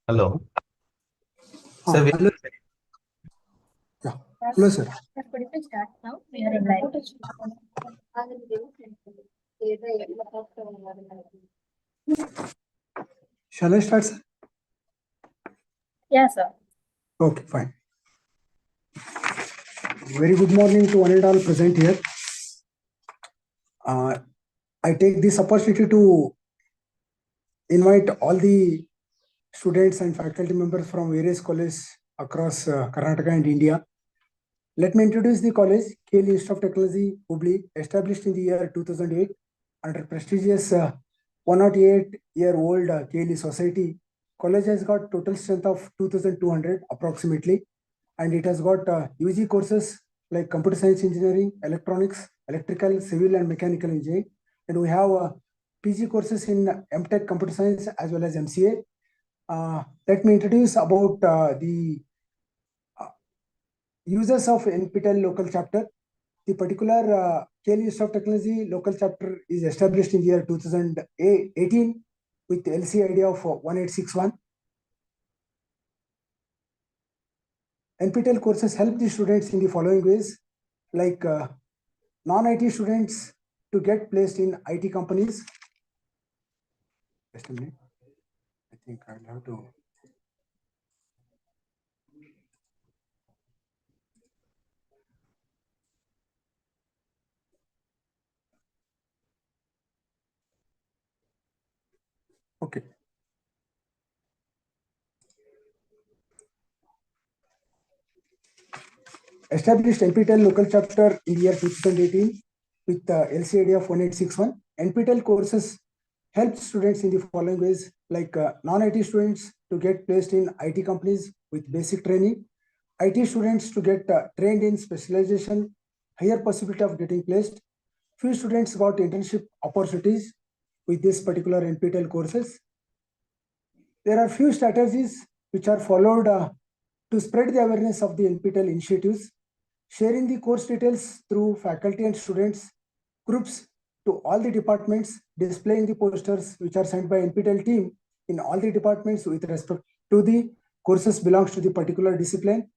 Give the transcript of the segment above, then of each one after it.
Hello. Sir, Hello. Yeah. Hello, sir. Could you please start now? We are in live. Shall I start, sir? Yes, sir. Okay, fine. Very good morning to one and all present here. I take this opportunity to invite all the students and faculty members from various colleges across Karnataka and India. Let me introduce the college, K.L.E Institute of Technology, Hubballi, established in the year 2008 under prestigious 108-year-old K.L.E Society. College has got total strength of 2,200 approximately, and it has got UG courses like computer science engineering, electronics, electrical, civil and mechanical engineering, and we have PG courses in MTech computer science as well as MCA. Let me introduce about the users of NPTEL local chapter. The particular K.L.E Institute of Technology local chapter is established in the year 2018 with the LC ID of 1861. NPTEL courses help the students in the following ways, like non-IT students to get placed in IT companies. Just a minute. I think I'll have to. Okay. Established NPTEL local chapter in the year 2018 with the LCID of 1861. NPTEL courses help students in the following ways, like non-IT students to get placed in IT companies with basic training, IT students to get trained in specialization, higher possibility of getting placed. Few students got internship opportunities with this particular NPTEL courses. There are few strategies which are followed to spread the awareness of the NPTEL initiatives, sharing the course details through faculty and students groups to all the departments, displaying the posters which are sent by NPTEL team in all the departments with respect to the courses belongs to the particular discipline,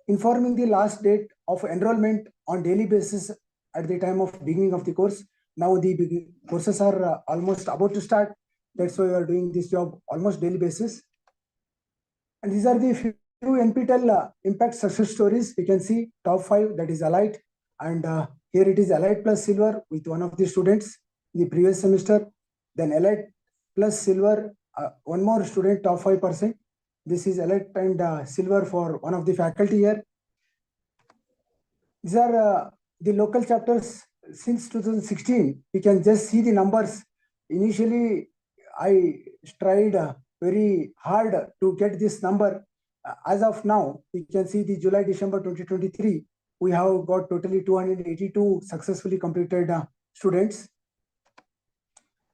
informing the last date of enrollment on daily basis at the time of beginning of the course. Now the courses are almost about to start. That's why we are doing this job almost daily basis. And these are the few NPTEL impact success stories. We can see top 5, that is Allied, and here it is Allied plus Silver with one of the students in the previous semester. Then Allied plus Silver, one more student, top 5%. This is Allied and Silver for one of the faculty here. These are the local chapters since 2016. We can just see the numbers. Initially, I tried very hard to get this number. As of now, we can see the July-December 2023, we have got totally 282 successfully completed students.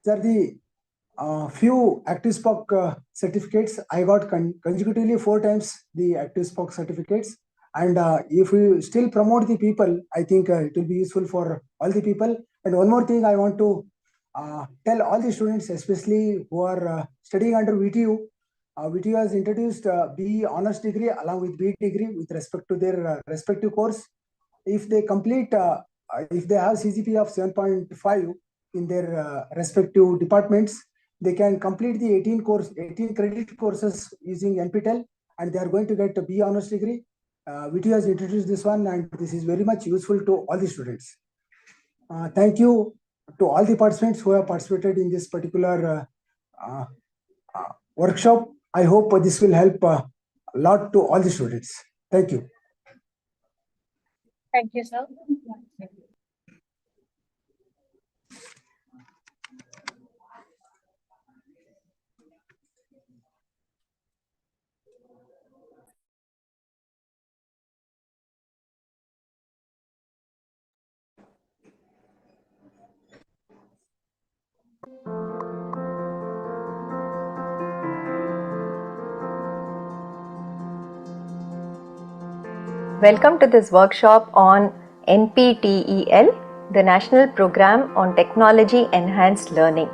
These are the few Active Spock certificates. I got consecutively 4 times the Active Spock certificates. And if we still promote the people, I think it will be useful for all the people. And one more thing I want to tell all the students, especially who are studying under VTU. VTU has introduced BE honors degree along with BE degree with respect to their respective course. If they complete, if they have CGPA of 7.5 in their respective departments, they can complete the 18 credit courses using NPTEL, and they are going to get a BE honors degree. VTU has introduced this one, and this is very much useful to all the students. Thank you to all the participants who have participated in this particular workshop. I hope this will help a lot to all the students. Thank you. Thank you, sir. Welcome to this workshop on NPTEL, the National Program on Technology Enhanced Learning.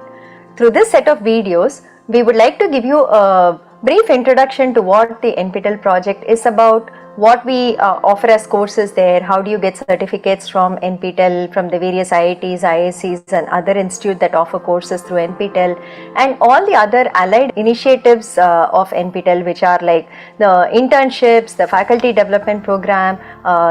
Through this set of videos, we would like to give you a brief introduction to what the NPTEL project is about, what we offer as courses there, how do you get certificates from NPTEL, from the various IITs, IIScs and other institutes that offer courses through NPTEL, and all the other allied initiatives of NPTEL, which are like the internships, the faculty development program,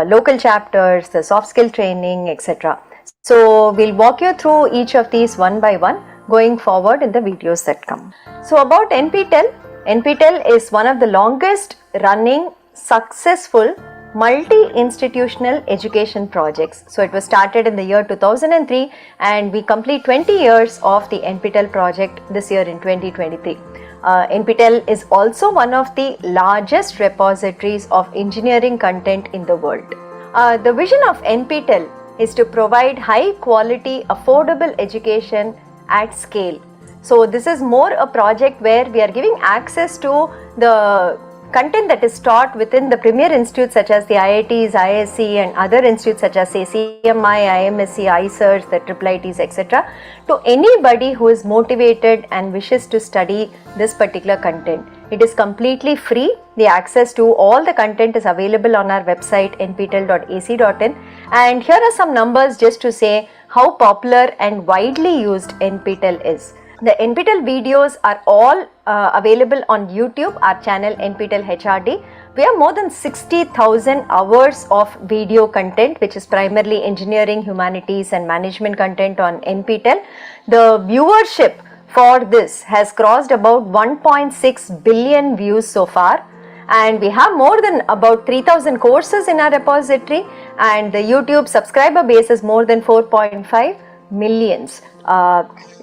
local chapters, the soft skill training, etc. So we'll walk you through each of these one by one going forward in the videos that come. So about NPTEL, NPTEL is one of the longest running successful multi-institutional education projects. So it was started in the year 2003 and we complete 20 years of the NPTEL project this year in 2023. NPTEL is also one of the largest repositories of engineering content in the world. The vision of NPTEL is to provide high quality, affordable education at scale. So this is more a project where we are giving access to the content that is taught within the premier institutes such as the IITs, IISc and other institutes such as say CMI, IMSc, ICERS, the IIITs, etc. to anybody who is motivated and wishes to study this particular content. It is completely free. The access to all the content is available on our website nptel.ac.in, and here are some numbers just to say how popular and widely used NPTEL is. The NPTEL videos are all available on YouTube, our channel NPTEL HRD. We have more than 60,000 hours of video content, which is primarily engineering, humanities and management content on NPTEL. The viewership for this has crossed about 1.6 billion views so far, and we have more than about 3,000 courses in our repository, and the YouTube subscriber base is more than 4.5 millions.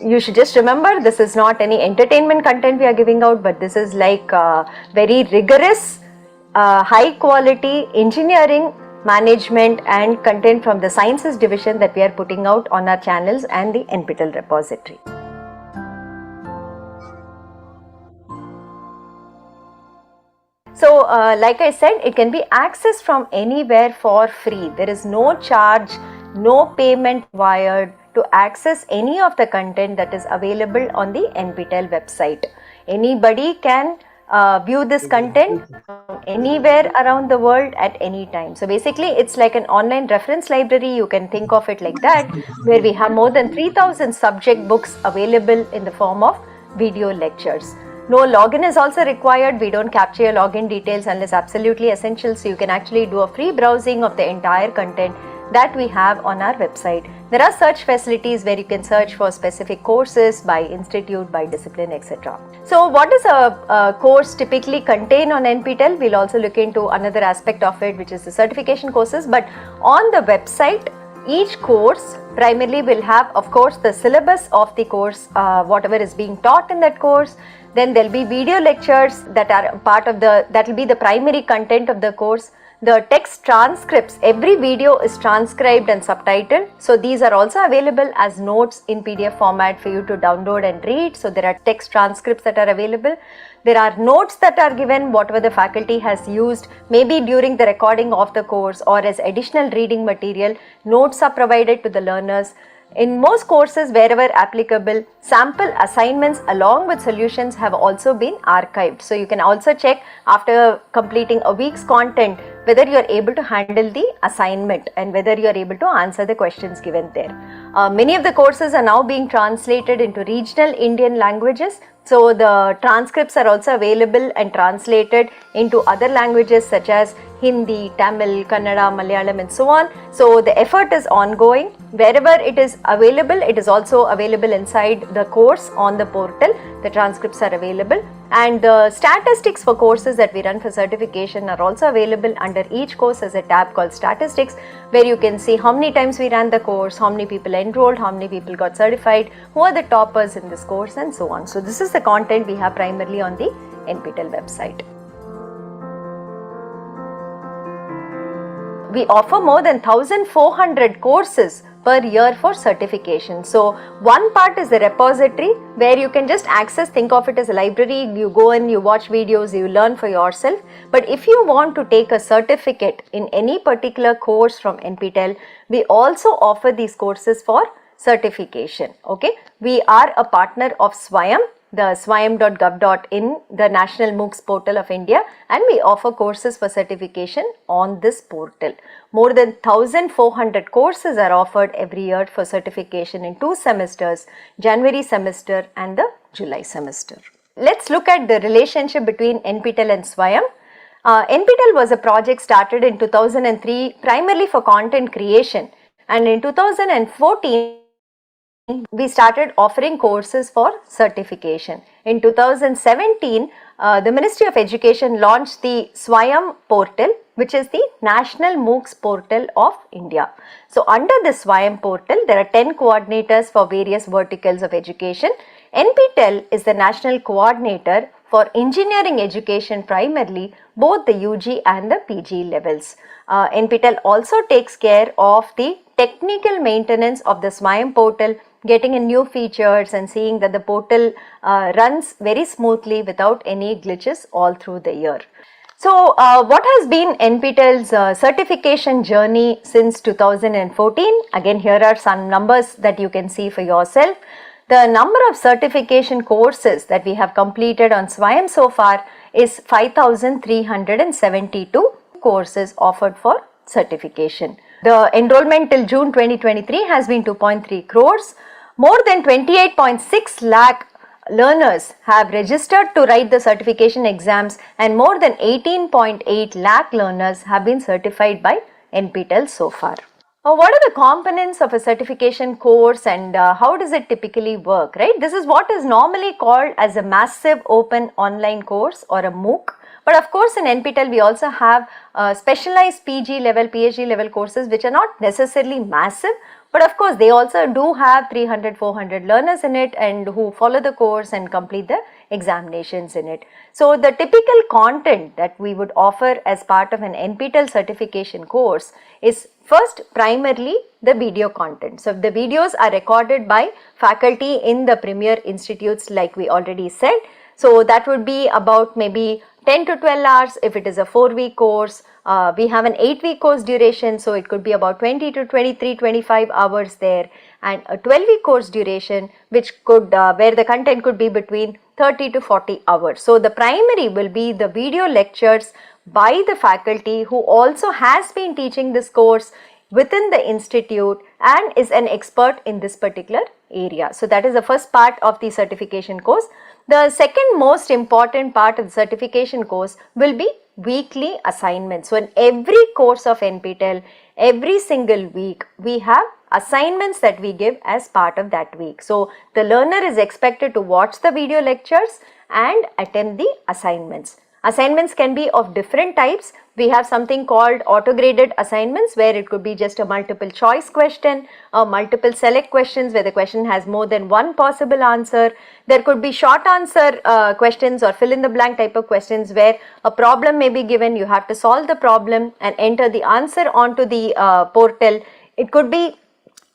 You should just remember, this is not any entertainment content we are giving out, but this is like very rigorous, high quality engineering, management and content from the sciences division that we are putting out on our channels and the NPTEL repository. So like I said, it can be accessed from anywhere for free. There is no charge, no payment required to access any of the content that is available on the NPTEL website. Anybody can view this content from anywhere around the world at any time. So basically it's like an online reference library, you can think of it like that, where we have more than 3,000 subject books available in the form of video lectures. No login is also required. We don't capture your login details unless absolutely essential, so you can actually do a free browsing of the entire content that we have on our website. There are search facilities where you can search for specific courses by institute, by discipline, etc. So what does a course typically contain on NPTEL? We'll also look into another aspect of it, which is the certification courses. But on the website, each course primarily will have, of course, the syllabus of the course, whatever is being taught in that course. Then there'll be video lectures that are part of that will be the primary content of the course. The text transcripts, every video is transcribed and subtitled. So these are also available as notes in PDF format for you to download and read. So there are text transcripts that are available. There are notes that are given, whatever the faculty has used, maybe during the recording of the course or as additional reading material. Notes are provided to the learners. In most courses, wherever applicable, sample assignments along with solutions have also been archived. So you can also check after completing a week's content whether you are able to handle the assignment and whether you are able to answer the questions given there. Many of the courses are now being translated into regional Indian languages. So the transcripts are also available and translated into other languages such as Hindi, Tamil, Kannada, Malayalam and so on. So the effort is ongoing. Wherever it is available, it is also available inside the course on the portal. The transcripts are available, and the statistics for courses that we run for certification are also available under each course as a tab called statistics, where you can see how many times we ran the course, how many people enrolled, how many people got certified, who are the toppers in this course and so on. So this is the content we have primarily on the NPTEL website. We offer more than 1,400 courses per year for certification. So one part is the repository where you can just access, think of it as a library, you go in, you watch videos, you learn for yourself. But if you want to take a certificate in any particular course from NPTEL, we also offer these courses for certification. Okay, we are a partner of SWAYAM, the swayam.gov.in, the National MOOCs portal of India, and we offer courses for certification on this portal. More than 1,400 courses are offered every year for certification in 2 semesters, January semester and the July semester. Let's look at the relationship between NPTEL and Swayam. NPTEL was a project started in 2003 primarily for content creation, and in 2014 we started offering courses for certification. In 2017, the Ministry of Education launched the Swayam portal, which is the National MOOCs portal of India. So, under the Swayam portal, there are 10 coordinators for various verticals of education. NPTEL is the national coordinator for engineering education primarily, both the UG and the PG levels. NPTEL also takes care of the technical maintenance of the Swayam portal, getting in new features and seeing that the portal runs very smoothly without any glitches all through the year. So, what has been NPTEL's certification journey since 2014? Again, here are some numbers that you can see for yourself. The number of certification courses that we have completed on Swayam so far is 5,372 courses offered for certification. The enrollment till June 2023 has been 2.3 crores. More than 28.6 lakh learners have registered to write the certification exams, and more than 18.8 lakh learners have been certified by NPTEL so far. What are the components of a certification course, and how does it typically work, right? This is what is normally called as a massive open online course or a MOOC. But of course, in NPTEL we also have specialized PG level, PhD level courses which are not necessarily massive, but of course they also do have 300-400 learners in it and who follow the course and complete the examinations in it. So, the typical content that we would offer as part of an NPTEL certification course is first primarily the video content. So, the videos are recorded by faculty in the premier institutes like we already said. So, that would be about maybe 10 to 12 hours if it is a 4-week course. We have an 8-week course duration, so it could be about 20 to 23, 25 hours there, and a 12-week course duration which could where the content could be between 30 to 40 hours. So, the primary will be the video lectures by the faculty who also has been teaching this course within the institute and is an expert in this particular area. So, that is the first part of the certification course. The second most important part of the certification course will be weekly assignments. So, in every course of NPTEL, every single week we have assignments that we give as part of that week. So, the learner is expected to watch the video lectures and attend the assignments. Assignments can be of different types. We have something called auto-graded assignments where it could be just a multiple choice question, or multiple select questions where the question has more than one possible answer. There could be short answer questions or fill in the blank type of questions where a problem may be given, you have to solve the problem and enter the answer onto the portal. It could be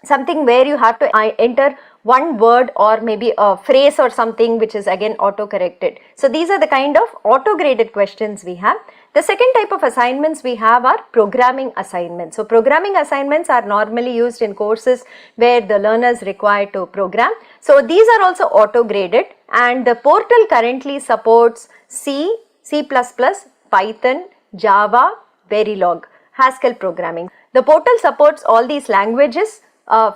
something where you have to enter one word or maybe a phrase or something which is again auto-corrected. So, these are the kind of auto-graded questions we have. The second type of assignments we have are programming assignments. So, programming assignments are normally used in courses where the learner is required to program. So, these are also auto-graded, and the portal currently supports C, C++, Python, Java, Verilog, Haskell programming. The portal supports all these languages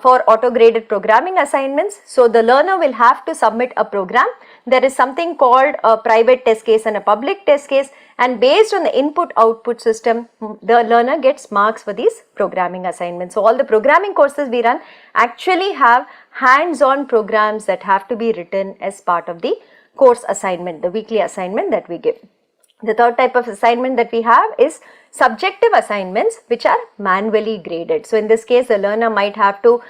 for auto-graded programming assignments. So, the learner will have to submit a program. There is something called a private test case and a public test case, and based on the input-output system, the learner gets marks for these programming assignments. So, all the programming courses we run actually have hands-on programs that have to be written as part of the course assignment, the weekly assignment that we give. The third type of assignment that we have is subjective assignments which are manually graded. So, in this case the learner might have to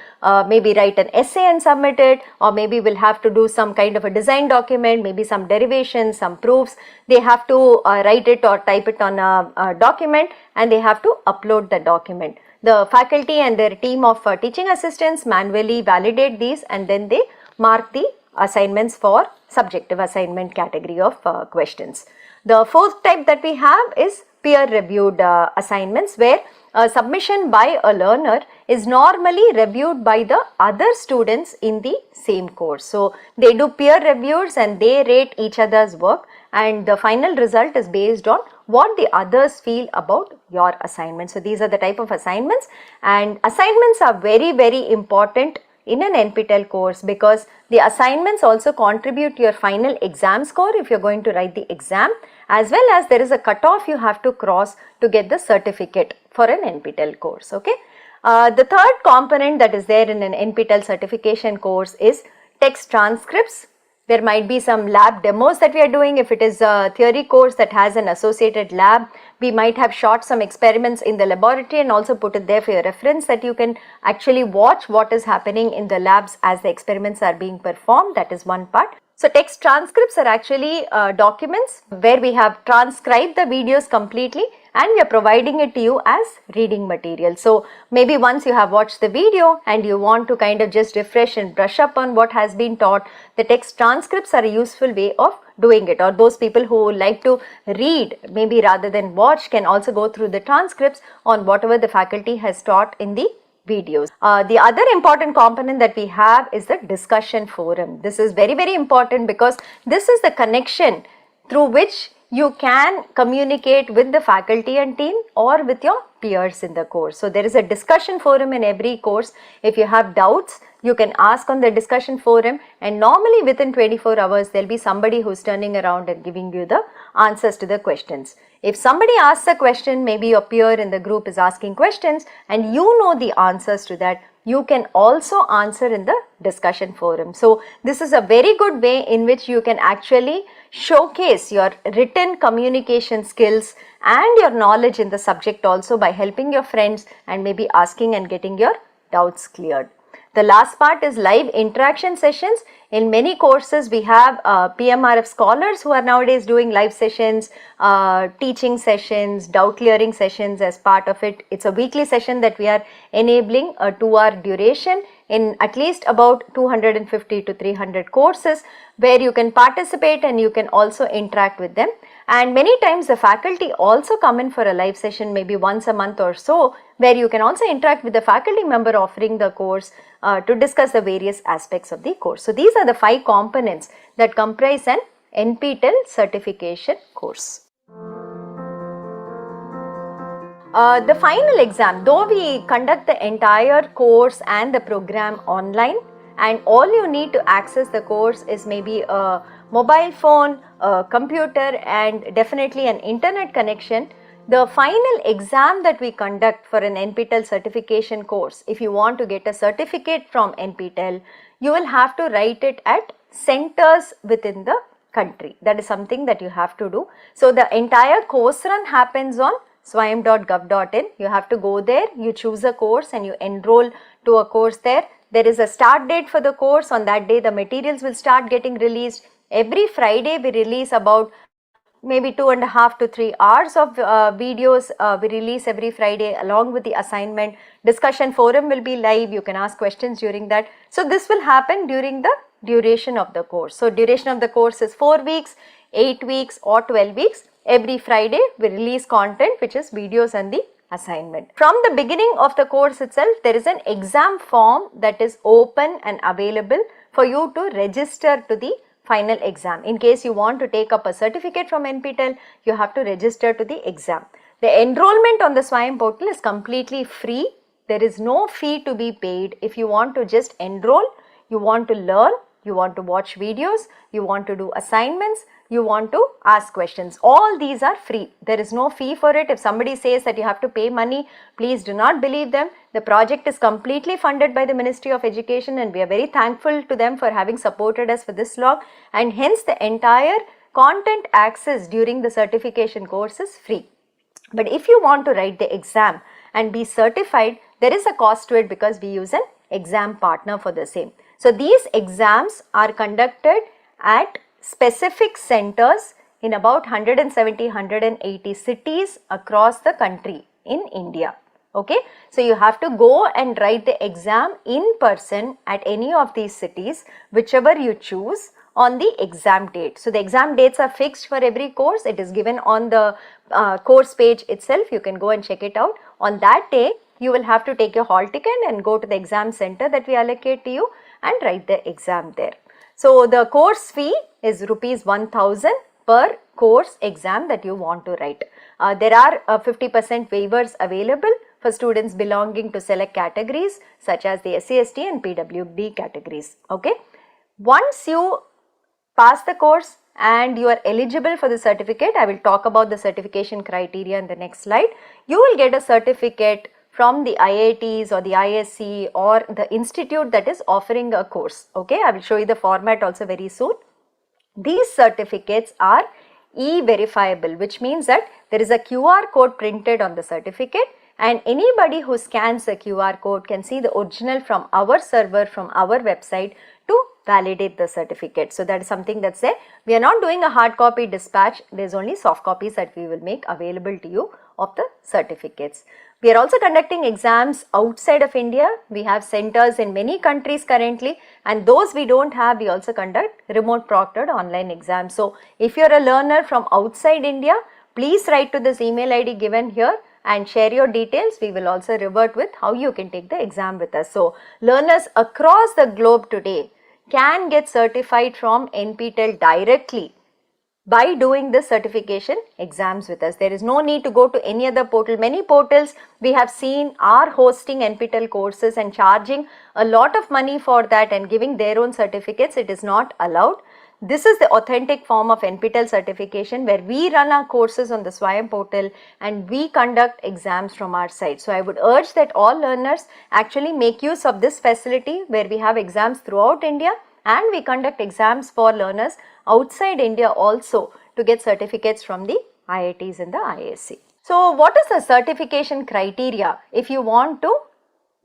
maybe write an essay and submit it, or maybe will have to do some kind of a design document, maybe some derivations, some proofs. They have to write it or type it on a document and they have to upload the document. The faculty and their team of teaching assistants manually validate these and then they mark the assignments for subjective assignment category of questions. The fourth type that we have is peer reviewed assignments, where a submission by a learner is normally reviewed by the other students in the same course. So they do peer reviews and they rate each other's work, and the final result is based on what the others feel about your assignment. So these are the type of assignments, and assignments are very, very important in an NPTEL course, because the assignments also contribute to your final exam score if you're going to write the exam, as well as there is a cutoff you have to cross to get the certificate for an NPTEL course. Okay. The third component that is there in an NPTEL certification course is text transcripts. There might be some lab demos that we are doing. If it is a theory course that has an associated lab, we might have shot some experiments in the laboratory and also put it there for your reference, that you can actually watch what is happening in the labs as the experiments are being performed. That is one part. So text transcripts are actually documents where we have transcribed the videos completely and we are providing it to you as reading material. So maybe once you have watched the video and you want to kind of just refresh and brush up on what has been taught, the text transcripts are a useful way of doing it. Or those people who like to read maybe rather than watch can also go through the transcripts on whatever the faculty has taught in the videos. The other important component that we have is the discussion forum. This is very, very important because this is the connection through which you can communicate with the faculty and team or with your peers in the course. So there is a discussion forum in every course. If you have doubts, you can ask on the discussion forum, and normally within 24 hours there will be somebody who's turning around and giving you the answers to the questions. If somebody asks a question, maybe your peer in the group is asking questions and you know the answers to that, you can also answer in the discussion forum. So this is a very good way in which you can actually showcase your written communication skills and your knowledge in the subject also by helping your friends and maybe asking and getting your doubts cleared. The last part is live interaction sessions. In many courses, we have PMRF scholars who are nowadays doing live sessions, teaching sessions, doubt clearing sessions as part of it. It's a weekly session that we are enabling, a 2-hour duration in at least about 250 to 300 courses, where you can participate and you can also interact with them. And many times the faculty also come in for a live session maybe once a month or so, where you can also interact with the faculty member offering the course to discuss the various aspects of the course. So these are the 5 components that comprise an NPTEL certification course. The final exam, though we conduct the entire course and the program online, and all you need to access the course is maybe a mobile phone, a computer, and definitely an internet connection. The final exam that we conduct for an NPTEL certification course, if you want to get a certificate from NPTEL, you will have to write it at centers within the country. That is something that you have to do. So the entire course run happens on swayam.gov.in. You have to go there, you choose a course and you enroll to a course there. There is a start date for the course. On that day, the materials will start getting released. Every Friday, we release about maybe 2.5 to 3 hours of videos we release every Friday along with the assignment. Discussion forum will be live. You can ask questions during that. So this will happen during the duration of the course. So duration of the course is 4 weeks, 8 weeks or 12 weeks. Every Friday we release content which is videos and the assignment. From the beginning of the course itself, there is an exam form that is open and available for you to register to the final exam. In case you want to take up a certificate from NPTEL, you have to register to the exam. The enrollment on the Swayam portal is completely free. There is no fee to be paid. If you want to just enroll, you want to learn, you want to watch videos, you want to do assignments, you want to ask questions. All these are free. There is no fee for it. If somebody says that you have to pay money, please do not believe them. The project is completely funded by the Ministry of Education and we are very thankful to them for having supported us for this long, and hence the entire content access during the certification course is free. But if you want to write the exam and be certified, there is a cost to it because we use an exam partner for the same. So these exams are conducted at specific centers in about 170-180 cities across the country in India. Okay, so you have to go and write the exam in person at any of these cities, whichever you choose, on the exam date. So the exam dates are fixed for every course. It is given on the course page itself. You can go and check it out. On that day, you will have to take your hall ticket and go to the exam center that we allocate to you and write the exam there. So the course fee is rupees 1000 per course exam that you want to write. There are 50% waivers available for students belonging to select categories such as the SC/ST and PWD categories. Okay. Once you pass the course and you are eligible for the certificate, I will talk about the certification criteria in the next slide. You will get a certificate from the IITs or the ISC or the institute that is offering a course. Okay, I will show you the format also very soon. These certificates are e-verifiable, which means that there is a QR code printed on the certificate, and anybody who scans the QR code can see the original from our server, from our website to validate the certificate. So that is something that's there. We are not doing a hard copy dispatch. There's only soft copies that we will make available to you of the certificates. We are also conducting exams outside of India. We have centers in many countries currently, and those we don't have, we also conduct remote proctored online exams. So if you are a learner from outside India, please write to this email ID given here and share your details. We will also revert with how you can take the exam with us. So learners across the globe today can get certified from NPTEL directly by doing the certification exams with us. There is no need to go to any other portal. Many portals we have seen are hosting NPTEL courses and charging a lot of money for that and giving their own certificates. It is not allowed. This is the authentic form of NPTEL certification where we run our courses on the Swayam portal and we conduct exams from our side. So I would urge that all learners actually make use of this facility where we have exams throughout India and we conduct exams for learners outside India also to get certificates from the IITs and the ISC. So what is the certification criteria if you want to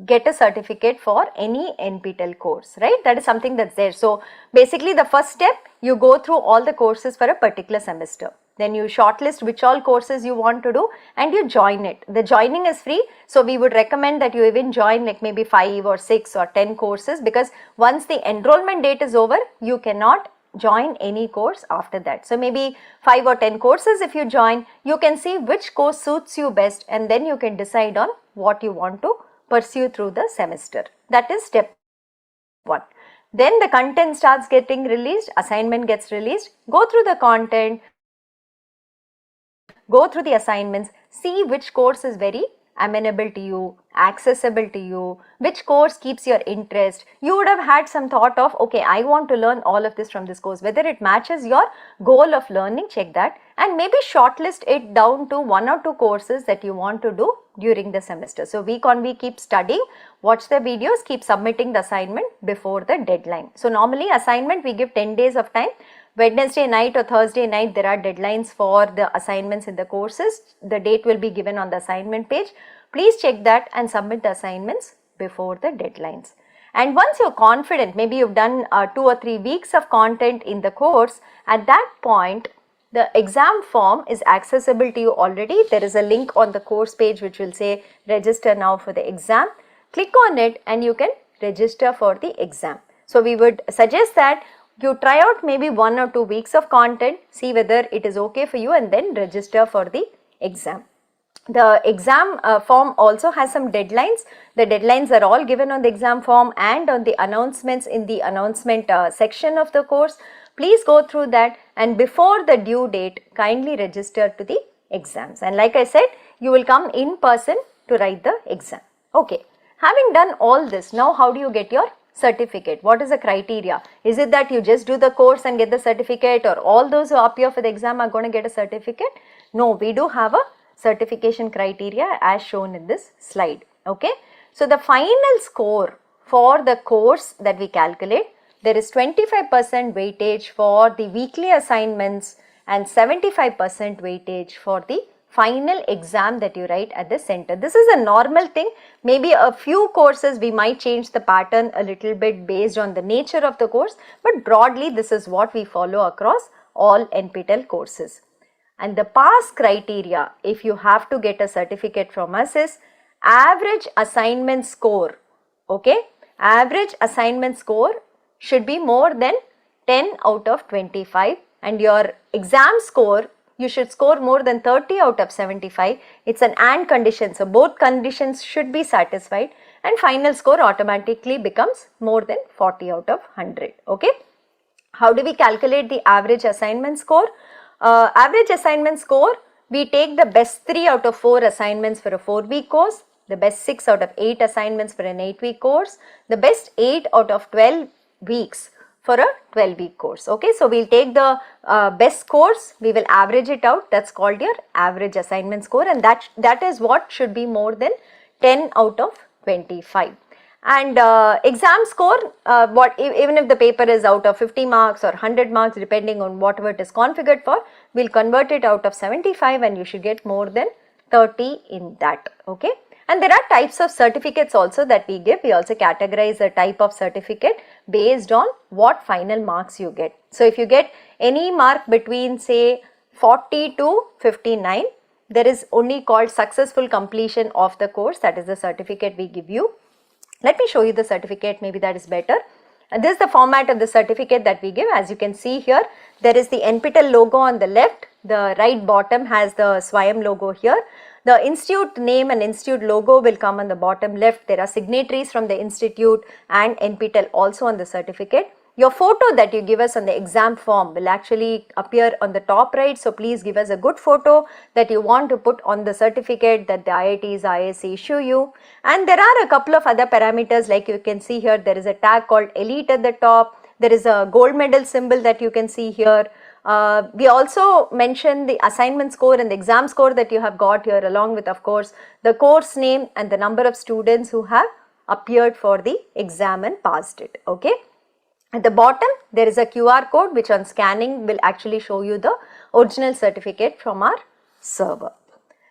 get a certificate for any NPTEL course, right? That is something that's there. So basically the first step, you go through all the courses for a particular semester. Then you shortlist which all courses you want to do and you join it. The joining is free. So we would recommend that you even join like maybe 5 or 6 or 10 courses, because once the enrollment date is over, you cannot join any course after that. So maybe 5 or 10 courses if you join, you can see which course suits you best and then you can decide on what you want to pursue through the semester. That is step 1. Then the content starts getting released, assignment gets released, go through the content, go through the assignments, see which course is very amenable to you, accessible to you, which course keeps your interest. You would have had some thought of, okay, I want to learn all of this from this course. Whether it matches your goal of learning, check that and maybe shortlist it down to 1 or 2 courses that you want to do during the semester. So week on week keep studying, watch the videos, keep submitting the assignment before the deadline. So normally assignment we give 10 days of time. Wednesday night or Thursday night there are deadlines for the assignments in the courses. The date will be given on the assignment page. Please check that and submit the assignments before the deadlines. And once you're confident, maybe you've done 2 or 3 weeks of content in the course, at that point the exam form is accessible to you already. There is a link on the course page which will say register now for the exam. Click on it and you can register for the exam. So we would suggest that you try out maybe 1 or 2 weeks of content, see whether it is okay for you and then register for the exam. The exam form also has some deadlines. The deadlines are all given on the exam form and on the announcements in the announcement section of the course. Please go through that and before the due date, kindly register to the exams. And like I said, you will come in person to write the exam. Okay, having done all this, now how do you get your certificate? What is the criteria? Is it that you just do the course and get the certificate, or all those who appear for the exam are going to get a certificate? No, we do have a certification criteria as shown in this slide. Okay, so the final score for the course that we calculate, there is 25% weightage for the weekly assignments and 75% weightage for the final exam that you write at the center. This is a normal thing. Maybe a few courses we might change the pattern a little bit based on the nature of the course, but broadly this is what we follow across all NPTEL courses. And the pass criteria, if you have to get a certificate from us, is average assignment score. Okay, average assignment score should be more than 10 out of 25, and your exam score, you should score more than 30 out of 75. It's an and condition, so both conditions should be satisfied, and final score automatically becomes more than 40 out of 100. Okay. How do we calculate the average assignment score? Average assignment score, we take the best 3 out of 4 assignments for a 4-week course, the best 6 out of 8 assignments for an 8-week course, the best 8 out of 12 weeks for a 12-week course. Okay, so we'll take the best scores, we will average it out. That's called your average assignment score, and that is what should be more than 10 out of 25. And exam score, even if the paper is out of 50 marks or 100 marks, depending on whatever it is configured for, we'll convert it out of 75, and you should get more than 30 in that. Okay. And there are types of certificates also that we give. We also categorize the type of certificate based on what final marks you get. So if you get any mark between say 40 to 59, there is only called successful completion of the course. That is the certificate we give you. Let me show you the certificate, maybe that is better. And this is the format of the certificate that we give. As you can see here, there is the NPTEL logo on the left, the right bottom has the SWAYAM logo here. The institute name and institute logo will come on the bottom left. There are signatories from the institute and NPTEL also on the certificate. Your photo that you give us on the exam form will actually appear on the top right. So please give us a good photo that you want to put on the certificate that the IIT's ISC issue you. And there are a couple of other parameters, like you can see here, there is a tag called elite at the top. There is a gold medal symbol that you can see here. We also mention the assignment score and the exam score that you have got here, along with of course the course name and the number of students who have appeared for the exam and passed it. Okay. At the bottom there is a QR code which on scanning will actually show you the original certificate from our server.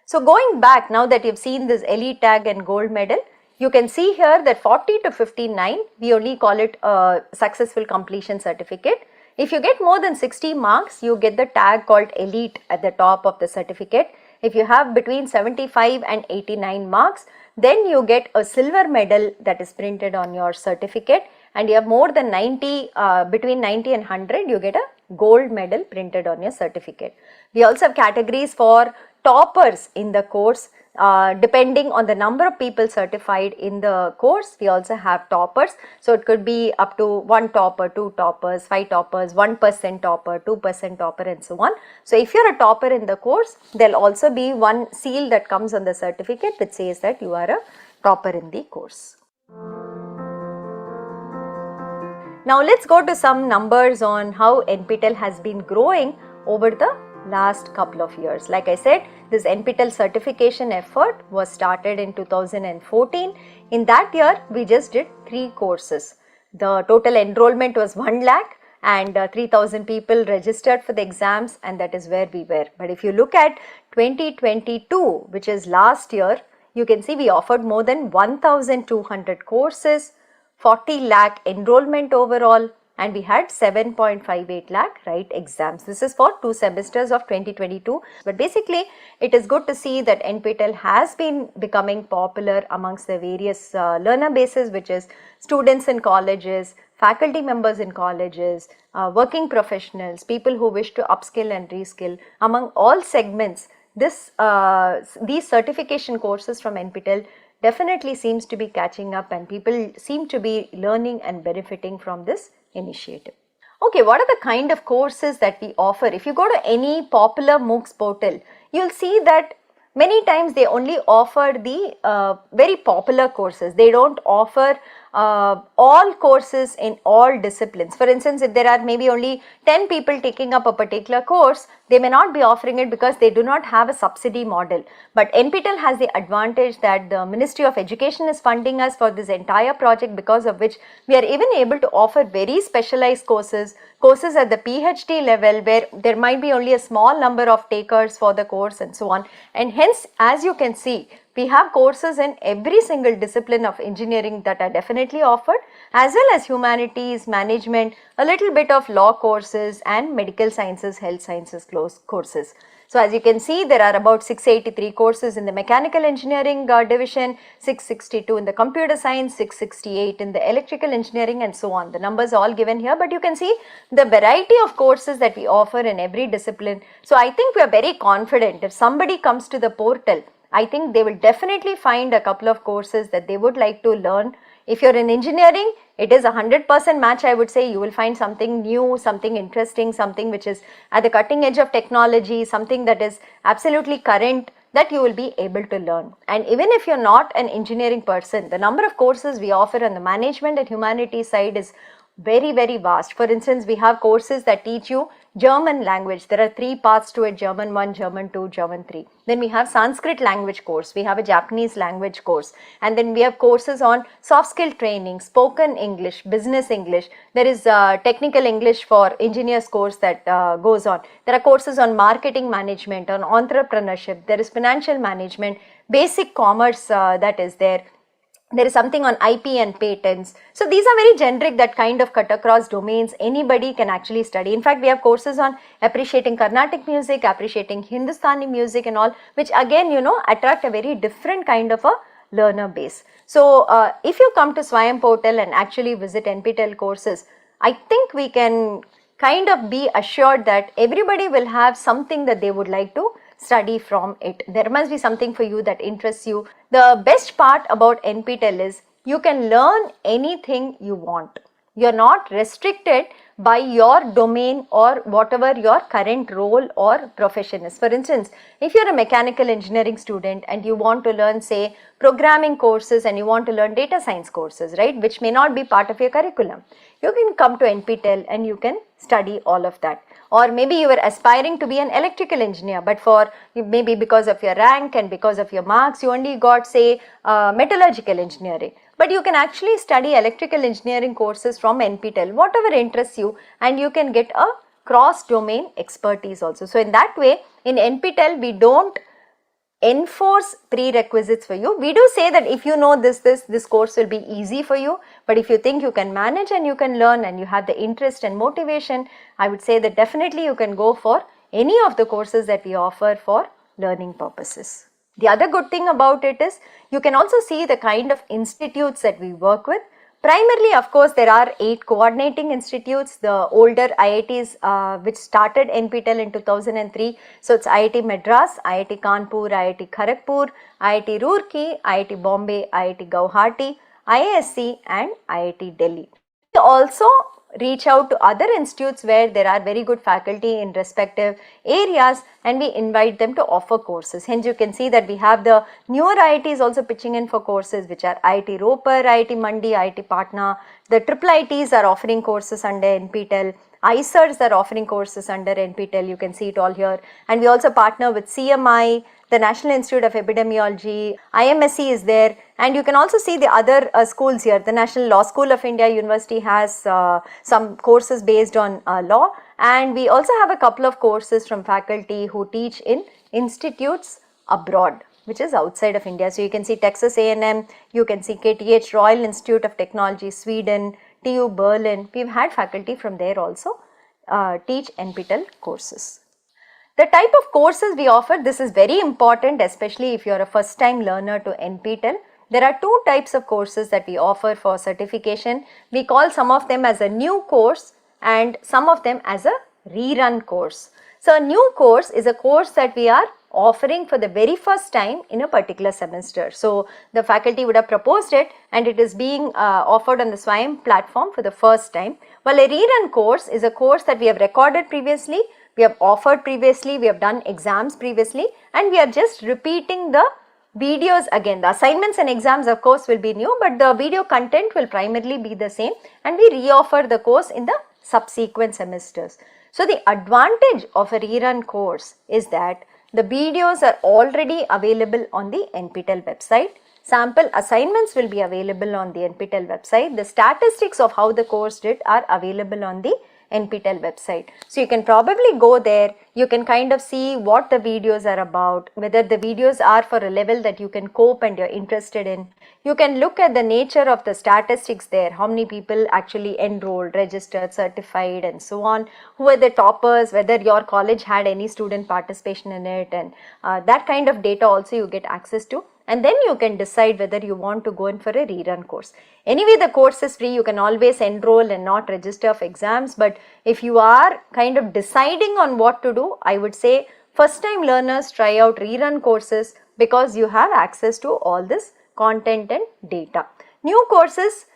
So going back, now that you've seen this elite tag and gold medal, you can see here that 40 to 59, we only call it a successful completion certificate. If you get more than 60 marks, you get the tag called elite at the top of the certificate. If you have between 75 and 89 marks, then you get a silver medal that is printed on your certificate, and you have more than 90, between 90 and 100, you get a gold medal printed on your certificate. We also have categories for toppers in the course. Depending on the number of people certified in the course, we also have toppers. So it could be up to 1 topper, 2 toppers, 5 toppers, 1% topper, 2% topper, and so on. So if you're a topper in the course, there'll also be one seal that comes on the certificate which says that you are a topper in the course. Now let's go to some numbers on how NPTEL has been growing over the last couple of years. Like I said, this NPTEL certification effort was started in 2014. In that year, we just did 3 courses. The total enrollment was 1 lakh and 3,000 people registered for the exams, and that is where we were. But if you look at 2022, which is last year, you can see we offered more than 1,200 courses, 40 lakh enrollment overall, and we had 7.58 lakh write exams. This is for 2 semesters of 2022. But basically, it is good to see that NPTEL has been becoming popular amongst the various learner bases, which is students in colleges, faculty members in colleges, working professionals, people who wish to upskill and reskill. Among all segments, these certification courses from NPTEL definitely seems to be catching up, and people seem to be learning and benefiting from this initiative. Okay, what are the kind of courses that we offer? If you go to any popular MOOCs portal, you'll see that many times they only offer the very popular courses. They don't offer all courses in all disciplines. For instance, if there are maybe only 10 people taking up a particular course, they may not be offering it because they do not have a subsidy model. But NPTEL has the advantage that the Ministry of Education is funding us for this entire project, because of which we are even able to offer very specialized courses at the PhD level, where there might be only a small number of takers for the course and so on. And hence, as you can see, we have courses in every single discipline of engineering that are definitely offered, as well as humanities, management, a little bit of law courses and medical sciences, health sciences courses. So as you can see, there are about 683 courses in the mechanical engineering division, 662 in the computer science, 668 in the electrical engineering, and so on. The numbers are all given here, but you can see the variety of courses that we offer in every discipline. So I think we are very confident if somebody comes to the portal, I think they will definitely find a couple of courses that they would like to learn. If you're in engineering, it is a 100% match. I would say you will find something new, something interesting, something which is at the cutting edge of technology, something that is absolutely current, that you will be able to learn. And even if you're not an engineering person, the number of courses we offer on the management and humanities side is very, very vast. For instance, we have courses that teach you German language. There are 3 parts to it: German 1, German 2, German 3. Then we have Sanskrit language course, we have a Japanese language course, and then we have courses on soft skill training, spoken English, business English. There is technical English for engineers course that goes on. There are courses on marketing management, on entrepreneurship. There is financial management, basic commerce that is there. There is something on IP and patents. So these are very generic, that kind of cut across domains. Anybody can actually study. In fact, we have courses on appreciating Carnatic music, appreciating Hindustani music and all, which again, attract a very different kind of a learner base. So if you come to Swayam portal and actually visit NPTEL courses, I think we can kind of be assured that everybody will have something that they would like to study from it. There must be something for you that interests you. The best part about NPTEL is you can learn anything you want. You are not restricted by your domain or whatever your current role or profession is. For instance, if you are a mechanical engineering student and you want to learn, say, programming courses, and you want to learn data science courses, right, which may not be part of your curriculum, you can come to NPTEL and you can study all of that. Or maybe you were aspiring to be an electrical engineer, but for maybe because of your rank and because of your marks, you only got, say, metallurgical engineering. But you can actually study electrical engineering courses from NPTEL, whatever interests you, and you can get a cross-domain expertise also. So in that way, in NPTEL, we don't enforce prerequisites for you. We do say that if you know this course will be easy for you, but if you think you can manage and you can learn and you have the interest and motivation, I would say that definitely you can go for any of the courses that we offer for learning purposes. The other good thing about it is you can also see the kind of institutes that we work with. Primarily, of course, there are 8 coordinating institutes, the older IITs which started NPTEL in 2003. So it's IIT Madras, IIT Kanpur, IIT Kharagpur, IIT Roorkee, IIT Bombay, IIT Guwahati, IISc and IIT Delhi. We also reach out to other institutes where there are very good faculty in respective areas, and we invite them to offer courses. Hence you can see that we have the newer IITs also pitching in for courses, which are IIT Ropar, IIT Mandi, IIT Patna. The IIITs are offering courses under NPTEL. ICERs are offering courses under NPTEL. You can see it all here. And we also partner with CMI, the National Institute of Epidemiology, IMSC is there, and you can also see the other schools here. The National Law School of India University has some courses based on law, and we also have a couple of courses from faculty who teach in institutes abroad, which is outside of India. So you can see Texas A&M, you can see KTH Royal Institute of Technology, Sweden, TU Berlin. We've had faculty from there also teach NPTEL courses. The type of courses we offer, this is very important, especially if you are a first time learner to NPTEL. There are 2 types of courses that we offer for certification. We call some of them as a new course and some of them as a rerun course. So a new course is a course that we are offering for the very first time in a particular semester. So the faculty would have proposed it and it is being offered on the Swayam platform for the first time. While a rerun course is a course that we have recorded previously, we have offered previously, we have done exams previously, and we are just repeating the videos again. The assignments and exams of course will be new, but the video content will primarily be the same, and we reoffer the course in the subsequent semesters. So the advantage of a rerun course is that the videos are already available on the NPTEL website. Sample assignments will be available on the NPTEL website. The statistics of how the course did are available on the NPTEL website. So you can probably go there, you can kind of see what the videos are about, whether the videos are for a level that you can cope and you're interested in. You can look at the nature of the statistics there, how many people actually enrolled, registered, certified and so on, who are the toppers, whether your college had any student participation in it, and that kind of data also you get access to. And then you can decide whether you want to go in for a rerun course. Anyway, the course is free, you can always enroll and not register for exams, but if you are kind of deciding on what to do, I would say first time learners try out rerun courses because you have access to all this content and data. New courses,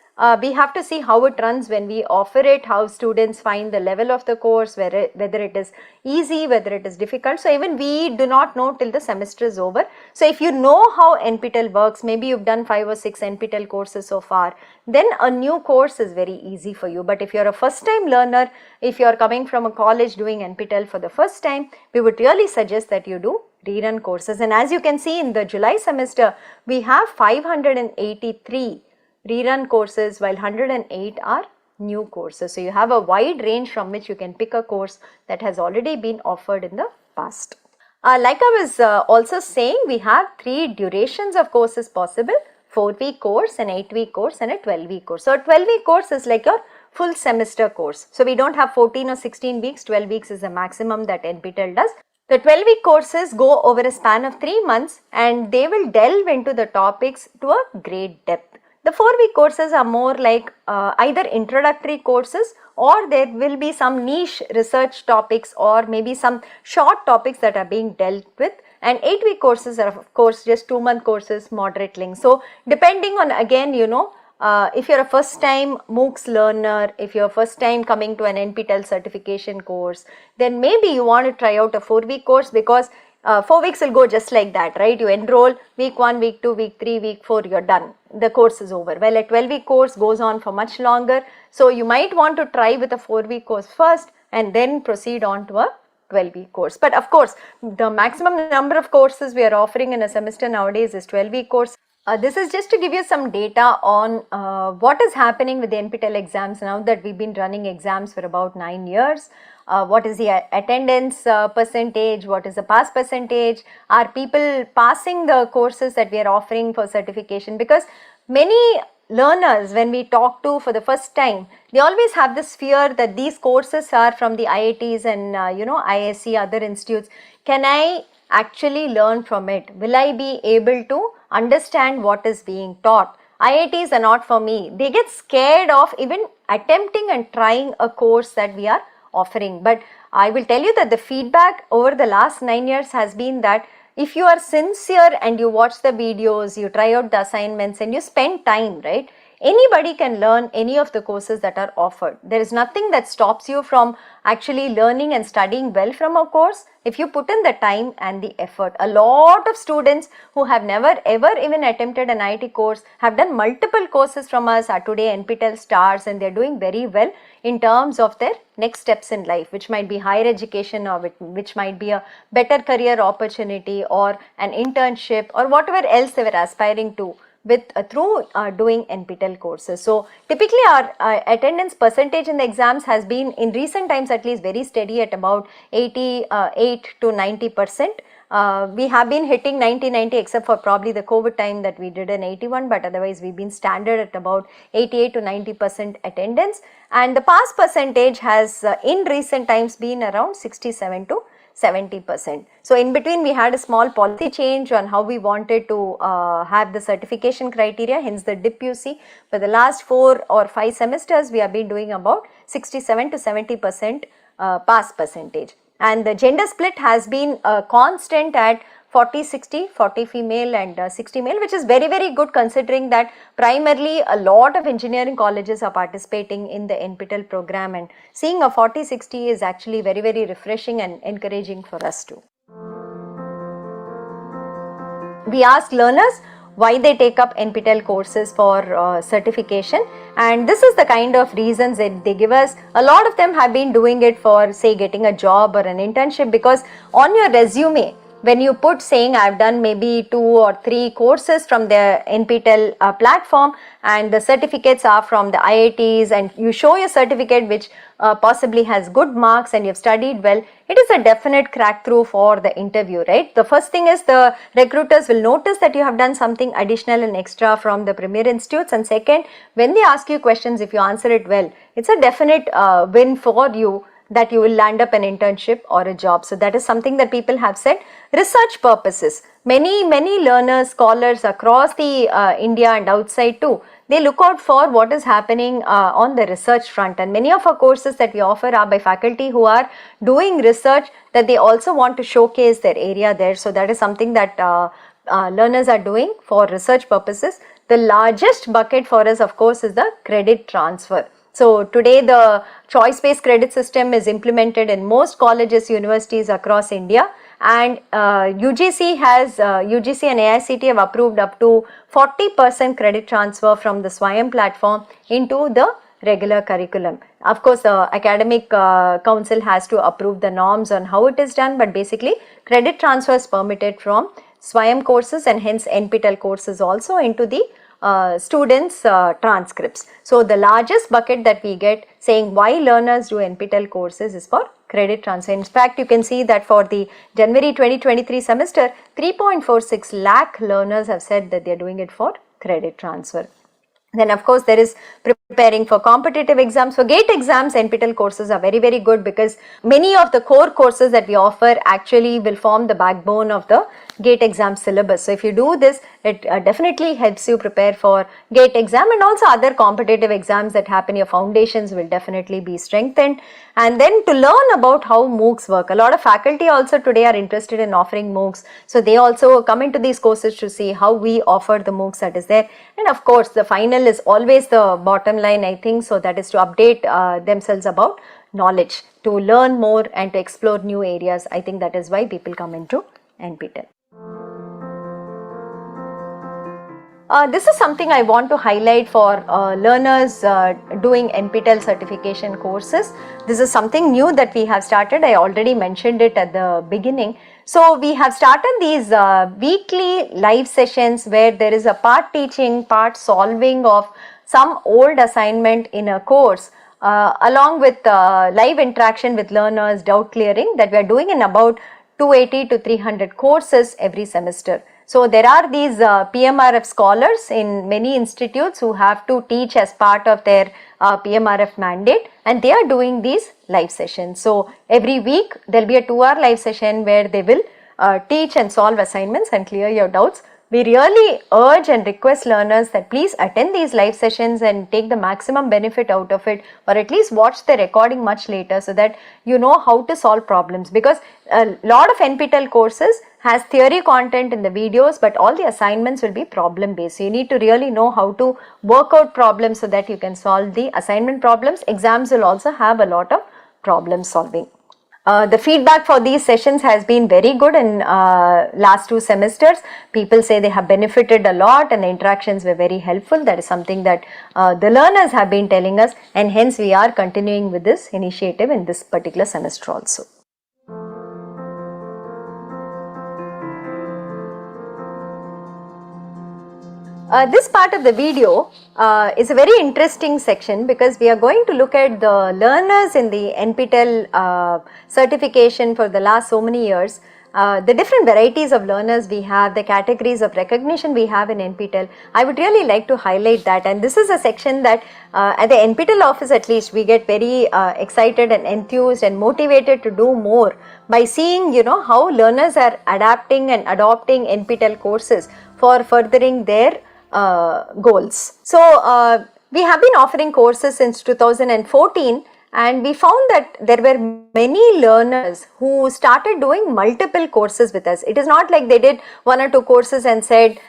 we have to see how it runs when we offer it, how students find the level of the course, whether it is easy, whether it is difficult. So even we do not know till the semester is over. So if you know how NPTEL works, maybe you've done 5 or 6 NPTEL courses so far, then a new course is very easy for you. But if you're a first time learner, if you're coming from a college doing NPTEL for the first time, we would really suggest that you do rerun courses. And as you can see in the July semester, we have 583 rerun courses while 108 are new courses. So you have a wide range from which you can pick a course that has already been offered in the past. Like I was also saying, we have 3 durations of courses possible: 4-week course, an 8-week course and a 12-week course. So a 12-week course is like your full semester course. So we don't have 14 or 16 weeks, 12 weeks is the maximum that NPTEL does. The 12-week courses go over a span of 3 months and they will delve into the topics to a great depth. The 4-week courses are more like either introductory courses, or there will be some niche research topics or maybe some short topics that are being dealt with. And 8-week courses are of course just 2-month courses, moderate length. So depending on, again, you know, if you're a first time MOOCs learner, if you're first time coming to an NPTEL certification course, then maybe you want to try out a 4-week course, because 4 weeks will go just like that, right? You enroll week 1, week 2, week 3, week 4, you're done. The course is over. Well, a 12-week course goes on for much longer. So you might want to try with a 4-week course first and then proceed on to a 12-week course. But of course, the maximum number of courses we are offering in a semester nowadays is 12-week course. This is just to give you some data on what is happening with the NPTEL exams now that we've been running exams for about 9 years. What is the attendance percentage, what is the pass percentage, are people passing the courses that we are offering for certification? Because many learners, when we talk to for the first time, they always have this fear that these courses are from the IITs and ISC, other institutes. Can I actually learn from it? Will I be able to understand what is being taught? IITs are not for me. They get scared of even attempting and trying a course that we are offering. But I will tell you that the feedback over the last 9 years has been that if you are sincere and you watch the videos, you try out the assignments and you spend time, right? Anybody can learn any of the courses that are offered. There is nothing that stops you from actually learning and studying well from a course if you put in the time and the effort. A lot of students who have never ever even attempted an IT course have done multiple courses from us, are today NPTEL stars, and they're doing very well in terms of their next steps in life, which might be higher education or which might be a better career opportunity or an internship or whatever else they were aspiring to with through doing NPTEL courses. So typically our attendance percentage in the exams has been in recent times at least very steady at about 88 to 90%. We have been hitting 90 except for probably the COVID time that we did an 81, but otherwise we've been standard at about 88 to 90% attendance, and the pass percentage has in recent times been around 67 to 70%. So in between we had a small policy change on how we wanted to have the certification criteria, hence the dip you see. For the last 4 or 5 semesters we have been doing about 67 to 70% pass percentage, and the gender split has been constant at 40-60, 40 female and 60 male, which is very, very good considering that primarily a lot of engineering colleges are participating in the NPTEL program, and seeing a 40-60 is actually very, very refreshing and encouraging for us too. We ask learners why they take up NPTEL courses for certification, and this is the kind of reasons that they give us. A lot of them have been doing it for, say, getting a job or an internship, because on your resume, when you put saying I've done maybe 2 or 3 courses from the NPTEL platform and the certificates are from the IITs, and you show your certificate which possibly has good marks and you've studied well, it is a definite crack through for the interview, right? The first thing is the recruiters will notice that you have done something additional and extra from the premier institutes, and second, when they ask you questions, if you answer it well, it's a definite win for you that you will land up an internship or a job. So that is something that people have said. Research purposes, many learners, scholars across the India and outside too, they look out for what is happening on the research front, and many of our courses that we offer are by faculty who are doing research that they also want to showcase their area there. So that is something that learners are doing for research purposes. The largest bucket for us, of course, is the credit transfer. So today the choice-based credit system is implemented in most colleges, universities across India, and UGC and AICTE have approved up to 40% credit transfer from the Swayam platform into the regular curriculum. Of course, the academic council has to approve the norms on how it is done, but basically credit transfer is permitted from Swayam courses and hence NPTEL courses also into the students' transcripts. So the largest bucket that we get saying why learners do NPTEL courses is for credit transfer. In fact, you can see that for the January 2023 semester, 3.46 lakh learners have said that they are doing it for credit transfer. Then of course there is preparing for competitive exams. For GATE exams, NPTEL courses are very good because many of the core courses that we offer actually will form the backbone of the GATE exam syllabus. So if you do this, it definitely helps you prepare for GATE exam, and also other competitive exams that happen. Your foundations will definitely be strengthened. And then to learn about how MOOCs work, a lot of faculty also today are interested in offering MOOCs. So they also come into these courses to see how we offer the MOOCs that is there. And of course, the final is always the bottom line, I think. So that is to update themselves about knowledge, to learn more and to explore new areas. I think that is why people come into NPTEL. This is something I want to highlight for learners doing NPTEL certification courses. This is something new that we have started. I already mentioned it at the beginning. So we have started these weekly live sessions where there is a part teaching, part solving of some old assignment in a course, along with live interaction with learners, doubt clearing, that we are doing in about 280 to 300 courses every semester. So there are these PMRF scholars in many institutes who have to teach as part of their PMRF mandate, and they are doing these live sessions. So every week there will be a 2-hour live session where they will teach and solve assignments and clear your doubts. We really urge and request learners that please attend these live sessions and take the maximum benefit out of it, or at least watch the recording much later so that you know how to solve problems, because a lot of NPTEL courses has theory content in the videos, but all the assignments will be problem based. So you need to really know how to work out problems so that you can solve the assignment problems. Exams will also have a lot of problem solving. The feedback for these sessions has been very good in last 2 semesters. People say they have benefited a lot and the interactions were very helpful. That is something that the learners have been telling us, and hence we are continuing with this initiative in this particular semester also. This part of the video is a very interesting section because we are going to look at the learners in the NPTEL certification for the last so many years, the different varieties of learners we have, the categories of recognition we have in NPTEL. I would really like to highlight that, and this is a section that at the NPTEL office at least we get very excited and enthused and motivated to do more by seeing, you know, how learners are adapting and adopting NPTEL courses for furthering their goals. So we have been offering courses since 2014, and we found that there were many learners who started doing multiple courses with us. It is not like they did 1 or 2 courses and said,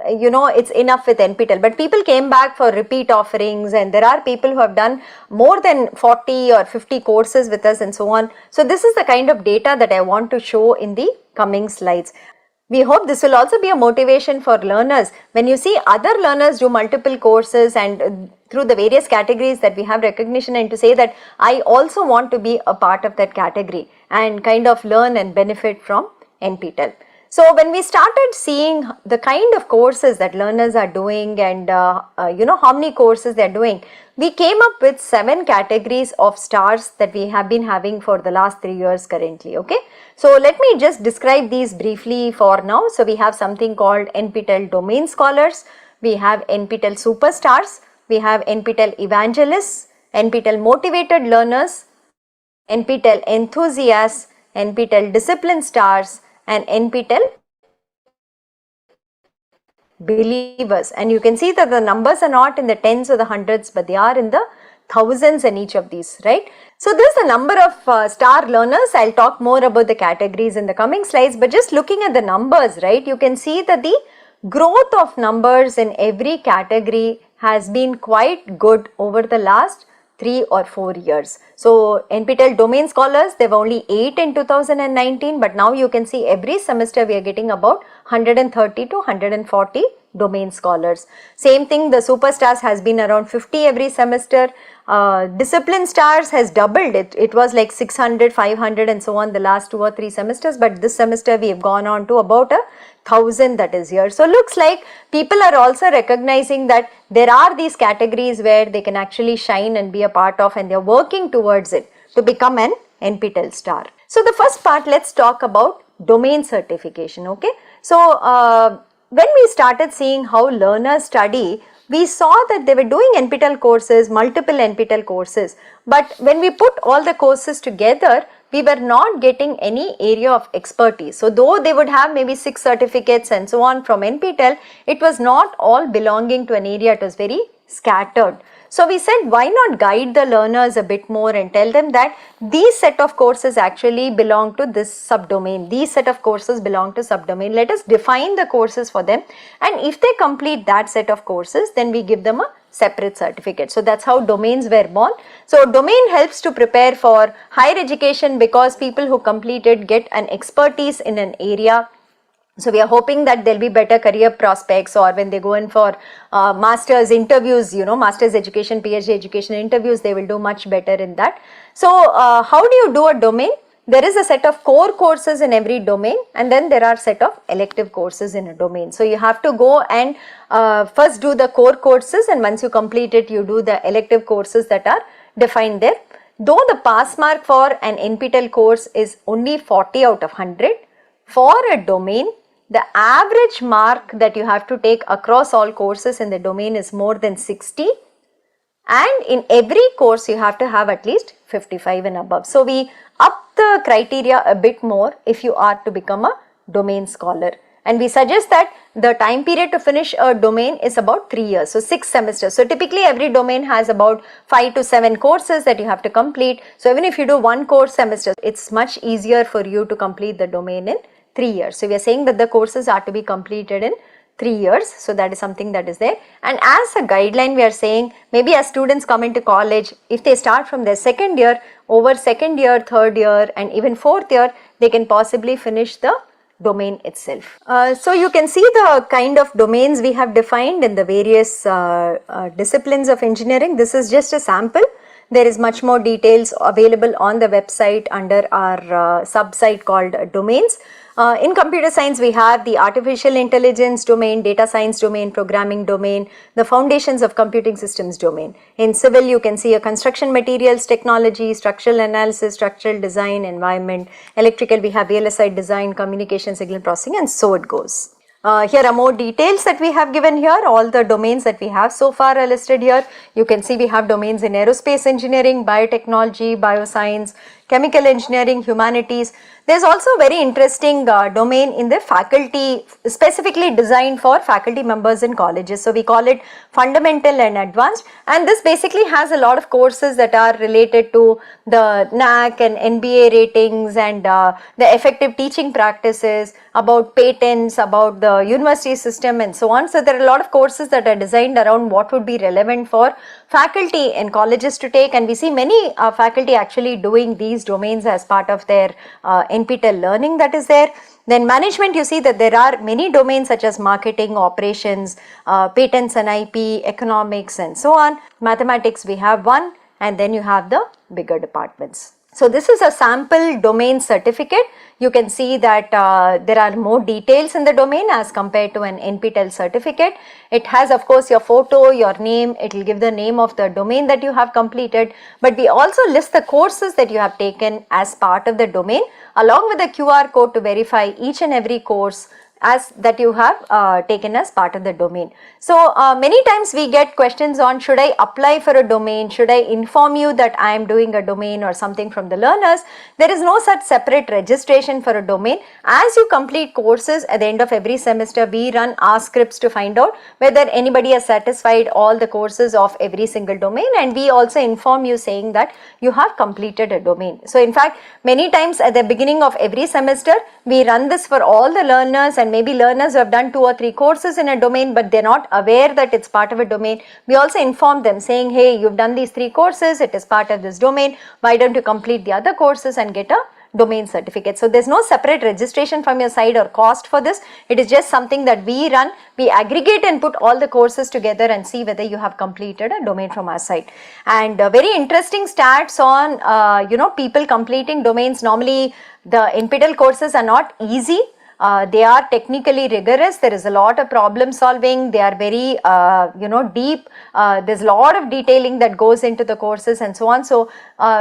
you know, it's enough with NPTEL, but people came back for repeat offerings, and there are people who have done more than 40 or 50 courses with us and so on. So this is the kind of data that I want to show in the coming slides. We hope this will also be a motivation for learners. When you see other learners do multiple courses and through the various categories that we have recognition, and to say that I also want to be a part of that category and kind of learn and benefit from NPTEL. So when we started seeing the kind of courses that learners are doing and how many courses they are doing, we came up with 7 categories of stars that we have been having for the last 3 years currently. Okay, so let me just describe these briefly for now. So we have something called NPTEL Domain Scholars, we have NPTEL Superstars, we have NPTEL Evangelists, NPTEL Motivated Learners, NPTEL Enthusiasts, NPTEL Discipline Stars, and NPTEL Believers. And you can see that the numbers are not in the tens or the hundreds, but they are in the thousands in each of these, right? So this is the number of star learners. I'll talk more about the categories in the coming slides, but just looking at the numbers, right, you can see that the growth of numbers in every category has been quite good over the last 3 or 4 years. So NPTEL Domain Scholars, there were only 8 in 2019, but now you can see every semester we are getting about 130 to 140 domain scholars. Same thing, the Superstars has been around 50 every semester. Discipline Stars has doubled it. It was like 600, 500 and so on the last 2 or 3 semesters, but this semester we have gone on to about 1,000 that is here. So looks like people are also recognizing that there are these categories where they can actually shine and be a part of, and they are working towards it to become an NPTEL star. So the first part, let's talk about domain certification. Okay, so when we started seeing how learners study, we saw that they were doing NPTEL courses, multiple NPTEL courses, but when we put all the courses together, we were not getting any area of expertise. So though they would have maybe 6 certificates and so on from NPTEL, it was not all belonging to an area, it was very scattered. So we said, why not guide the learners a bit more and tell them that these set of courses actually belong to this subdomain, these set of courses belong to subdomain. Let us define the courses for them, and if they complete that set of courses, then we give them a separate certificate. So that's how domains were born. So domain helps to prepare for higher education because people who complete it get an expertise in an area. So we are hoping that there will be better career prospects, or when they go in for master's interviews, master's education, PhD education interviews, they will do much better in that. So how do you do a domain? There is a set of core courses in every domain, and then there are set of elective courses in a domain. So you have to go and first do the core courses, and once you complete it, you do the elective courses that are defined there. Though the pass mark for an NPTEL course is only 40 out of 100, for a domain, the average mark that you have to take across all courses in the domain is more than 60, and in every course you have to have at least 55 and above. So we up the criteria a bit more if you are to become a domain scholar, and we suggest that the time period to finish a domain is about 3 years, so 6 semesters. So typically every domain has about 5 to 7 courses that you have to complete. So even if you do 1 course semester, it's much easier for you to complete the domain in 3 years. So we are saying that the courses are to be completed in 3 years. So that is something that is there. And as a guideline, we are saying maybe as students come into college, if they start from their second year, over second year, third year and even fourth year, they can possibly finish the domain itself. So you can see the kind of domains we have defined in the various disciplines of engineering. This is just a sample. There is much more details available on the website under our sub-site called domains. In computer science, we have the artificial intelligence domain, data science domain, programming domain, the foundations of computing systems domain. In civil, you can see a construction materials technology, structural analysis, structural design, environment. Electrical, we have VLSI design, communication, signal processing, and so it goes. Here are more details that we have given here. All the domains that we have so far are listed here. You can see we have domains in aerospace engineering, biotechnology, bioscience, chemical engineering, humanities. There is also a very interesting domain in the faculty, specifically designed for faculty members in colleges. So we call it fundamental and advanced, and this basically has a lot of courses that are related to the NAAC and NBA ratings and the effective teaching practices, about patents, about the university system and so on. So there are a lot of courses that are designed around what would be relevant for faculty in colleges to take, and we see many faculty actually doing these domains as part of their NPTEL learning that is there. Then management, you see that there are many domains such as marketing, operations, patents and IP, economics and so on. Mathematics, we have one, and then you have the bigger departments. So this is a sample domain certificate. You can see that there are more details in the domain as compared to an NPTEL certificate. It has of course your photo, your name, it will give the name of the domain that you have completed, but we also list the courses that you have taken as part of the domain along with the QR code to verify each and every course as that you have taken as part of the domain. So many times we get questions on, should I apply for a domain, should I inform you that I am doing a domain or something from the learners. There is no such separate registration for a domain. As you complete courses at the end of every semester, we run our scripts to find out whether anybody has satisfied all the courses of every single domain, and we also inform you saying that you have completed a domain. So in fact, many times at the beginning of every semester, we run this for all the learners, and maybe learners who have done 2 or 3 courses in a domain but they're not aware that it's part of a domain. We also inform them saying, hey, you've done these 3 courses, it is part of this domain, why don't you complete the other courses and get a domain certificate. So there's no separate registration from your side or cost for this. It is just something that we run. We aggregate and put all the courses together and see whether you have completed a domain from our side. And very interesting stats on people completing domains. Normally the NPTEL courses are not easy. They are technically rigorous. There is a lot of problem solving. They are very deep. There's a lot of detailing that goes into the courses and so on. So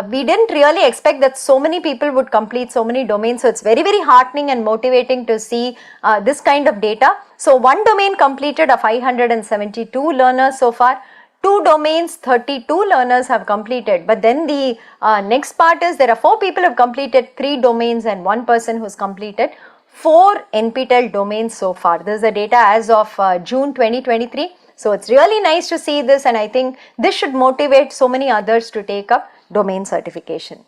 we didn't really expect that so many people would complete so many domains. So it's very, very heartening and motivating to see this kind of data. So one domain completed of 572 learners so far. 2 domains, 32 learners have completed. But then the next part is there are 4 people who have completed 3 domains and 1 person who's completed 4 NPTEL domains so far. This is the data as of June 2023. So it's really nice to see this, and I think this should motivate so many others to take up domain certification.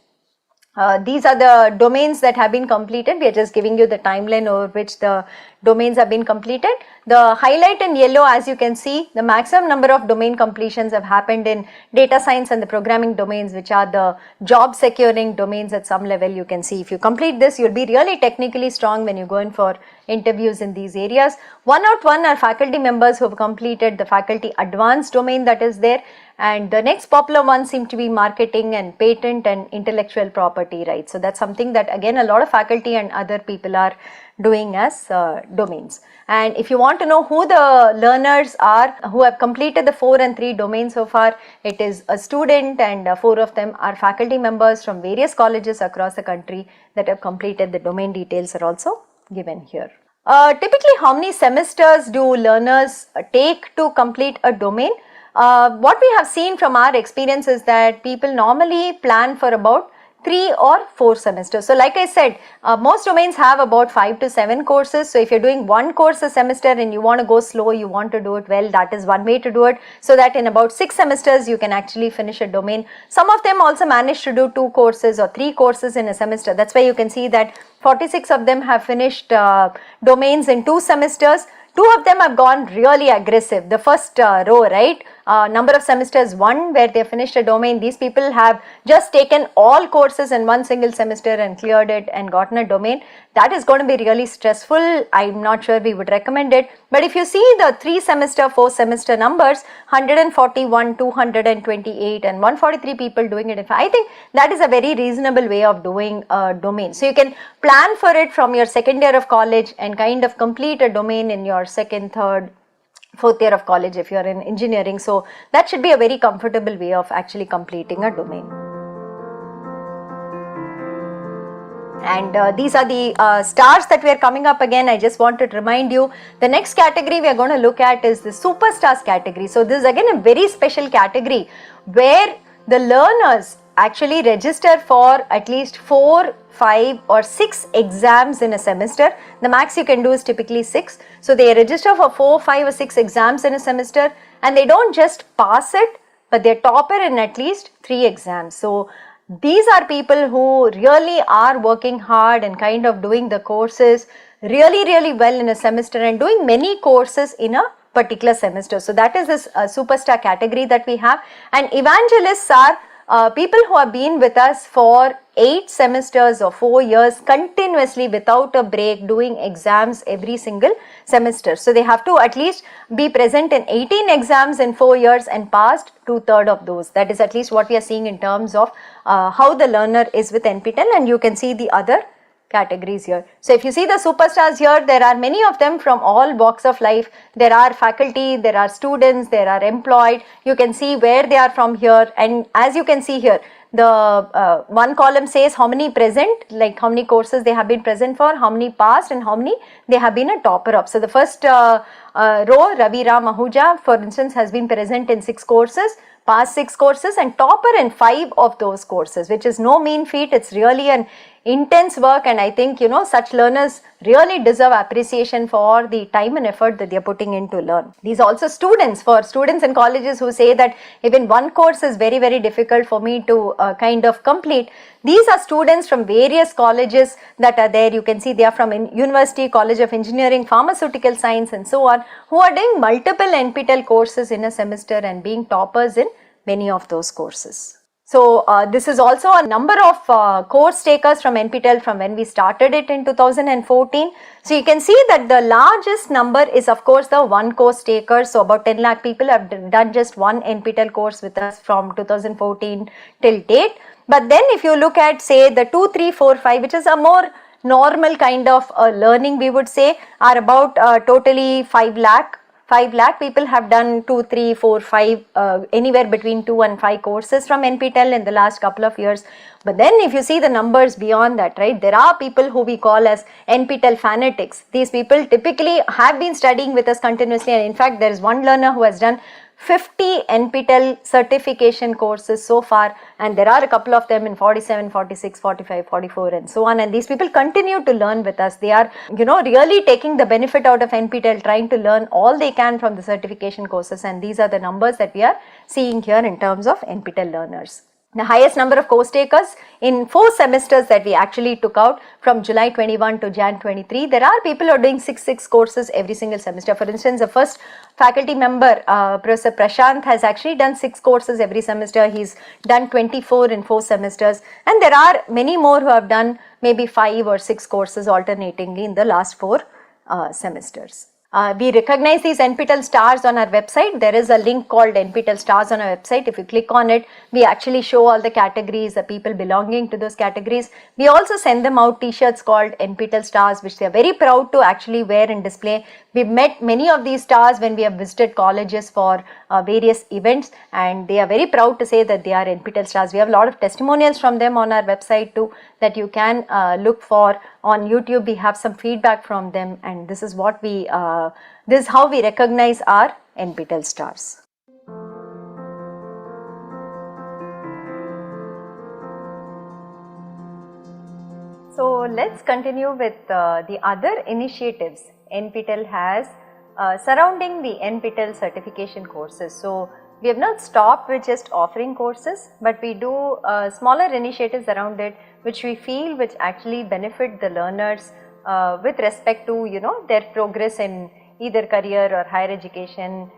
These are the domains that have been completed. We are just giving you the timeline over which the domains have been completed. The highlight in yellow, as you can see, the maximum number of domain completions have happened in data science and the programming domains, which are the job securing domains at some level. You can see if you complete this, you'll be really technically strong when you go in for interviews in these areas. 101 are faculty members who have completed the faculty advanced domain that is there. And the next popular ones seem to be marketing and patent and intellectual property rights. So that's something that again a lot of faculty and other people are doing as domains. And if you want to know who the learners are who have completed the 4 and 3 domains so far, it is a student, and 4 of them are faculty members from various colleges across the country that have completed. The domain details are also given here. Typically, how many semesters do learners take to complete a domain? What we have seen from our experience is that people normally plan for about 3 or 4 semesters. So like I said, most domains have about 5 to 7 courses. So if you're doing 1 course a semester and you want to go slow, you want to do it well, that is one way to do it, so that in about 6 semesters you can actually finish a domain. Some of them also manage to do 2 courses or 3 courses in a semester. That's why you can see that 46 of them have finished domains in 2 semesters. 2 of them have gone really aggressive. The first row, right? Number of semesters 1 where they finished a domain. These people have just taken all courses in one single semester and cleared it and gotten a domain. That is going to be really stressful. I'm not sure we would recommend it. But if you see the 3 semester, 4 semester numbers, 141, 228 and 143 people doing it. I think that is a very reasonable way of doing a domain. So you can plan for it from your second year of college and kind of complete a domain in your second, third, 4th year of college if you are in engineering. So that should be a very comfortable way of actually completing a domain. And these are the stars that we are coming up again. I just wanted to remind you, the next category we are going to look at is the superstars category. So this is again a very special category where the learners actually register for at least 4, 5 or 6 exams in a semester. The max you can do is typically 6. So they register for 4, 5 or 6 exams in a semester, and they don't just pass it, but they're topper in at least 3 exams. So these are people who really are working hard and kind of doing the courses really, really well in a semester and doing many courses in a particular semester. So that is this superstar category that we have. And evangelists are people who have been with us for 8 semesters or 4 years continuously without a break, doing exams every single semester. So they have to at least be present in 18 exams in 4 years and passed 2/3 of those. That is at least what we are seeing in terms of how the learner is with NPTEL, and you can see the other categories here. So if you see the superstars here, there are many of them from all walks of life. There are faculty, there are students, there are employed. You can see where they are from here, and as you can see here, the one column says how many present, like how many courses they have been present for, how many passed, and how many they have been a topper of. So the first row, Ravi Ram Ahuja, for instance, has been present in 6 courses, passed 6 courses, and topper in 5 of those courses, which is no mean feat. It's really an intense work, and I think, you know, such learners really deserve appreciation for the time and effort that they are putting in to learn. These also students, for students in colleges who say that even one course is very, very difficult for me to kind of complete. These are students from various colleges that are there. You can see they are from University, College of Engineering, Pharmaceutical Science, and so on, who are doing multiple NPTEL courses in a semester and being toppers in many of those courses. So this is also a number of course takers from NPTEL from when we started it in 2014. So you can see that the largest number is of course the one course takers. So about 10 lakh people have done just one NPTEL course with us from 2014 till date. But then if you look at say the 2, 3, 4, 5, which is a more normal kind of learning, we would say, are about totally 5 lakh. 5 lakh people have done 2, 3, 4, 5, anywhere between 2 and 5 courses from NPTEL in the last couple of years. But then if you see the numbers beyond that, right, there are people who we call as NPTEL fanatics. These people typically have been studying with us continuously, and in fact there is one learner who has done 50 NPTEL certification courses so far, and there are a couple of them in 47, 46, 45, 44 and so on, and these people continue to learn with us. They are, you know, really taking the benefit out of NPTEL, trying to learn all they can from the certification courses, and these are the numbers that we are seeing here in terms of NPTEL learners. The highest number of course takers in 4 semesters that we actually took out from July 21 to Jan 23. There are people who are doing 6 courses every single semester. For instance, the first faculty member, Professor Prashant, has actually done 6 courses every semester. He's done 24 in 4 semesters, and there are many more who have done maybe 5 or 6 courses alternatingly in the last 4 semesters. We recognize these NPTEL stars on our website. There is a link called NPTEL stars on our website. If you click on it, we actually show all the categories, the people belonging to those categories. We also send them out t-shirts called NPTEL stars, which they are very proud to actually wear and display. We've met many of these stars when we have visited colleges for various events, and they are very proud to say that they are NPTEL stars. We have a lot of testimonials from them on our website too that you can look for. On YouTube, we have some feedback from them, and this is what we, this is how we recognize our NPTEL stars. So let's continue with the other initiatives NPTEL has surrounding the NPTEL certification courses. So we have not stopped with just offering courses, but we do smaller initiatives around it, which we feel which actually benefit the learners with respect to, you know, their progress in either career or higher education.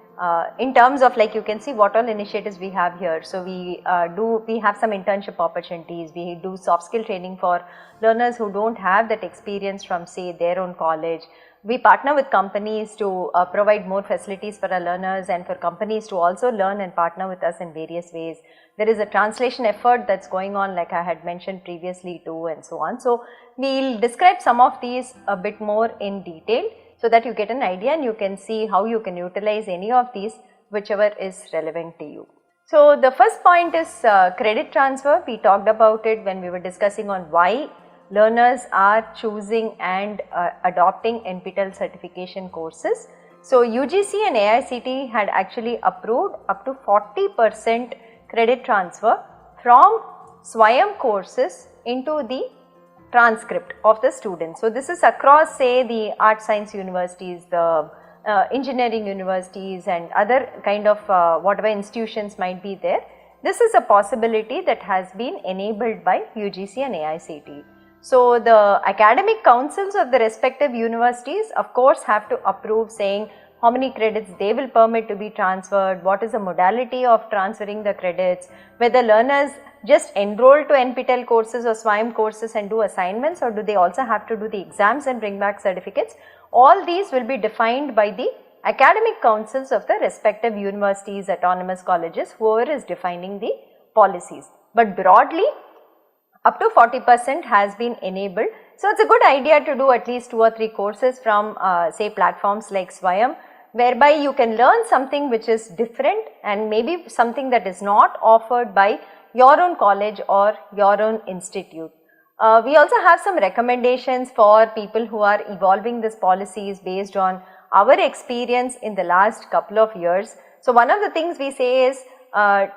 In terms of, like, you can see what all initiatives we have here. So we have some internship opportunities. We do soft skill training for learners who don't have that experience from, say, their own college. We partner with companies to provide more facilities for our learners, and for companies to also learn and partner with us in various ways. There is a translation effort that's going on, like I had mentioned previously too, and so on. So we'll describe some of these a bit more in detail, so that you get an idea and you can see how you can utilize any of these, whichever is relevant to you. So the first point is credit transfer. We talked about it when we were discussing on why learners are choosing and adopting NPTEL certification courses. So UGC and AICTE had actually approved up to 40% credit transfer from Swayam courses into the transcript of the student. So this is across, say, the art science universities, the engineering universities, and other kind of whatever institutions might be there. This is a possibility that has been enabled by UGC and AICTE. So the academic councils of the respective universities of course have to approve, saying how many credits they will permit to be transferred, what is the modality of transferring the credits, whether learners just enroll to NPTEL courses or SWAYAM courses and do assignments, or do they also have to do the exams and bring back certificates? All these will be defined by the academic councils of the respective universities, autonomous colleges, whoever is defining the policies. But broadly, up to 40% has been enabled. So, it is a good idea to do at least 2 or 3 courses from say platforms like SWAYAM, whereby you can learn something which is different and maybe something that is not offered by your own college or your own institute. We also have some recommendations for people who are evolving these policies based on our experience in the last couple of years. So, one of the things we say is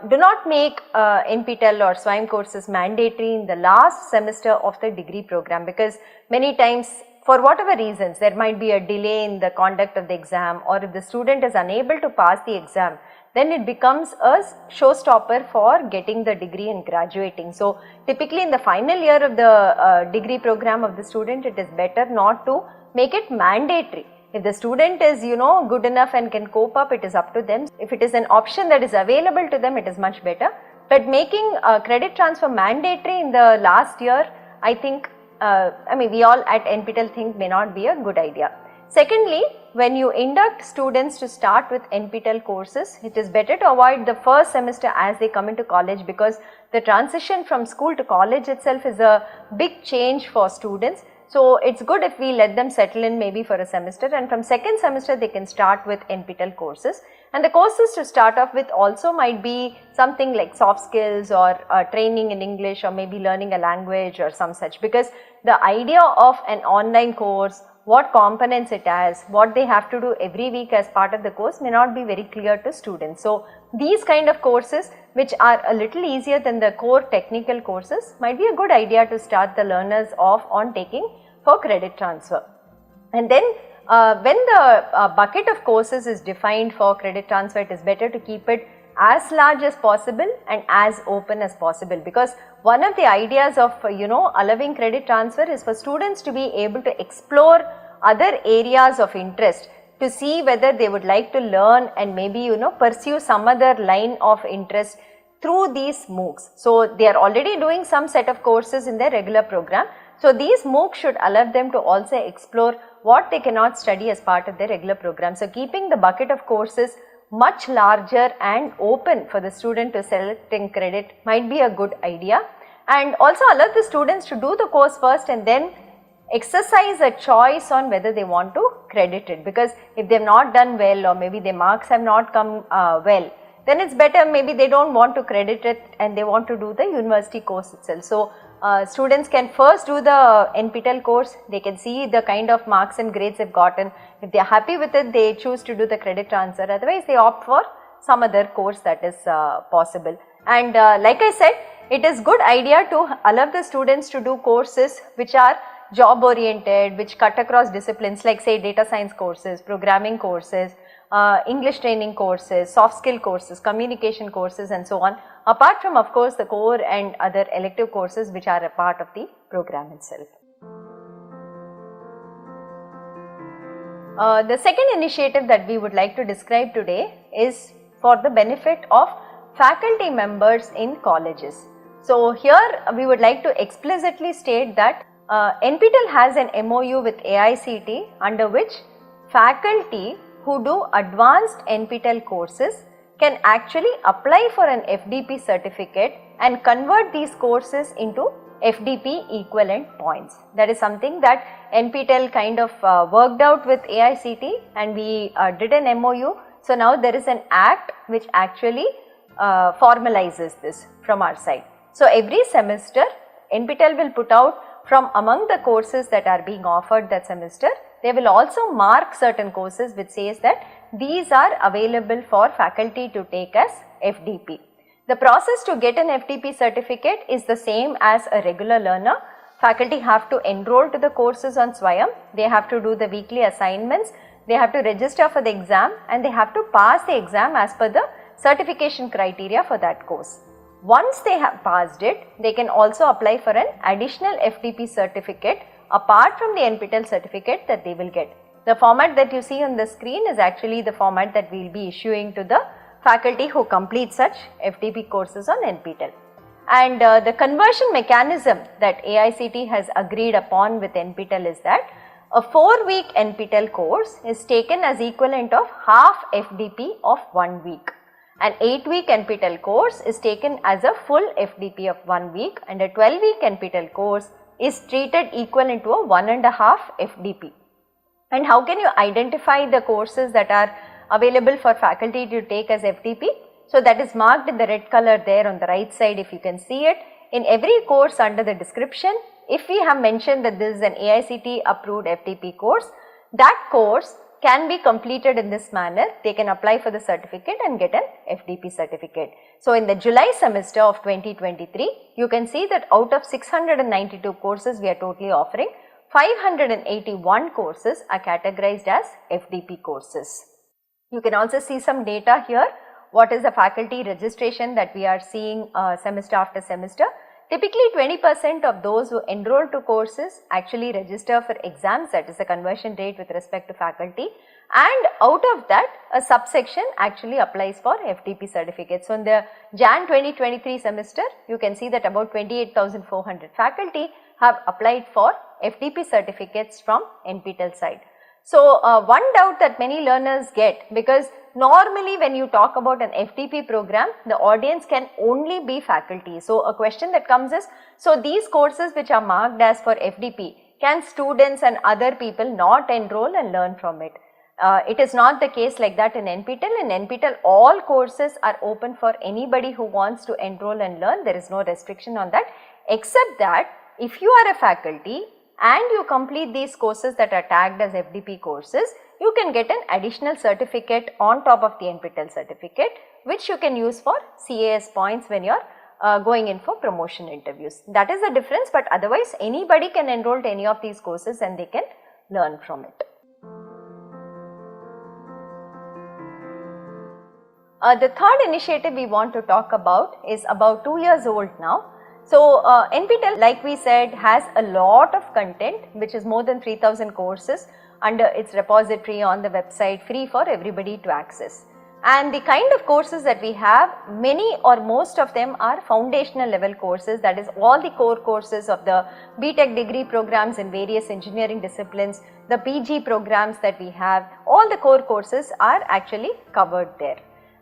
do not make NPTEL or SWAYAM courses mandatory in the last semester of the degree program, because many times for whatever reasons there might be a delay in the conduct of the exam, or if the student is unable to pass the exam, then it becomes a showstopper for getting the degree and graduating. So, typically in the final year of the degree program of the student, it is better not to make it mandatory. If the student is good enough and can cope up, it is up to them. If it is an option that is available to them, it is much better. But making credit transfer mandatory in the last year, I think, we all at NPTEL think may not be a good idea. Secondly, when you induct students to start with NPTEL courses, it is better to avoid the first semester as they come into college, because the transition from school to college itself is a big change for students. So, it is good if we let them settle in maybe for a semester, and from second semester they can start with NPTEL courses. And the courses to start off with also might be something like soft skills or training in English, or maybe learning a language or some such, because the idea of an online course, what components it has, what they have to do every week as part of the course may not be very clear to students. So, these kind of courses which are a little easier than the core technical courses might be a good idea to start the learners off on taking for credit transfer. And then when the bucket of courses is defined for credit transfer, it is better to keep it as large as possible and as open as possible, because one of the ideas of allowing credit transfer is for students to be able to explore other areas of interest, to see whether they would like to learn and maybe pursue some other line of interest through these MOOCs. So, they are already doing some set of courses in their regular program. So, these MOOCs should allow them to also explore what they cannot study as part of their regular program. So, keeping the bucket of courses much larger and open for the student to select and credit might be a good idea, and also allow the students to do the course first and then exercise a choice on whether they want to credit it, because if they have not done well or maybe their marks have not come well, then it is better maybe they do not want to credit it and they want to do the university course itself. So, students can first do the NPTEL course, they can see the kind of marks and grades they have gotten. If they are happy with it, they choose to do the credit transfer, otherwise they opt for some other course that is possible. And like I said, it is good idea to allow the students to do courses which are job oriented, which cut across disciplines, like say data science courses, programming courses, English training courses, soft skill courses, communication courses and so on, apart from of course the core and other elective courses which are a part of the program itself. The second initiative that we would like to describe today is for the benefit of faculty members in colleges. So, here we would like to explicitly state that NPTEL has an MOU with AICTE, under which faculty who do advanced NPTEL courses can actually apply for an FDP certificate and convert these courses into FDP equivalent points. That is something that NPTEL kind of worked out with AICTE, and we did an MOU. So, now there is an act which actually formalizes this from our side. So, every semester NPTEL will put out from among the courses that are being offered that semester, they will also mark certain courses which says that these are available for faculty to take as FDP. The process to get an FDP certificate is the same as a regular learner. Faculty have to enroll to the courses on SWAYAM, they have to do the weekly assignments, they have to register for the exam, and they have to pass the exam as per the certification criteria for that course. Once they have passed it, they can also apply for an additional FDP certificate apart from the NPTEL certificate that they will get. The format that you see on the screen is actually the format that we will be issuing to the faculty who complete such FDP courses on NPTEL. And the conversion mechanism that AICTE has agreed upon with NPTEL is that a 4-week NPTEL course is taken as equivalent of half FDP of 1 week. An 8-week NPTEL course is taken as a full FDP of 1 week, and a 12-week NPTEL course is treated equivalent to a 1.5 FDP. And how can you identify the courses that are available for faculty to take as FDP? So that is marked in the red color there on the right side, if you can see it. In every course under the description, if we have mentioned that this is an AICTE approved FDP course, that course can be completed in this manner. They can apply for the certificate and get an FDP certificate. So in the July semester of 2023, you can see that out of 692 courses we are totally offering, 581 courses are categorized as FDP courses. You can also see some data here. What is the faculty registration that we are seeing semester after semester? Typically 20% of those who enroll to courses actually register for exams, that is the conversion rate with respect to faculty, and out of that a subsection actually applies for FDP certificates. So in the Jan 2023 semester, you can see that about 28,400 faculty have applied for FDP certificates from NPTEL side. So one doubt that many learners get, because normally when you talk about an FDP program, the audience can only be faculty. So a question that comes is, so these courses which are marked as for FDP, can students and other people not enroll and learn from it? It is not the case like that in NPTEL. In NPTEL, all courses are open for anybody who wants to enroll and learn. There is no restriction on that, except that if you are a faculty and you complete these courses that are tagged as FDP courses, you can get an additional certificate on top of the NPTEL certificate, which you can use for CAS points when you are going in for promotion interviews. That is the difference, but otherwise anybody can enroll to any of these courses and they can learn from it. The third initiative we want to talk about is about 2 years old now. So NPTEL, like we said, has a lot of content, which is more than 3,000 courses under its repository on the website, free for everybody to access. And the kind of courses that we have, many or most of them are foundational level courses, that is all the core courses of the BTech degree programs in various engineering disciplines, the PG programs that we have, all the core courses are actually covered there.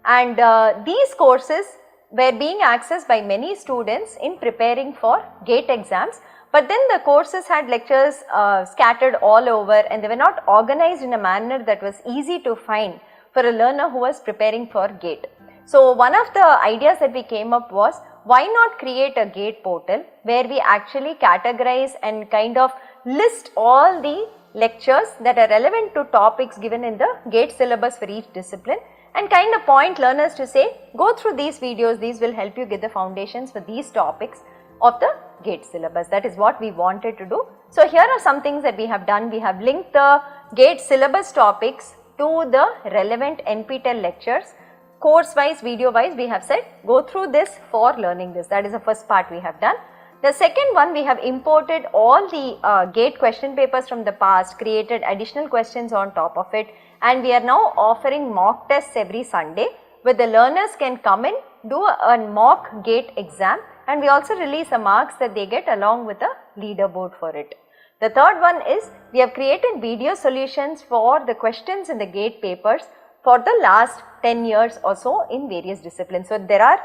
And these courses were being accessed by many students in preparing for GATE exams, but then the courses had lectures scattered all over and they were not organized in a manner that was easy to find for a learner who was preparing for GATE. So one of the ideas that we came up was, why not create a GATE portal where we actually categorize and kind of list all the lectures that are relevant to topics given in the GATE syllabus for each discipline, and kind of point learners to say, go through these videos, these will help you get the foundations for these topics of the GATE syllabus. That is what we wanted to do. So here are some things that we have done. We have linked the GATE syllabus topics to the relevant NPTEL lectures. Course wise, video wise, we have said, go through this for learning this. That is the first part we have done. The second one, we have imported all the GATE question papers from the past, created additional questions on top of it, and we are now offering mock tests every Sunday where the learners can come in, do a mock GATE exam, and we also release the marks that they get along with a leaderboard for it. The third one is, we have created video solutions for the questions in the GATE papers for the last 10 years or so in various disciplines. So there are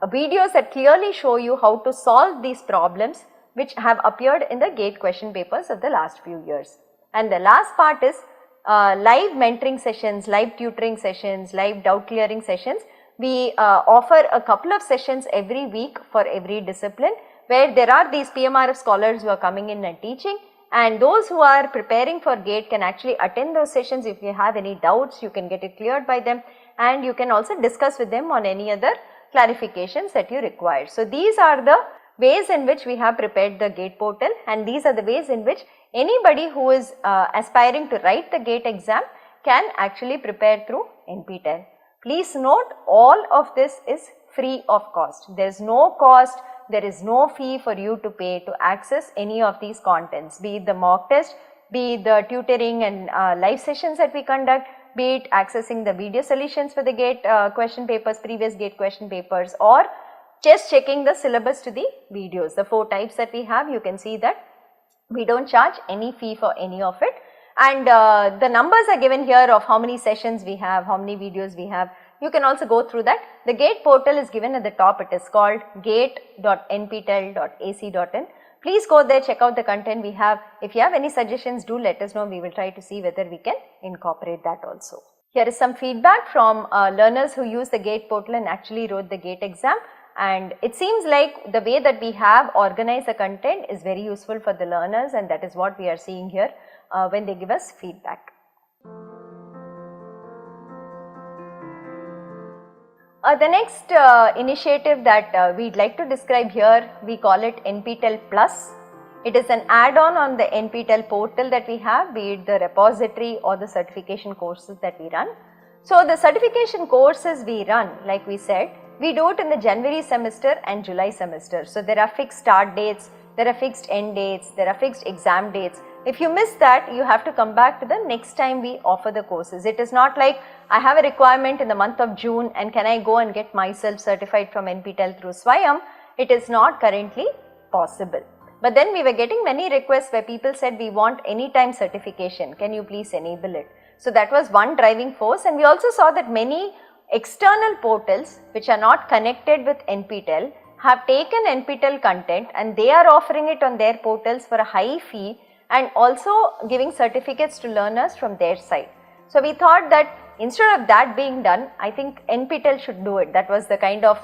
videos that clearly show you how to solve these problems which have appeared in the GATE question papers of the last few years. And the last part is live mentoring sessions, live tutoring sessions, live doubt clearing sessions. We offer a couple of sessions every week for every discipline, where there are these PMRF scholars who are coming in and teaching, and those who are preparing for GATE can actually attend those sessions. If you have any doubts, you can get it cleared by them, and you can also discuss with them on any other clarifications that you require. So these are the ways in which we have prepared the GATE portal, and these are the ways in which anybody who is aspiring to write the GATE exam can actually prepare through NPTEL. Please note, all of this is free of cost. There is no cost, there is no fee for you to pay to access any of these contents, be it the mock test, be it the tutoring and live sessions that we conduct, be it accessing the video solutions for the GATE question papers, previous GATE question papers, or just checking the syllabus to the videos. The 4 types that we have, you can see that we don't charge any fee for any of it, and the numbers are given here of how many sessions we have, how many videos we have. You can also go through that. The GATE portal is given at the top. It is called gate.nptel.ac.in. Please go there, check out the content we have. If you have any suggestions, do let us know. We will try to see whether we can incorporate that also. Here is some feedback from learners who use the GATE portal and actually wrote the GATE exam. And it seems like the way that we have organized the content is very useful for the learners, and that is what we are seeing here when they give us feedback. The next initiative that we'd like to describe here, we call it NPTEL Plus. It is an add-on on the NPTEL portal that we have, be it the repository or the certification courses that we run. So the certification courses we run, like we said, we do it in the January semester and July semester. So there are fixed start dates, there are fixed end dates, there are fixed exam dates. If you miss that, you have to come back to the next time we offer the courses. It is not like I have a requirement in the month of June and can I go and get myself certified from NPTEL through SWAYAM. It is not currently possible. But then we were getting many requests where people said we want anytime certification, can you please enable it? So that was one driving force, and we also saw that many external portals which are not connected with NPTEL have taken NPTEL content and they are offering it on their portals for a high fee and also giving certificates to learners from their side. So we thought that instead of that being done, I think NPTEL should do it. That was the kind of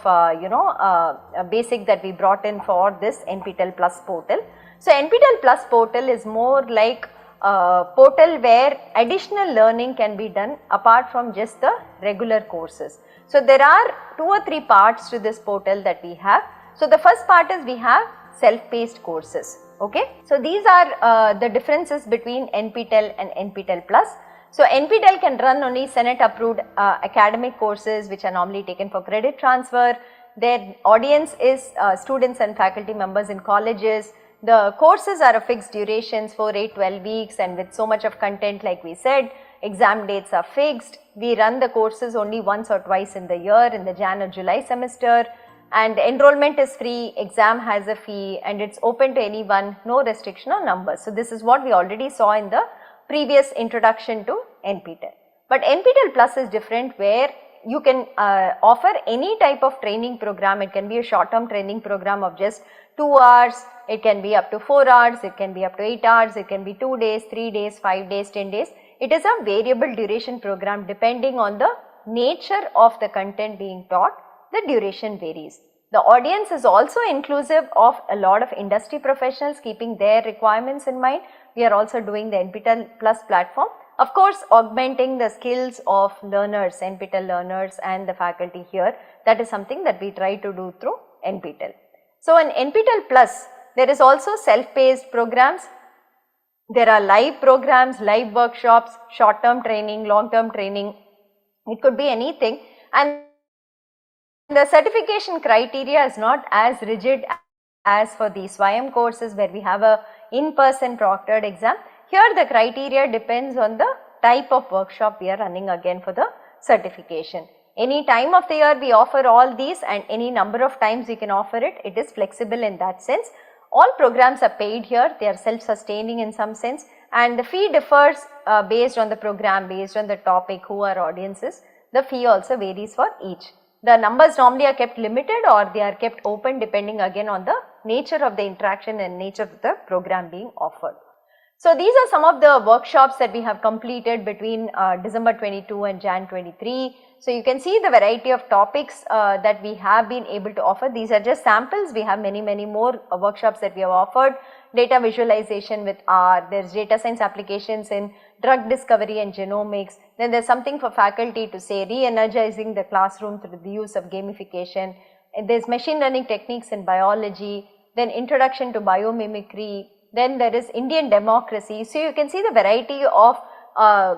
basic that we brought in for this NPTEL Plus portal. So NPTEL Plus portal is more like a portal where additional learning can be done apart from just the regular courses. So there are 2 or 3 parts to this portal that we have. So the first part is we have self-paced courses. Okay, so these are the differences between NPTEL and NPTEL Plus. So NPTEL can run only Senate approved academic courses which are normally taken for credit transfer. Their audience is students and faculty members in colleges. The courses are of fixed durations, 4, 8, 12 weeks, and with so much of content, like we said. Exam dates are fixed. We run the courses only once or twice in the year, in the Jan or July semester. And the enrollment is free, exam has a fee, and it's open to anyone, no restriction on numbers. So this is what we already saw in the previous introduction to NPTEL. But NPTEL Plus is different, where you can offer any type of training program. It can be a short-term training program of just 2 hours, it can be up to 4 hours, it can be up to 8 hours, it can be 2 days, 3 days, 5 days, 10 days. It is a variable duration program depending on the nature of the content being taught. The duration varies. The audience is also inclusive of a lot of industry professionals, keeping their requirements in mind. We are also doing the NPTEL Plus platform. Of course, augmenting the skills of learners, NPTEL learners and the faculty here. That is something that we try to do through NPTEL. So in NPTEL Plus, there is also self-paced programs. There are live programs, live workshops, short-term training, long-term training. It could be anything. And the certification criteria is not as rigid as for the SWAYAM courses where we have a in-person proctored exam. Here the criteria depends on the type of workshop we are running again for the certification. Any time of the year we offer all these, and any number of times we can offer it. It is flexible in that sense. All programs are paid here, they are self-sustaining in some sense, and the fee differs based on the program, based on the topic, who our audience is. The fee also varies for each. The numbers normally are kept limited or they are kept open depending again on the nature of the interaction and nature of the program being offered. So these are some of the workshops that we have completed between December 22 and Jan 23. So you can see the variety of topics that we have been able to offer. These are just samples. We have many more workshops that we have offered. Data visualization with R, there is data science applications in drug discovery and genomics. Then there is something for faculty to say re-energizing the classroom through the use of gamification. There is machine learning techniques in biology, then introduction to biomimicry, then there is Indian democracy. So you can see the variety of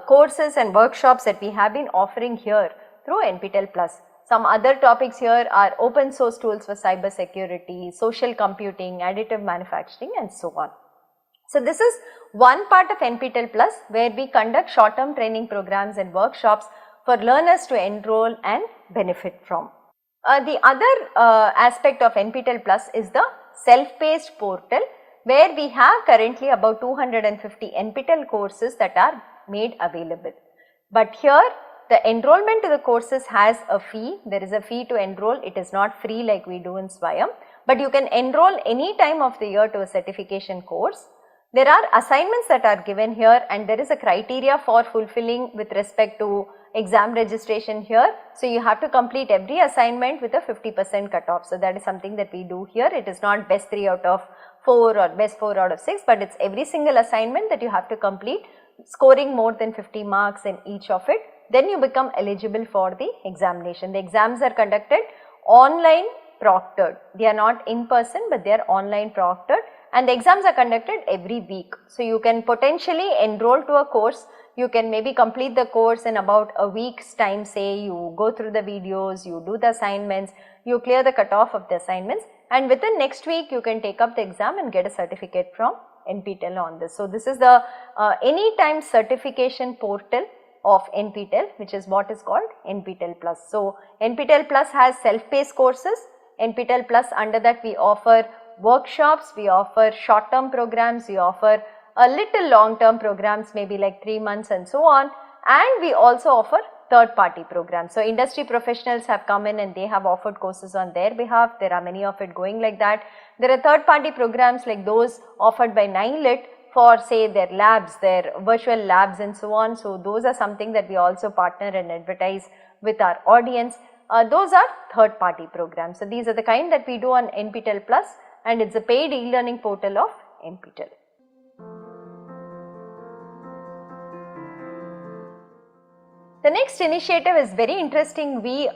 courses and workshops that we have been offering here through NPTEL Plus. Some other topics here are open source tools for cyber security, social computing, additive manufacturing and so on. So this is one part of NPTEL Plus where we conduct short-term training programs and workshops for learners to enroll and benefit from. The other aspect of NPTEL Plus is the self-paced portal, where we have currently about 250 NPTEL courses that are made available. But here the enrollment to the courses has a fee. There is a fee to enroll. It is not free like we do in Swayam, but you can enroll any time of the year to a certification course. There are assignments that are given here, and there is a criteria for fulfilling with respect to exam registration here. So, you have to complete every assignment with a 50% cutoff. So, that is something that we do here. It is not best 3 out of 4 or best 4 out of 6, but it is every single assignment that you have to complete, scoring more than 50 marks in each of it. Then you become eligible for the examination. The exams are conducted online proctored. They are not in person, but they are online proctored, and the exams are conducted every week. So, you can potentially enroll to a course. You can maybe complete the course in about a week's time. Say you go through the videos, you do the assignments, you clear the cutoff of the assignments, and within next week you can take up the exam and get a certificate from NPTEL on this. So, this is the anytime certification portal of NPTEL, which is what is called NPTEL Plus. So, NPTEL Plus has self-paced courses. NPTEL Plus, under that we offer workshops, we offer short-term programs, we offer a little long-term programs, maybe like 3 months and so on, and we also offer third-party programs. So, industry professionals have come in and they have offered courses on their behalf. There are many of it going like that. There are third-party programs like those offered by NILIT for say their labs, their virtual labs and so on. So, those are something that we also partner and advertise with our audience. Those are third party programs. So, these are the kind that we do on NPTEL Plus, and it is a paid e-learning portal of NPTEL. The next initiative is very interesting, we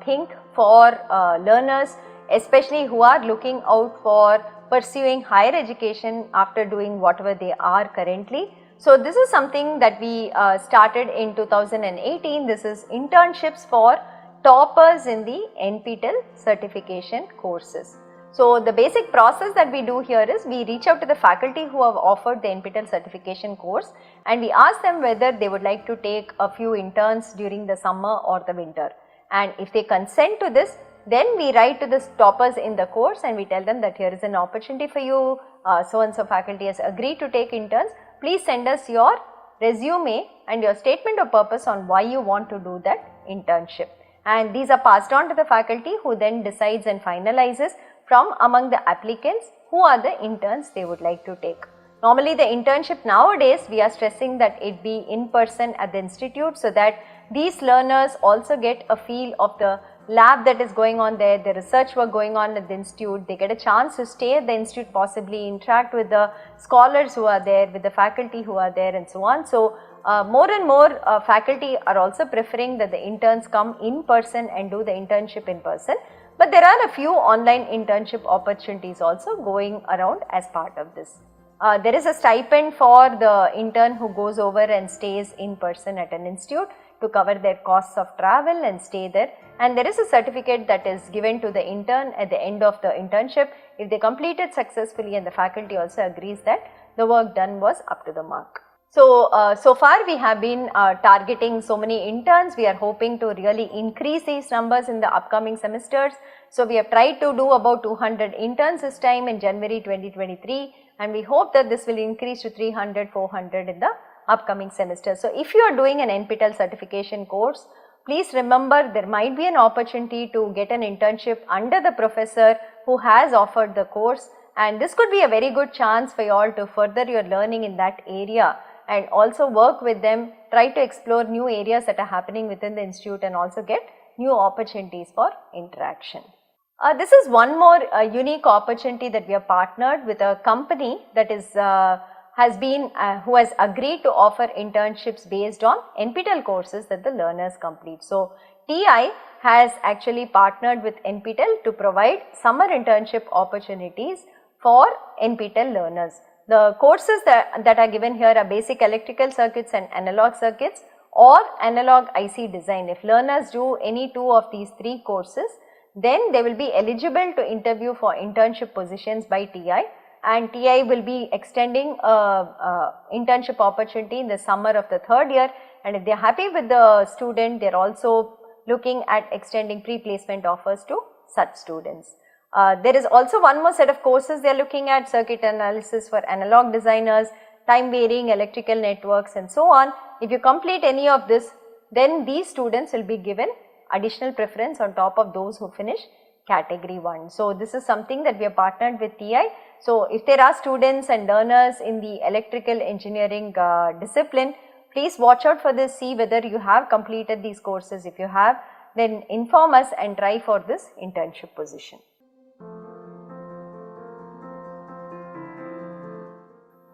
think, for learners, especially who are looking out for pursuing higher education after doing whatever they are currently. So, this is something that we started in 2018. This is internships for toppers in the NPTEL certification courses. So, the basic process that we do here is we reach out to the faculty who have offered the NPTEL certification course, and we ask them whether they would like to take a few interns during the summer or the winter. And if they consent to this, then we write to the toppers in the course and we tell them that here is an opportunity for you, so and so faculty has agreed to take interns. Please send us your resume and your statement of purpose on why you want to do that internship. And these are passed on to the faculty, who then decides and finalizes from among the applicants who are the interns they would like to take. Normally the internship nowadays, we are stressing that it be in person at the institute, so that these learners also get a feel of the lab that is going on there, the research work going on at the institute. They get a chance to stay at the institute, possibly interact with the scholars who are there, with the faculty who are there and so on. So, more and more faculty are also preferring that the interns come in person and do the internship in person. But there are a few online internship opportunities also going around as part of this. There is a stipend for the intern who goes over and stays in person at an institute to cover their costs of travel and stay there, and there is a certificate that is given to the intern at the end of the internship if they complete it successfully and the faculty also agrees that the work done was up to the mark. So, so far we have been targeting so many interns. We are hoping to really increase these numbers in the upcoming semesters. So, we have tried to do about 200 interns this time in January 2023, and we hope that this will increase to 300, 400 in the upcoming semester. So, if you are doing an NPTEL certification course, please remember there might be an opportunity to get an internship under the professor who has offered the course, and this could be a very good chance for you all to further your learning in that area and also work with them, try to explore new areas that are happening within the institute and also get new opportunities for interaction. This is one more unique opportunity that we have partnered with a company that is who has agreed to offer internships based on NPTEL courses that the learners complete. So, TI has actually partnered with NPTEL to provide summer internship opportunities for NPTEL learners. The courses that are given here are basic electrical circuits and analog circuits or analog IC design. If learners do any two of these three courses, then they will be eligible to interview for internship positions by TI, and TI will be extending internship opportunity in the summer of the third year, and if they are happy with the student, they are also looking at extending pre-placement offers to such students. There is also one more set of courses they are looking at: circuit analysis for analog designers, time varying electrical networks and so on. If you complete any of this, then these students will be given additional preference on top of those who finish category 1. So, this is something that we have partnered with TI. So, if there are students and learners in the electrical engineering discipline, please watch out for this, see whether you have completed these courses. If you have, then inform us and try for this internship position.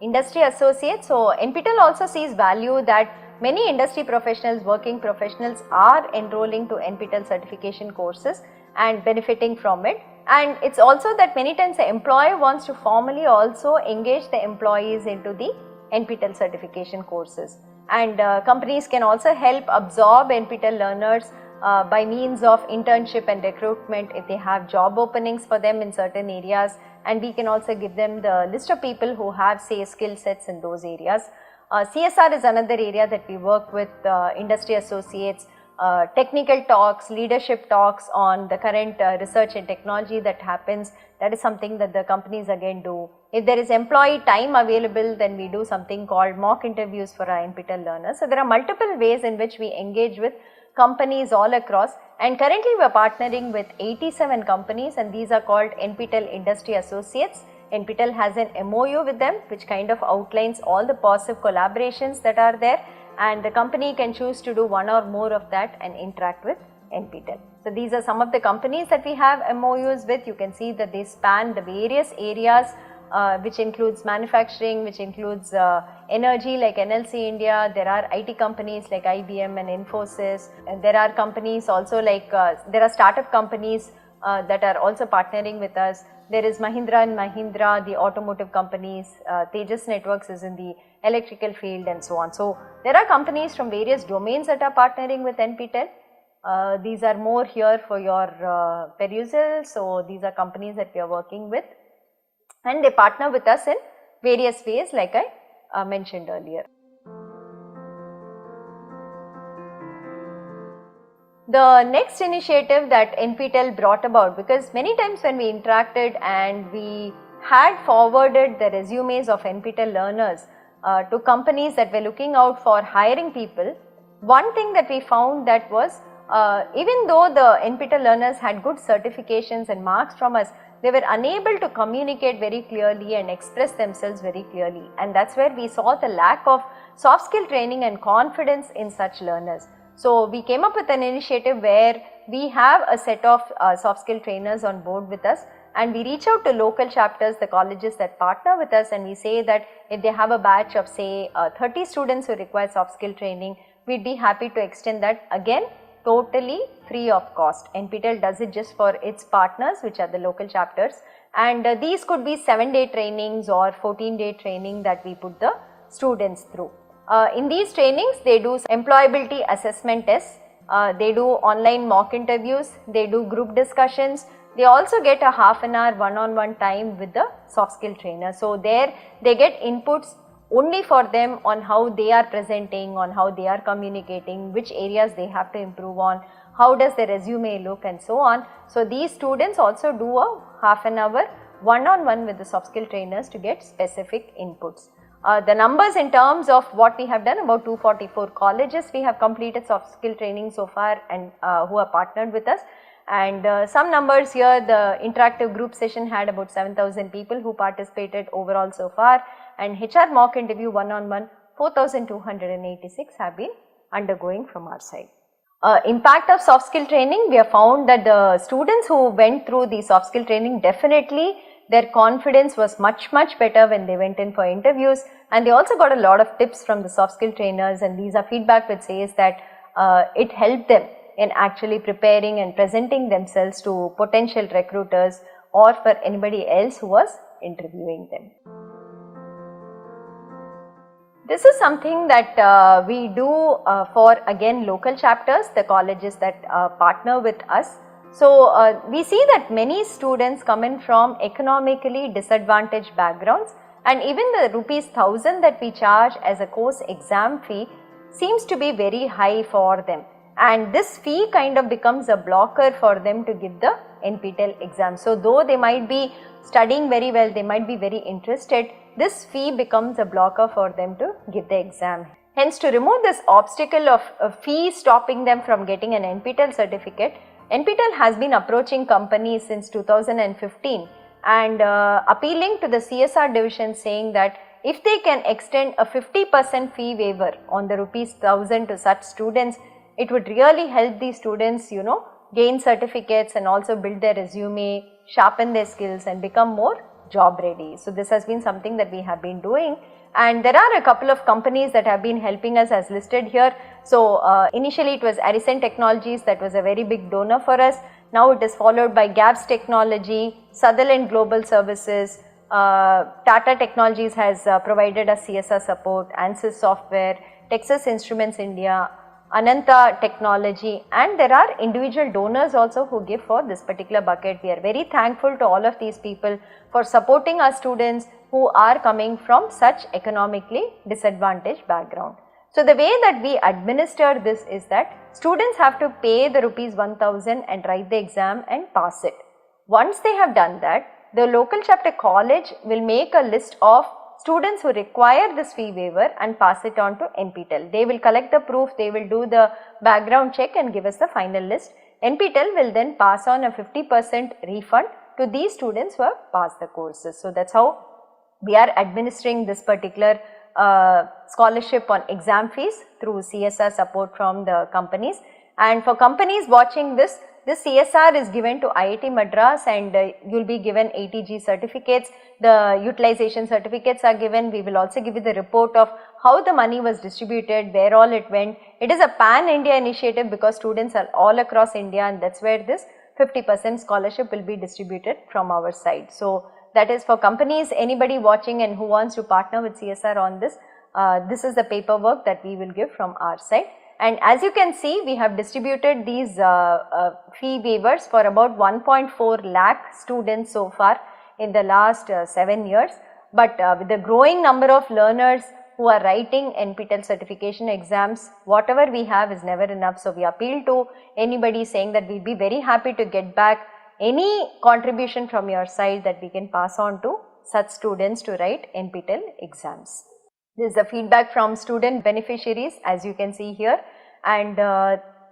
Industry associates. So, NPTEL also sees value that many industry professionals, working professionals are enrolling to NPTEL certification courses and benefiting from it. And it is also that many times the employer wants to formally also engage the employees into the NPTEL certification courses. And companies can also help absorb NPTEL learners by means of internship and recruitment if they have job openings for them in certain areas, and we can also give them the list of people who have, say, skill sets in those areas. CSR is another area that we work with industry associates, technical talks, leadership talks on the current research and technology that happens. That is something that the companies again do. If there is employee time available, then we do something called mock interviews for our NPTEL learners. So, there are multiple ways in which we engage with companies all across, and currently we are partnering with 87 companies, and these are called NPTEL Industry Associates. NPTEL has an MOU with them which kind of outlines all the positive collaborations that are there, and the company can choose to do one or more of that and interact with NPTEL. So, these are some of the companies that we have MOUs with. You can see that they span the various areas which includes manufacturing, which includes energy like NLC India. There are IT companies like IBM and Infosys, and there are companies also like there are startup companies that are also partnering with us. There is Mahindra and Mahindra, the automotive companies, Tejas Networks is in the electrical field and so on. So, there are companies from various domains that are partnering with NPTEL. These are more here for your perusal. So, these are companies that we are working with, and they partner with us in various ways like I mentioned earlier. The next initiative that NPTEL brought about, because many times when we interacted and we had forwarded the resumes of NPTEL learners to companies that were looking out for hiring people, one thing that we found that was even though the NPTEL learners had good certifications and marks from us, they were unable to communicate very clearly and express themselves very clearly, and that is where we saw the lack of soft skill training and confidence in such learners. So, we came up with an initiative where we have a set of soft skill trainers on board with us, and we reach out to local chapters, the colleges that partner with us, and we say that if they have a batch of say 30 students who require soft skill training, we would be happy to extend that, again totally free of cost. NPTEL does it just for its partners, which are the local chapters, and these could be 7-day trainings or 14-day training that we put the students through. In these trainings, they do employability assessment tests, they do online mock interviews, they do group discussions, they also get a half an hour one-on-one time with the soft skill trainer. So, there they get inputs only for them on how they are presenting, on how they are communicating, which areas they have to improve on, how does their resume look and so on. So, these students also do a half an hour one-on-one with the soft skill trainers to get specific inputs. The numbers in terms of what we have done, about 244 colleges we have completed soft skill training so far, and who are partnered with us. And some numbers here, the interactive group session had about 7,000 people who participated overall so far, and HR mock interview one-on-one 4,286 have been undergoing from our side. Impact of soft skill training, we have found that the students who went through the soft skill training, definitely their confidence was much better when they went in for interviews, and they also got a lot of tips from the soft skill trainers, and these are feedback which says that it helped them in actually preparing and presenting themselves to potential recruiters or for anybody else who was interviewing them. This is something that we do for again local chapters, the colleges that partner with us. So, we see that many students come in from economically disadvantaged backgrounds, and even the rupees 1000 that we charge as a course exam fee seems to be very high for them. and this fee kind of becomes a blocker for them to give the NPTEL exam. So though they might be studying very well, they might be very interested, this fee becomes a blocker for them to give the exam. Hence, to remove this obstacle of a fee stopping them from getting an NPTEL certificate, NPTEL has been approaching companies since 2015 and appealing to the CSR division, saying that if they can extend a 50% fee waiver on the ₹1,000 to such students, it would really help these students, gain certificates and also build their resume, sharpen their skills and become more job ready. So this has been something that we have been doing, and there are a couple of companies that have been helping us as listed here. So initially it was Arisen Technologies that was a very big donor for us. Now it is followed by Gaps Technology, Sutherland Global Services, Tata Technologies has provided us CSR support, ANSYS Software, Texas Instruments India, Ananta Technology, and there are individual donors also who give for this particular bucket. We are very thankful to all of these people for supporting our students who are coming from such economically disadvantaged background. So the way that we administer this is that students have to pay the ₹1,000 and write the exam and pass it. Once they have done that, the local chapter college will make a list of students who require this fee waiver and pass it on to NPTEL. They will collect the proof, they will do the background check and give us the final list. NPTEL will then pass on a 50% refund to these students who have passed the courses. So that's how we are administering this particular scholarship on exam fees through CSR support from the companies. And for companies watching this CSR is given to IIT Madras, and you will be given ATG certificates. The utilization certificates are given. We will also give you the report of how the money was distributed, where all it went. It is a pan-India initiative because students are all across India, and that is where this 50% scholarship will be distributed from our side. So that is for companies, anybody watching and who wants to partner with CSR on this, this is the paperwork that we will give from our side. And as you can see, we have distributed these fee waivers for about 1.4 lakh students so far in the last 7 years. But with the growing number of learners who are writing NPTEL certification exams, whatever we have is never enough. So we appeal to anybody saying that we will be very happy to get back any contribution from your side that we can pass on to such students to write NPTEL exams. This is the feedback from student beneficiaries, as you can see here, and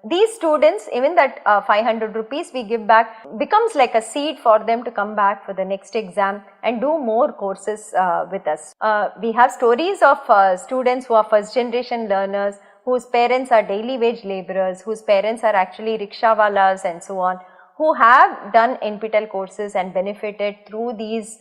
these students, even that 500 rupees we give back becomes like a seed for them to come back for the next exam and do more courses with us. We have stories of students who are first generation learners, whose parents are daily wage laborers, whose parents are actually rickshawalas and so on, who have done NPTEL courses and benefited through these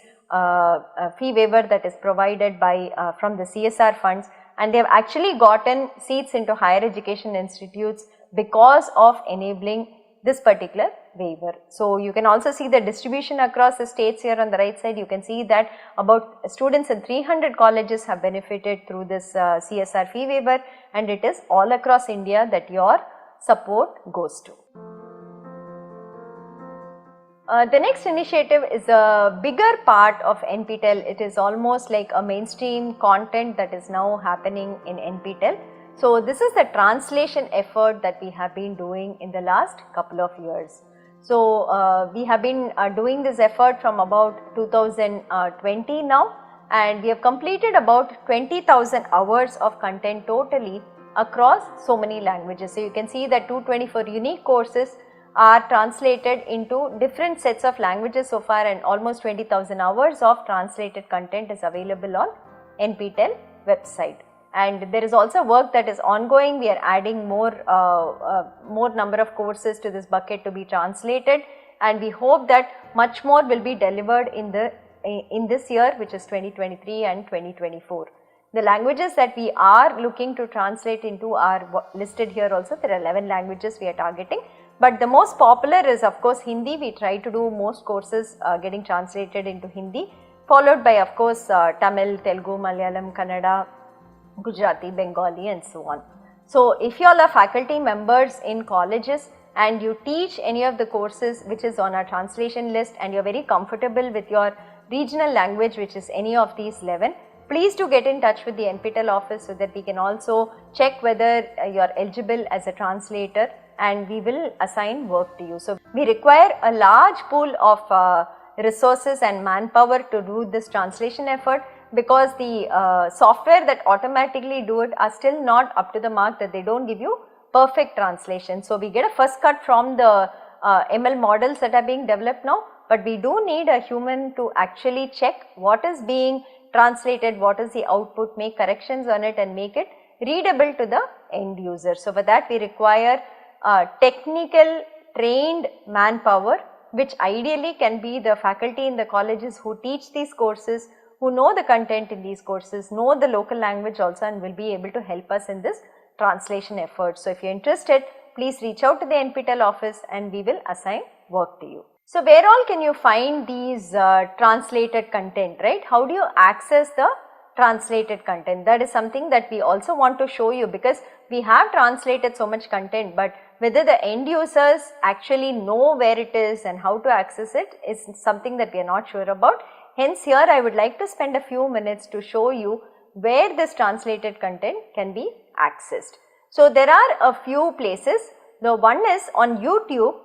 fee waiver that is provided by from the CSR funds, and they have actually gotten seats into higher education institutes because of enabling this particular waiver. So you can also see the distribution across the states here on the right side. You can see that about students in 300 colleges have benefited through this CSR fee waiver, and it is all across India that your support goes to. The next initiative is a bigger part of NPTEL. It is almost like a mainstream content that is now happening in NPTEL. So this is the translation effort that we have been doing in the last couple of years. So we have been doing this effort from about 2020 now, and we have completed about 20,000 hours of content totally across so many languages. So you can see that 224 unique courses are translated into different sets of languages so far, and almost 20,000 hours of translated content is available on NPTEL website. And there is also work that is ongoing. We are adding more number of courses to this bucket to be translated, and we hope that much more will be delivered in this year, which is 2023 and 2024. The languages that we are looking to translate into are listed here also. There are 11 languages we are targeting. But the most popular is of course Hindi. We try to do most courses getting translated into Hindi, followed by of course Tamil, Telugu, Malayalam, Kannada, Gujarati, Bengali and so on. So if you all are faculty members in colleges and you teach any of the courses which is on our translation list, and you are very comfortable with your regional language, which is any of these 11, please do get in touch with the NPTEL office so that we can also check whether you are eligible as a translator, and we will assign work to you. So we require a large pool of resources and manpower to do this translation effort, because the software that automatically do it are still not up to the mark, that they don't give you perfect translation. So we get a first cut from the ML models that are being developed now, but we do need a human to actually check what is being translated, what is the output, make corrections on it and make it readable to the end user. So for that we require technical trained manpower, which ideally can be the faculty in the colleges who teach these courses, who know the content in these courses, know the local language also, and will be able to help us in this translation effort. So if you are interested, please reach out to the NPTEL office and we will assign work to you. So where all can you find these translated content, right? How do you access the translated content? That is something that we also want to show you, because we have translated so much content, but whether the end users actually know where it is and how to access it is something that we are not sure about. Hence here I would like to spend a few minutes to show you where this translated content can be accessed. So there are a few places. The one is on YouTube.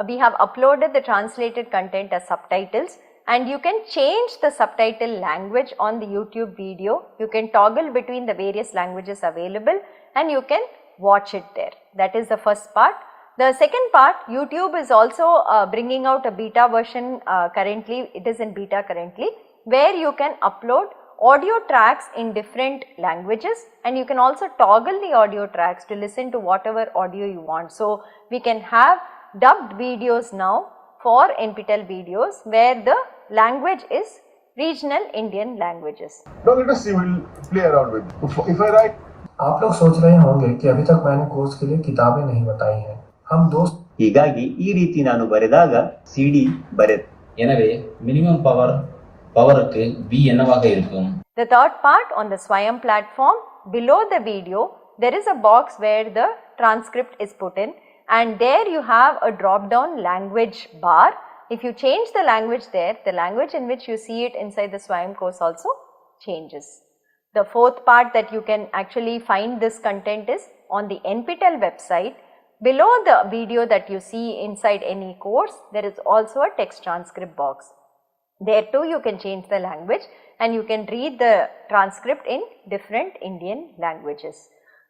We have uploaded the translated content as subtitles, and you can change the subtitle language on the YouTube video. You can toggle between the various languages available and you can watch it there. That is the first part. The second part, YouTube is also bringing out a beta version currently, it is in beta currently, where you can upload audio tracks in different languages, and you can also toggle the audio tracks to listen to whatever audio you want. So we can have dubbed videos now for NPTEL videos where the language is regional Indian languages. Now let us see, we'll play around with it. If I write, आप लोग सोच रहे होंगे कि अभी तक मैंने course के लिए किताबें नहीं बताई हैं। हम दोस्त ಹೀಗಾಗಿ ಈ ರೀತಿ ನಾನು ಬರೆದಾಗ CD ಬರೆದು, எனவே மினிமம் பவருக்கு V என்னவாக இருக்கும்? The third part, on the Swayam platform, below the video there is a box where the transcript is put in, and there you have a drop down language bar. If you change the language there, the language in which you see it inside the Swayam course also changes. The fourth part that you can actually find this content is on the NPTEL website. Below the video that you see inside any course, there is also a text transcript box. There too you can change the language and you can read the transcript in different Indian languages.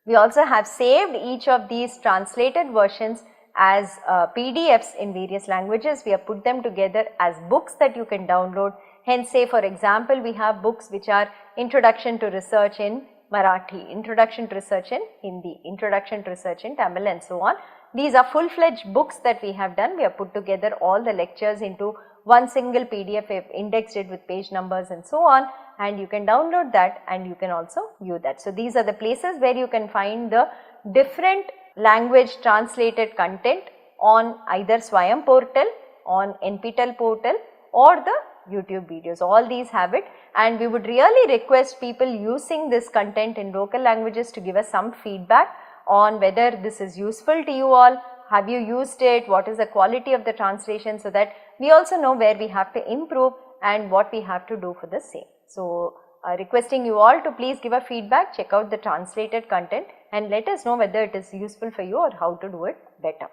We also have saved each of these translated versions as PDFs in various languages. We have put them together as books that you can download. Hence, say for example, we have books which are Introduction to Research in Marathi, Introduction to Research in Hindi, Introduction to Research in Tamil, and so on. These are full-fledged books that we have done. We have put together all the lectures into one single PDF, we have indexed it with page numbers and so on, and you can download that and you can also view that. So these are the places where you can find the different language translated content on either Swayam portal, on NPTEL portal, or the YouTube videos. All these have it, and we would really request people using this content in local languages to give us some feedback on whether this is useful to you all. Have you used it? What is the quality of the translation, so that we also know where we have to improve and what we have to do for the same. So requesting you all to please give a feedback, check out the translated content and let us know whether it is useful for you or how to do it better.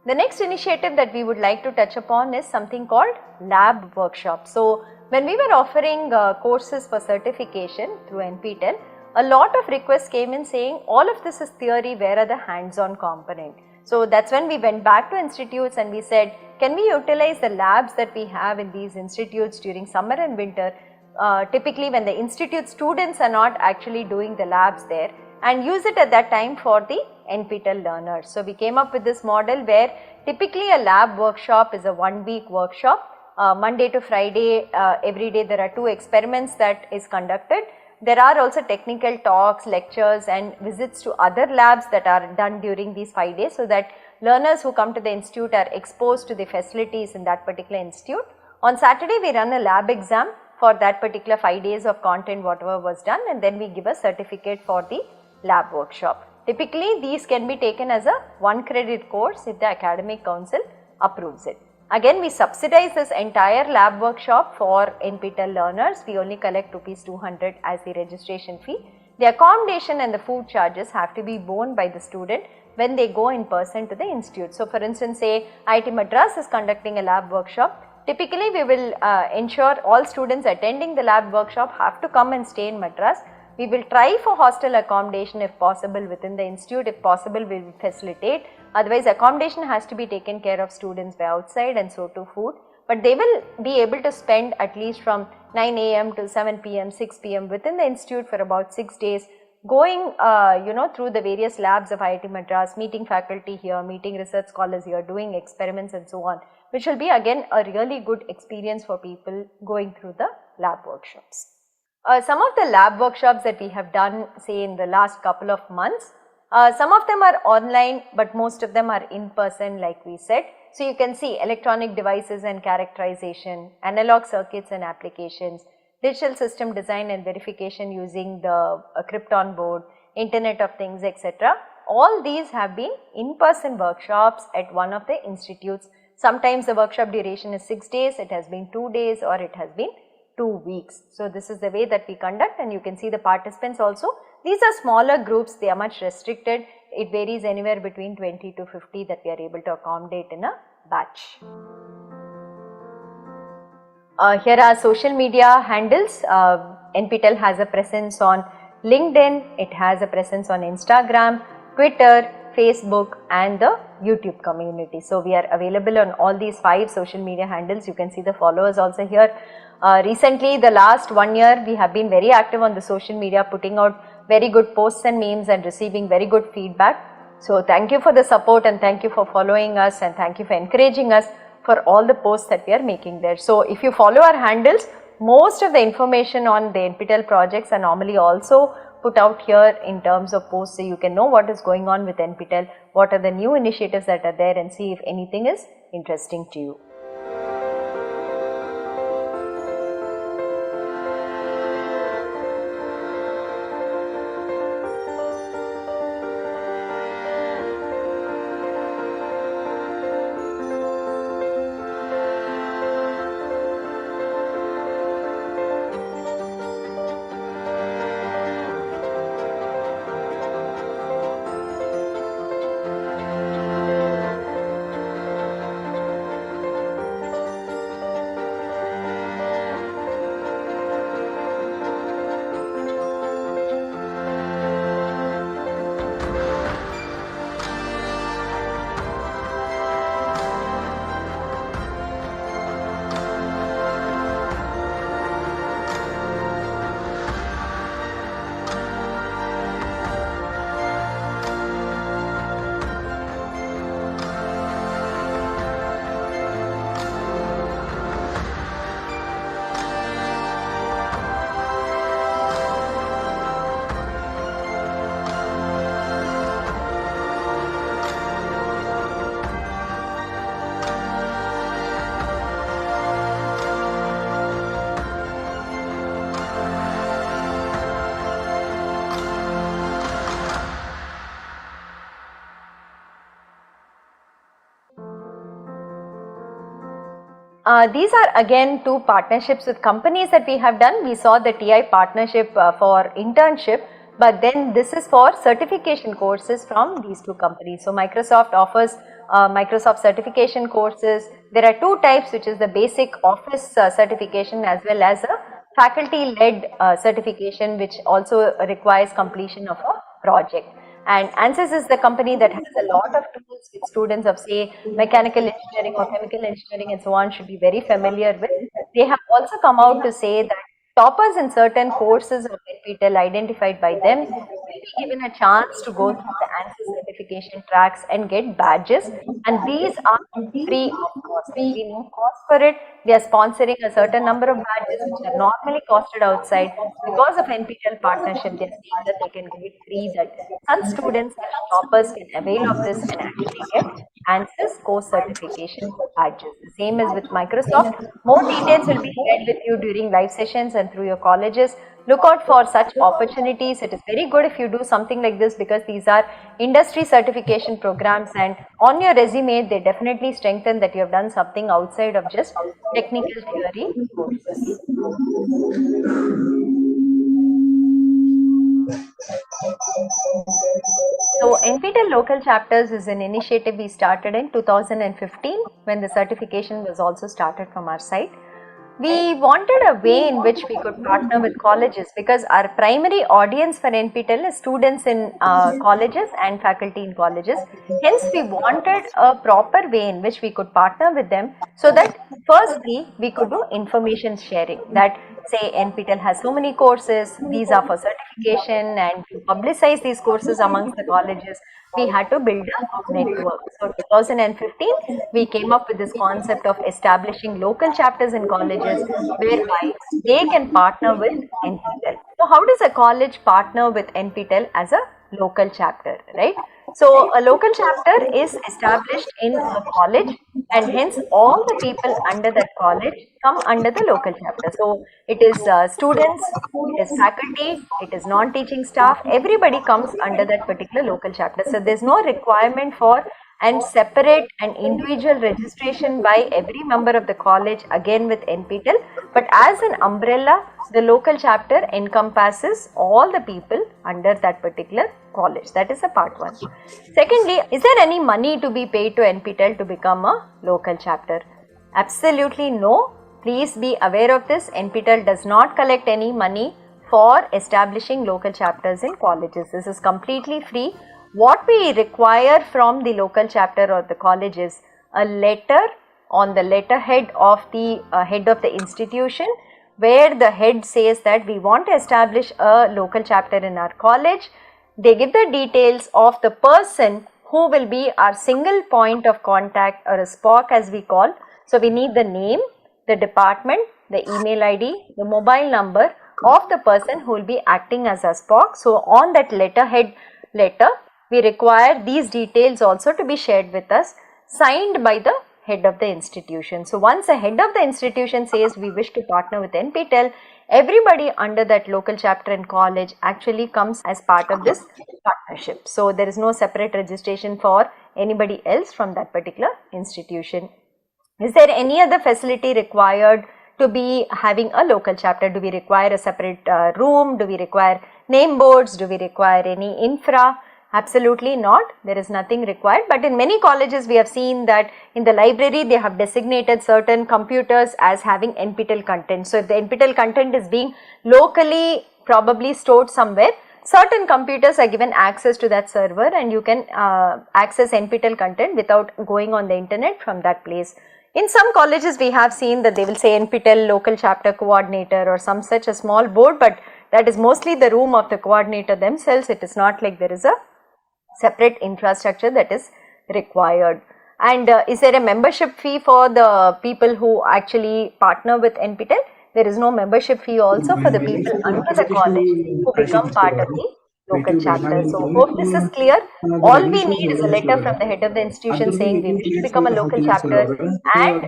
The next initiative that we would like to touch upon is something called lab workshop. So when we were offering courses for certification through NPTEL, a lot of requests came in saying all of this is theory, where are the hands-on component? So that's when we went back to institutes and we said, can we utilize the labs that we have in these institutes during summer and winter, typically when the institute students are not actually doing the labs there, and use it at that time for the NPTEL learners. So we came up with this model where typically a lab workshop is a 1-week workshop. Monday to Friday, every day there are 2 experiments that is conducted. There are also technical talks, lectures and visits to other labs that are done during these 5 days, so that learners who come to the institute are exposed to the facilities in that particular institute. On Saturday we run a lab exam for that particular 5 days of content whatever was done, and then we give a certificate for the lab workshop. Typically these can be taken as a 1 credit course if the academic council approves it. Again, we subsidize this entire lab workshop for NPTEL learners. We only collect rupees 200 as the registration fee. The accommodation and the food charges have to be borne by the student when they go in person to the institute. So, for instance, say IIT Madras is conducting a lab workshop. Typically, we will ensure all students attending the lab workshop have to come and stay in Madras. We will try for hostel accommodation if possible within the institute. If possible, we will facilitate. Otherwise, accommodation has to be taken care of students by outside, and so to food. But they will be able to spend at least from 9 a.m. to 7 p.m., 6 p.m. within the institute for about 6 days, going through the various labs of IIT Madras, meeting faculty here, meeting research scholars here, doing experiments and so on, which will be again a really good experience for people going through the lab workshops. Some of the lab workshops that we have done, say in the last couple of months, some of them are online, but most of them are in person, like we said. So, you can see electronic devices and characterization, analog circuits and applications, digital system design and verification using the Krypton board, Internet of Things, etc. All these have been in-person workshops at one of the institutes. Sometimes the workshop duration is 6 days, it has been 2 days, or it has been 2 weeks. So, this is the way that we conduct, and you can see the participants also. These are smaller groups, they are much restricted. It varies anywhere between 20 to 50 that we are able to accommodate in a batch. Here are social media handles. NPTEL has a presence on LinkedIn, it has a presence on Instagram, Twitter, Facebook and the YouTube community. So, we are available on all these 5 social media handles. You can see the followers also here. Recently, the last 1 year, we have been very active on the social media, putting out very good posts and memes and receiving very good feedback. So, thank you for the support, and thank you for following us, and thank you for encouraging us for all the posts that we are making there. So, if you follow our handles, most of the information on the NPTEL projects are normally also put out here in terms of posts, so you can know what is going on with NPTEL, what are the new initiatives that are there, and see if anything is interesting to you. These are again 2 partnerships with companies that we have done. We saw the TI partnership for internship, but then this is for certification courses from these 2 companies. So, Microsoft offers Microsoft certification courses. There are 2 types, which is the basic office certification as well as a faculty led certification, which also requires completion of a project. And ANSYS is the company that has a lot of tools which students of say mechanical engineering or chemical engineering and so on should be very familiar with. They have also come out to say that toppers in certain courses of NPTEL identified by them will be given a chance to go through the ANSYS certification tracks and get badges, and these are free of cost. There will be no cost for it. They are sponsoring a certain number of badges which are normally costed outside. Because of NPTEL partnership, they are saying that they can give it free, that some students, such toppers can avail of this and actually get ANSYS course certification badges. The same is with Microsoft. More details will be shared with you during live sessions and through your colleges. look out for such opportunities. It is very good if you do something like this, because these are industry certification programs, and on your resume they definitely strengthen that you have done something outside of just technical theory courses. So NPTEL local chapters is an initiative we started in 2015 when the certification was also started from our side. We wanted a way in which we could partner with colleges, because our primary audience for NPTEL is students in colleges and faculty in colleges. Hence, we wanted a proper way in which we could partner with them, so that firstly we could do information sharing, that say NPTEL has so many courses, these are for certification, and to publicize these courses amongst the colleges, we had to build a network. So 2015, we came up with this concept of establishing local chapters in colleges, whereby they can partner with NPTEL. So how does a college partner with NPTEL as a local chapter, right? So a local chapter is established in a college, and hence all the people under that college come under the local chapter. So it is students, it is faculty, it is non-teaching staff, everybody comes under that particular local chapter. So there's no requirement for and separate and individual registration by every member of the college again with NPTEL, but as an umbrella, the local chapter encompasses all the people under that particular college. That is a part one. Secondly, is there any money to be paid to NPTEL to become a local chapter? Absolutely no. Please be aware of this. NPTEL does not collect any money for establishing local chapters in colleges. This is completely free. What we require from the local chapter or the college is a letter on the letterhead of the head of the institution, where the head says that we want to establish a local chapter in our college. They give the details of the person who will be our single point of contact, or a SPOC as we call. So we need the name, the department, the email ID, the mobile number of the person who will be acting as a SPOC. So on that letterhead letter, we require these details also to be shared with us, signed by the head of the institution. So once the head of the institution says we wish to partner with NPTEL, everybody under that local chapter in college actually comes as part of this partnership. So there is no separate registration for anybody else from that particular institution. Is there any other facility required to be having a local chapter? Do we require a separate room? Do we require name boards? Do we require any infra? Absolutely not. There is nothing required. But in many colleges we have seen that in the library they have designated certain computers as having NPTEL content. So if the NPTEL content is being locally probably stored somewhere, certain computers are given access to that server, and you can access NPTEL content without going on the internet from that place. In some colleges we have seen that they will say NPTEL local chapter coordinator or some such a small board, but that is mostly the room of the coordinator themselves. It is not like there is a separate infrastructure that is required. And is there a membership fee for the people who actually partner with NPTEL? There is no membership fee also for the people under the college who become part of the local chapter. So hope this is clear. All we need is a letter from the head of the institution saying we wish to become a local chapter, and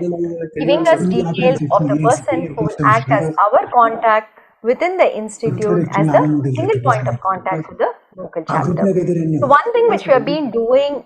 giving us details of the person who will act as our contact within the institute as a single point of contact for the local chapter. So one thing which we have been doing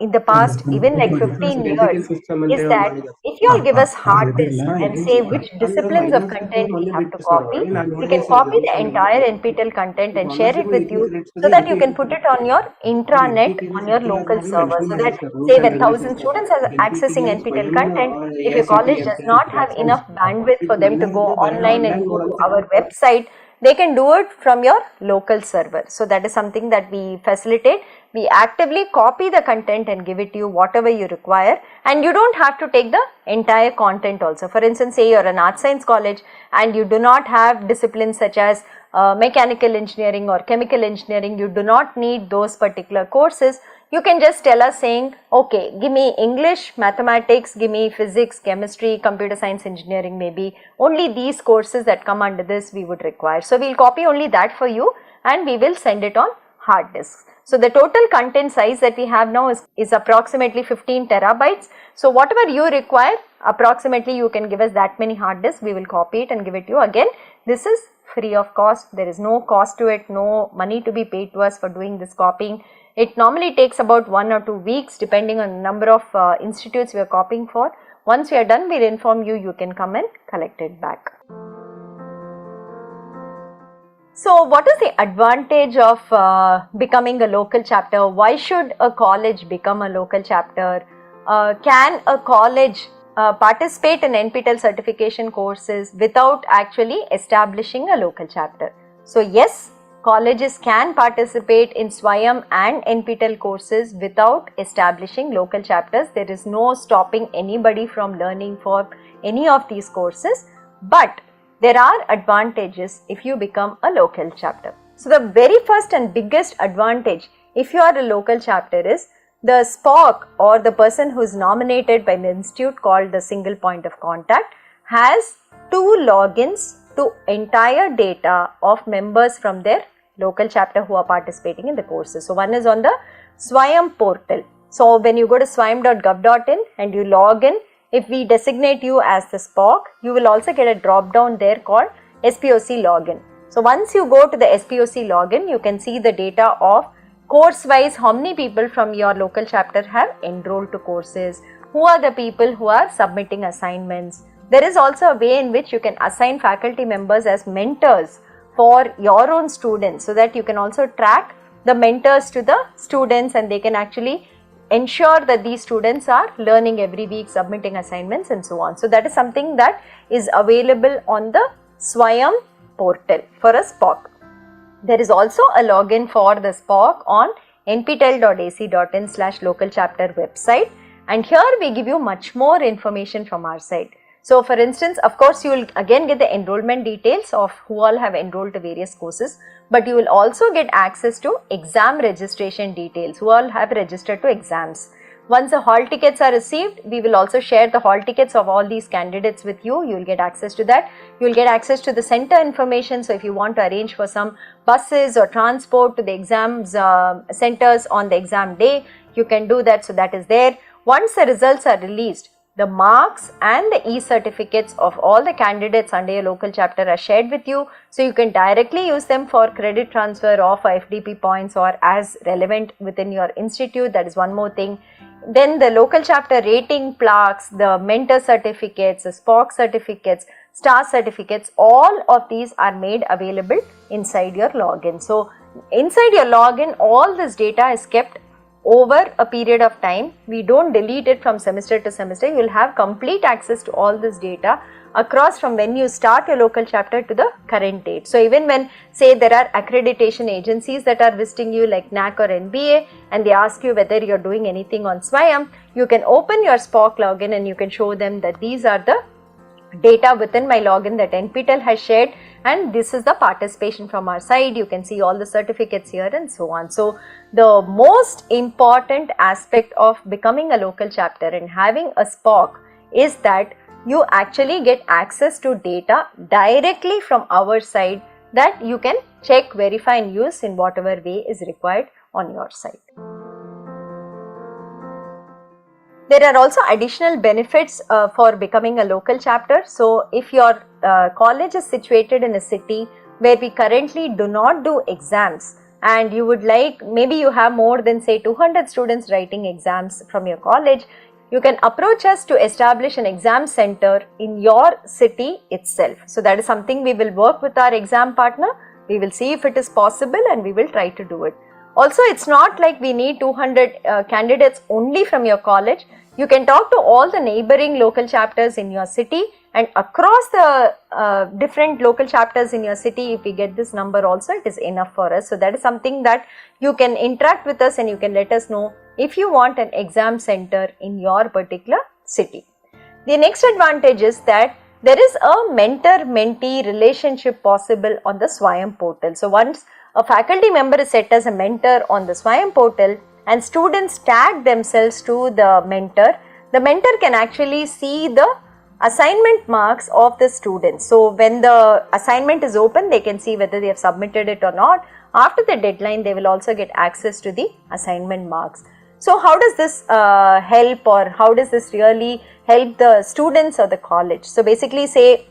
in the past even like 15 years is that if you all give us hard disk and say which disciplines of content we have to copy, we can copy the entire NPTEL content and share it with you, so that you can put it on your intranet on your local server, so that say when 1000 students are accessing NPTEL content, if your college does not have enough bandwidth for them to go online and go to our website, they can do it from your local server. So that is something that we facilitate. We actively copy the content and give it to you whatever you require, and you don't have to take the entire content also. For instance, say you are an art science college and you do not have disciplines such as mechanical engineering or chemical engineering, you do not need those particular courses. You can just tell us saying, okay, give me English, mathematics, give me physics, chemistry, computer science, engineering, maybe only these courses that come under this we would require. So we will copy only that for you and we will send it on hard disks. So the total content size that we have now is approximately 15 terabytes. So whatever you require, approximately you can give us that many hard disks, we will copy it and give it to you. Again, this is free of cost. There is no cost to it, no money to be paid to us for doing this copying. It normally takes about 1 or 2 weeks depending on the number of institutes we are copying for. Once we are done, we'll inform you, you can come and collect it back. So what is the advantage of becoming a local chapter? Why should a college become a local chapter? Can a college participate in NPTEL certification courses without actually establishing a local chapter? So yes, colleges can participate in SWAYAM and NPTEL courses without establishing local chapters. There is no stopping anybody from learning for any of these courses, but there are advantages if you become a local chapter. So the very first and biggest advantage if you are a local chapter is the SPOC, or the person who is nominated by the institute called the single point of contact, has 2 logins to entire data of members from their local chapter who are participating in the courses. So one is on the SWAYAM portal. So when you go to swayam.gov.in and you log in, if we designate you as the SPOC, you will also get a drop down there called SPOC login. So once you go to the SPOC login, you can see the data of course wise how many people from your local chapter have enrolled to courses, who are the people who are submitting assignments. There is also a way in which you can assign faculty members as mentors for your own students, so that you can also track the mentors to the students and they can actually ensure that these students are learning every week, submitting assignments and so on. So that is something that is available on the SWAYAM portal for a SPOC. There is also a login for the SPOC on nptel.ac.in/local chapter website, and here we give you much more information from our side. So for instance, of course, you will again get the enrollment details of who all have enrolled to various courses, but you will also get access to exam registration details, who all have registered to exams. Once the hall tickets are received, we will also share the hall tickets of all these candidates with you. You will get access to that. You will get access to the center information. So if you want to arrange for some buses or transport to the exams centers on the exam day, you can do that. So that is there. Once the results are released, the marks and the e-certificates of all the candidates under your local chapter are shared with you. So you can directly use them for credit transfer or for FDP points or as relevant within your institute. That is one more thing. Then the local chapter rating plaques, the mentor certificates, the SPOC certificates, star certificates, all of these are made available inside your login. So inside your login, all this data is kept over a period of time. We don't delete it from semester to semester. You will have complete access to all this data across from when you start your local chapter to the current date. So even when, say, there are accreditation agencies that are visiting you like NAC or NBA and they ask you whether you're doing anything on SWAYAM, you can open your SPOC login and you can show them that these are the data within my login that NPTEL has shared, and this is the participation from our side. You can see all the certificates here and so on. So the most important aspect of becoming a local chapter and having a SPOC is that you actually get access to data directly from our side that you can check, verify and use in whatever way is required on your side. There are also additional benefits for becoming a local chapter. So if your college is situated in a city where we currently do not do exams, and you would like, maybe you have more than say 200 students writing exams from your college, you can approach us to establish an exam center in your city itself. So that is something we will work with our exam partner. We will see if it is possible and we will try to do it. Also, it's not like we need 200 candidates only from your college. You can talk to all the neighboring local chapters in your city, and across the different local chapters in your city, if we get this number also, it is enough for us. So that is something that you can interact with us and you can let us know if you want an exam center in your particular city. The next advantage is that there is a mentor-mentee relationship possible on the SWAYAM portal. So once a faculty member is set as a mentor on the SWAYAM portal and students tag themselves to the mentor can actually see the assignment marks of the students. So when the assignment is open, they can see whether they have submitted it or not. After the deadline, they will also get access to the assignment marks. So how does this help, or how does this really help the students or the college? So basically, say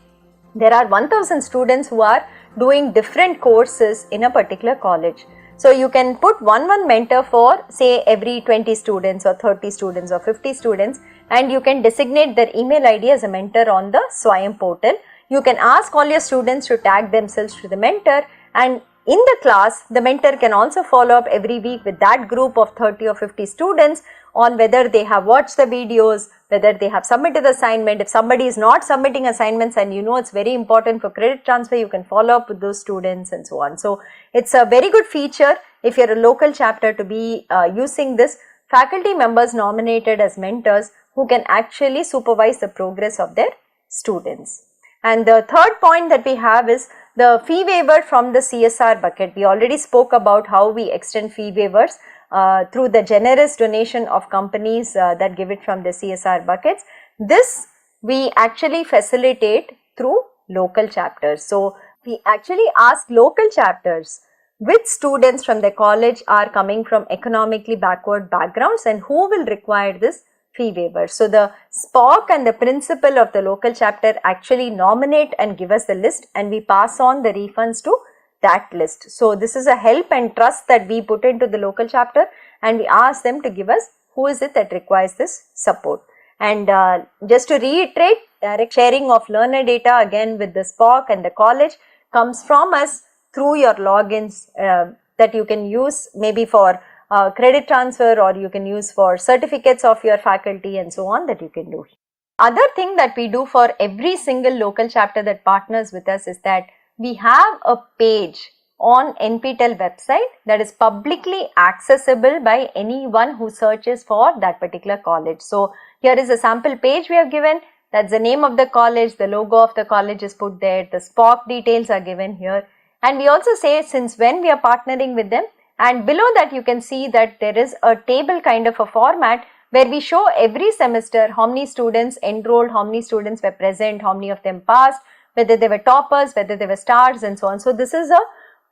there are 1000 students who are doing different courses in a particular college. So you can put one mentor for say every 20 students or 30 students or 50 students, and you can designate their email ID as a mentor on the Swayam portal. You can ask all your students to tag themselves to the mentor, and in the class the mentor can also follow up every week with that group of 30 or 50 students on whether they have watched the videos, whether they have submitted the assignment. If somebody is not submitting assignments and you know it's very important for credit transfer, you can follow up with those students and so on. So it's a very good feature if you're a local chapter to be using this. Faculty members nominated as mentors who can actually supervise the progress of their students. And the third point that we have is the fee waiver from the CSR bucket. We already spoke about how we extend fee waivers through the generous donation of companies that give it from the CSR buckets. This we actually facilitate through local chapters. So we actually ask local chapters which students from the college are coming from economically backward backgrounds and who will require this fee waiver. So the SPOC and the principal of the local chapter actually nominate and give us the list, and we pass on the refunds to that list. So this is a help and trust that we put into the local chapter, and we ask them to give us who is it that requires this support. And just to reiterate, direct sharing of learner data again with the SPOC and the college comes from us through your logins that you can use maybe for credit transfer, or you can use for certificates of your faculty and so on that you can do. Other thing that we do for every single local chapter that partners with us is that we have a page on NPTEL website that is publicly accessible by anyone who searches for that particular college. So here is a sample page we have given. That's the name of the college, the logo of the college is put there, the SPOC details are given here, and we also say since when we are partnering with them. And below that you can see that there is a table kind of a format where we show every semester how many students enrolled, how many students were present, how many of them passed, whether they were toppers, whether they were stars and so on. So this is a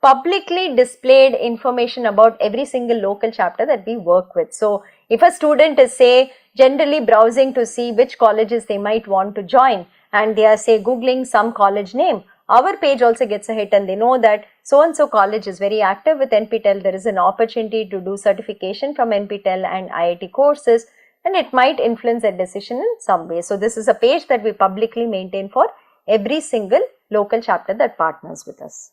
publicly displayed information about every single local chapter that we work with. So if a student is say generally browsing to see which colleges they might want to join, and they are say googling some college name, our page also gets a hit and they know that so and so college is very active with NPTEL. There is an opportunity to do certification from NPTEL and IIT courses, and it might influence their decision in some way. So this is a page that we publicly maintain for every single local chapter that partners with us.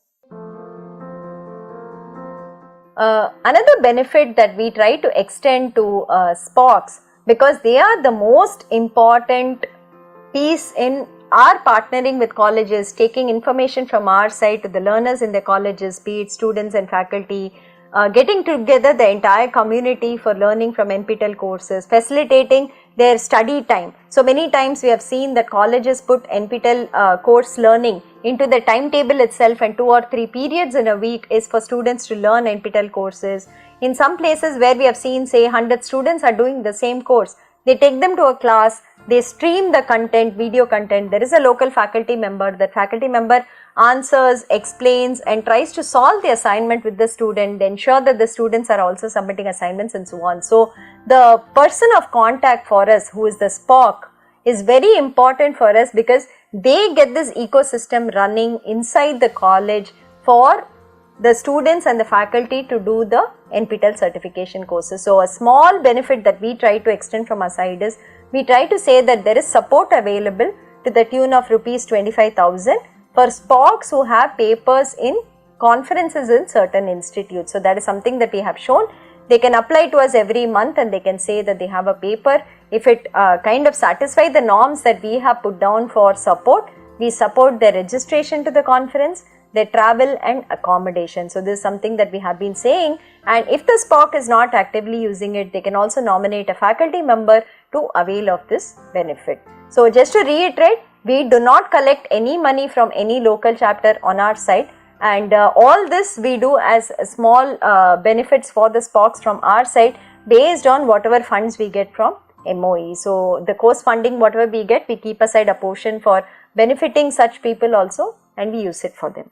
Another benefit that we try to extend to SPOCs, because they are the most important piece in our partnering with colleges, taking information from our side to the learners in the colleges, be it students and faculty, getting together the entire community for learning from NPTEL courses, facilitating their study time. So many times we have seen that colleges put NPTEL course learning into the timetable itself, and 2 or 3 periods in a week is for students to learn NPTEL courses. In some places where we have seen say 100 students are doing the same course, they take them to a class, they stream the content, video content. There is a local faculty member. That faculty member answers, explains and tries to solve the assignment with the student, ensure that the students are also submitting assignments and so on. So the person of contact for us, who is the SPOC, is very important for us, because they get this ecosystem running inside the college for the students and the faculty to do the NPTEL certification courses. So a small benefit that we try to extend from our side is we try to say that there is support available to the tune of rupees 25,000 for SPOCs who have papers in conferences in certain institutes. So that is something that we have shown. They can apply to us every month and they can say that they have a paper. If it kind of satisfies the norms that we have put down for support, we support their registration to the conference, their travel and accommodation. So this is something that we have been saying, and if the SPOC is not actively using it, they can also nominate a faculty member to avail of this benefit. So just to reiterate, we do not collect any money from any local chapter on our side, and all this we do as small benefits for the SPOCs from our side based on whatever funds we get from MOE. So the course funding, whatever we get, we keep aside a portion for benefiting such people also, and we use it for them.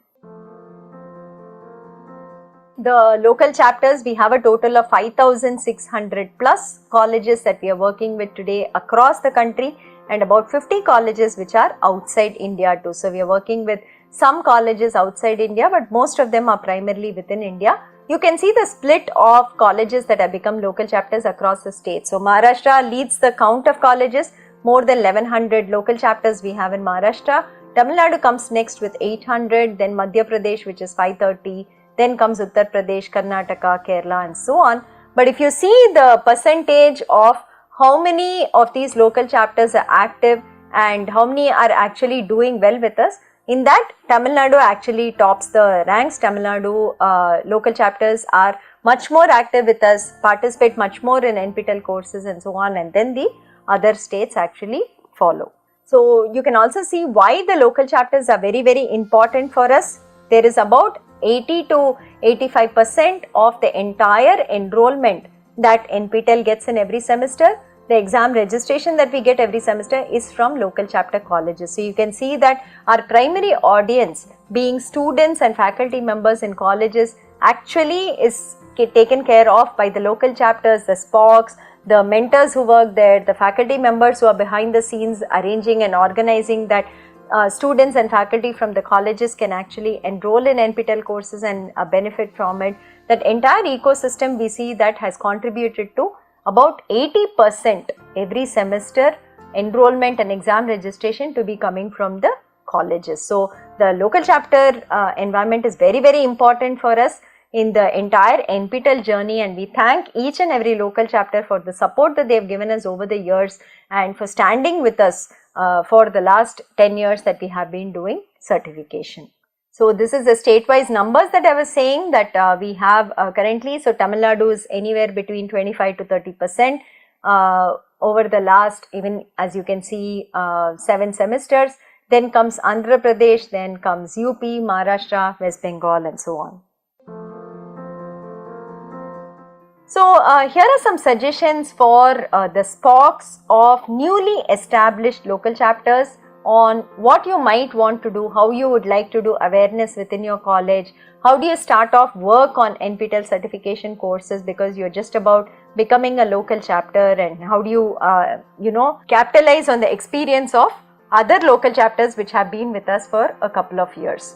The local chapters, we have a total of 5,600 plus colleges that we are working with today across the country, and about 50 colleges which are outside India too. So we are working with some colleges outside India, but most of them are primarily within India. You can see the split of colleges that have become local chapters across the state. So Maharashtra leads the count of colleges, more than 1100 local chapters we have in Maharashtra. Tamil Nadu comes next with 800, then Madhya Pradesh, which is 530, then comes Uttar Pradesh, Karnataka, Kerala and so on. But if you see the percentage of how many of these local chapters are active and how many are actually doing well with us, in that Tamil Nadu actually tops the ranks. Tamil Nadu local chapters are much more active with us, participate much more in NPTEL courses and so on, and then the other states actually follow. So you can also see why the local chapters are very, very important for us. There is about 80 to 85% of the entire enrollment that NPTEL gets in every semester. The exam registration that we get every semester is from local chapter colleges. So you can see that our primary audience, being students and faculty members in colleges, actually is taken care of by the local chapters, the SPOCs, the mentors who work there, the faculty members who are behind the scenes arranging and organizing that students and faculty from the colleges can actually enroll in NPTEL courses and benefit from it. That entire ecosystem we see that has contributed to about 80% every semester enrollment and exam registration to be coming from the colleges. So the local chapter environment is very, very important for us in the entire NPTEL journey, and we thank each and every local chapter for the support that they have given us over the years and for standing with us for the last 10 years that we have been doing certification. So this is the state-wise numbers that I was saying that we have currently. So Tamil Nadu is anywhere between 25 to 30% over the last, even as you can see, 7 semesters. Then comes Andhra Pradesh, then comes UP, Maharashtra, West Bengal and so on. So here are some suggestions for the SPOCs of newly established local chapters on what you might want to do, how you would like to do awareness within your college, how do you start off work on NPTEL certification courses because you're just about becoming a local chapter, and how do you, capitalize on the experience of other local chapters which have been with us for a couple of years.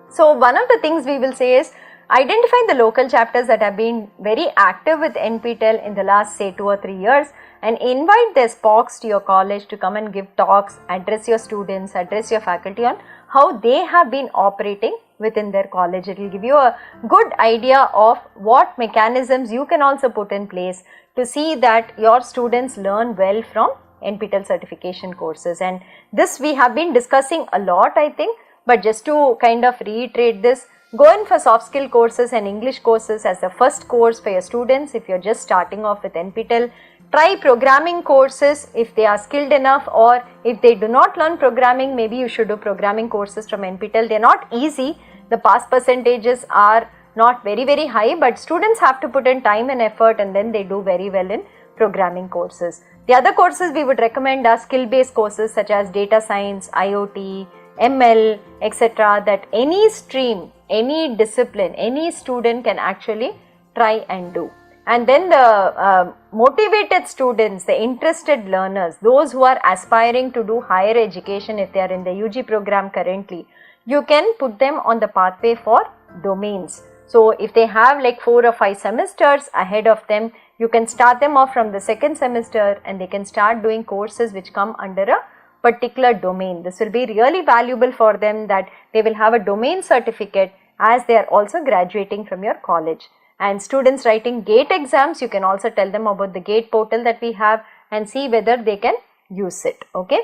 So one of the things we will say is identify the local chapters that have been very active with NPTEL in the last say 2 or 3 years and invite their SPOCs to your college to come and give talks, address your students, address your faculty on how they have been operating within their college. It will give you a good idea of what mechanisms you can also put in place to see that your students learn well from NPTEL certification courses. And this we have been discussing a lot, I think, but just to kind of reiterate this, go in for soft skill courses and English courses as the first course for your students if you're just starting off with NPTEL. Try programming courses if they are skilled enough, or if they do not learn programming, maybe you should do programming courses from NPTEL. They're not easy. The pass percentages are not very, very high, but students have to put in time and effort and then they do very well in programming courses. The other courses we would recommend are skill-based courses such as data science, IoT, ML, etc. that any stream, any discipline, any student can actually try and do. And then the motivated students, the interested learners, those who are aspiring to do higher education if they are in the UG program currently, you can put them on the pathway for domains. So if they have like 4 or 5 semesters ahead of them, you can start them off from the second semester and they can start doing courses which come under a particular domain. This will be really valuable for them, that they will have a domain certificate as they are also graduating from your college. And students writing GATE exams, you can also tell them about the GATE portal that we have and see whether they can use it. Okay.